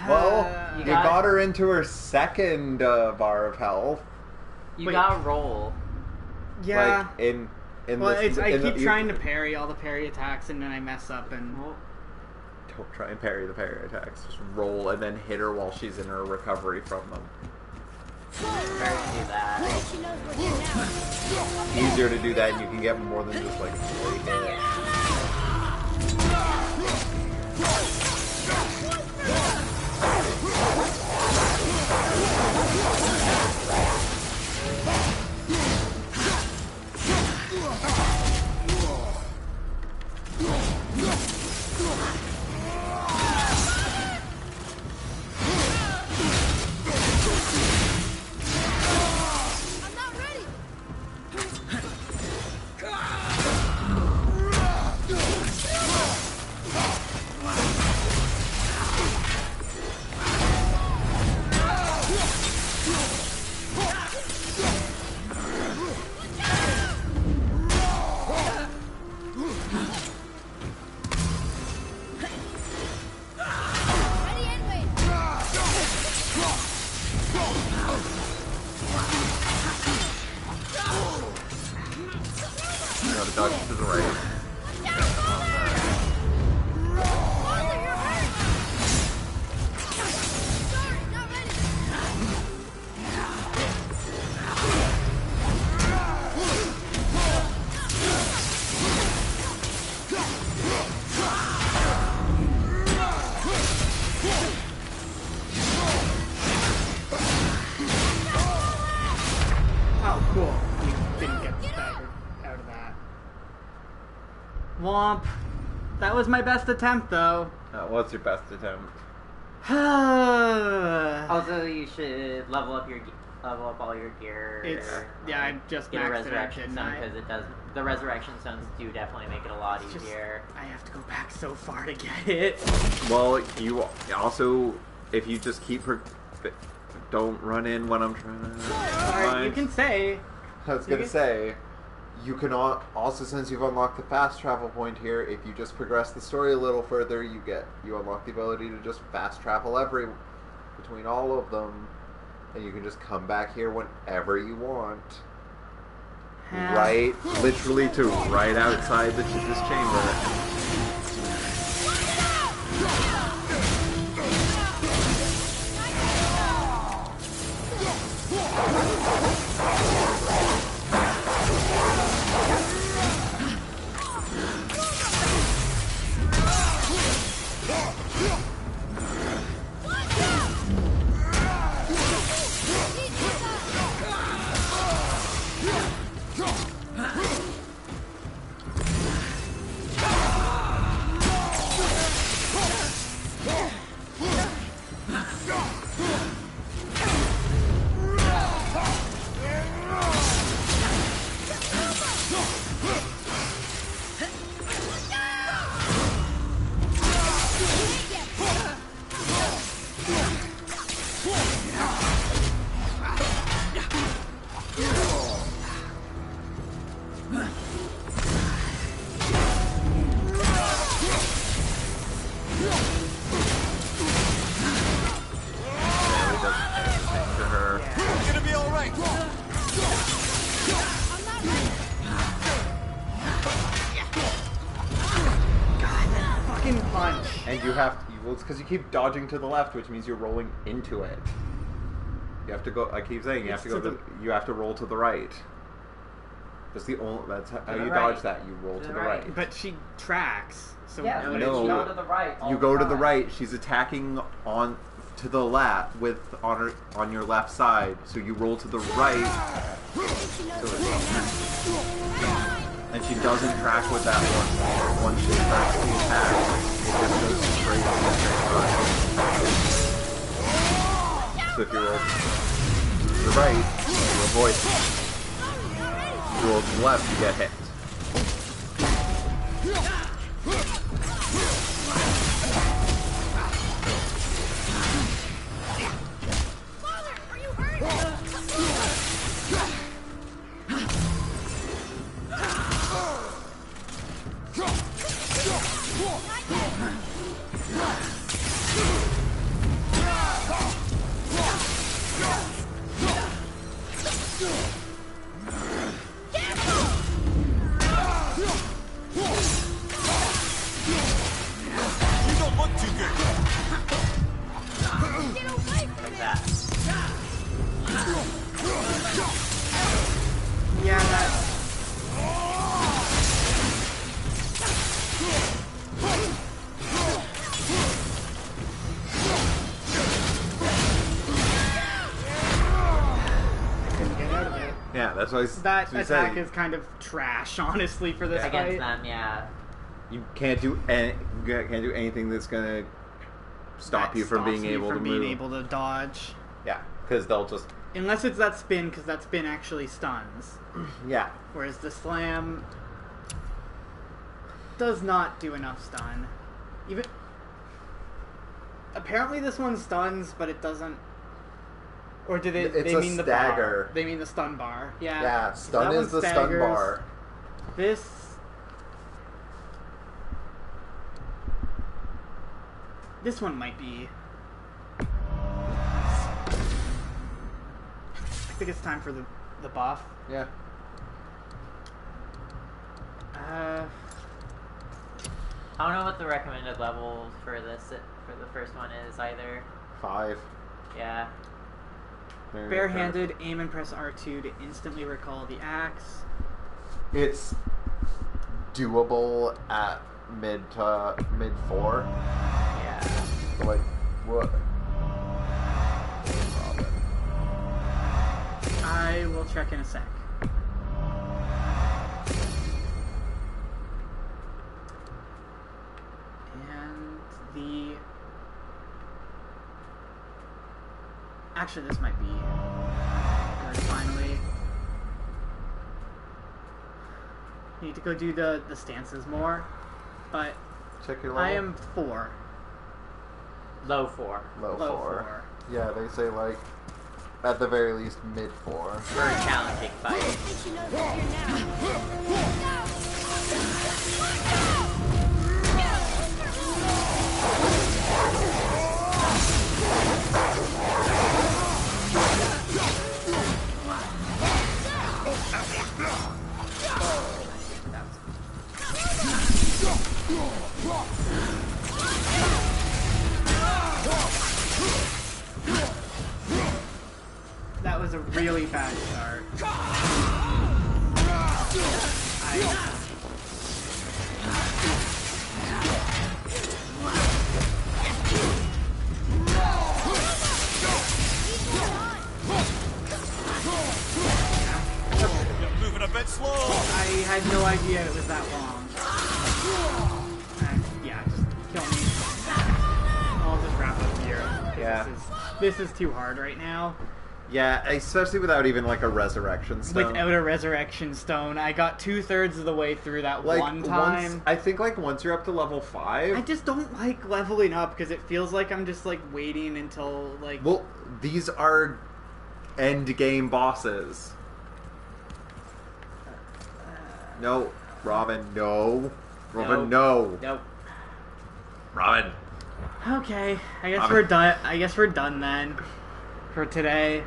Well, you got- got her into her second bar of health. You Wait. gotta roll. Yeah. Like in Well, this, I in keep the, trying to parry all the parry attacks, and then I mess up. And Don't try and parry the parry attacks. Just roll and then hit her while she's in her recovery from them. Better do that. I think she knows we're here now. Easier to do that, and you can get more than just like 3 hits. I'm not ready. Womp. That was my best attempt, though. What's your best attempt? Also, you should level up all your gear. Yeah, I just get a maxed resurrection it, stone because it does. The resurrection stones do definitely make it a lot easier. I have to go back so far to get it. Well, you also, if you just keep her, don't run in when I'm trying to. Sorry, you can say. I was gonna say, you can also, since you've unlocked the fast travel point here, if you just progress the story a little further, you unlock the ability to just fast travel between all of them, and you can just come back here whenever you want. Right, literally to right outside this chamber. It's because you keep dodging to the left, which means you're rolling into it. You have to go. I keep saying you have to go. You have to roll to the right. That's how you dodge that. You roll to the right. But she tracks. So yeah, no, you go to the right. You go to the right. She's attacking to the left on your left side. So you roll to the right. And she doesn't track with that one. Once she tracks the attack, it just goes straight on the straight line. So if you roll to the right, you avoid it. If you roll to the left, you get hit. Father, are you hurt? Yeah, that's why that attack is kind of trash, honestly, for this fight. Against them, yeah. You can't do anything that's gonna stop you from being able to move. Being able to dodge. Yeah, because they'll just unless it's that spin, because that spin actually stuns. Yeah. Whereas the slam does not do enough stun. Even apparently this one stuns, but it doesn't. Or do they? It's they mean the stagger. bar. They mean the stun bar. Yeah. Yeah, stun is the stun bar. This. This one might be. I think it's time for the buff. Yeah. I don't know what the recommended level for the first one is either. 5. Yeah. Barehanded, aim and press R2 to instantly recall the axe. It's doable at mid 4. Yeah. So like what? I will check in a sec. the... Actually, this might be good, finally. Need to go do the stances more, but Check your I level. am 4. Low 4. Low Low 4. Yeah, they say like at the very least mid 4. For a challenging fight. Think she knows we're here now. That was a really bad start. You're moving a bit slow. I had no idea it was that long. Yeah, just kill me. I'll just wrap up here. Yeah. This is too hard right now. Yeah, especially without even like a resurrection stone. Without a resurrection stone, I got 2/3 of the way through that like, one time. Once, I think like once you're up to level 5. I just don't like leveling up because it feels like I'm just like waiting until like. Well, these are end game bosses. No, Robin, no. Robin, no. Nope. Robin. Okay, I guess Robin. we're done. I guess we're done then for today.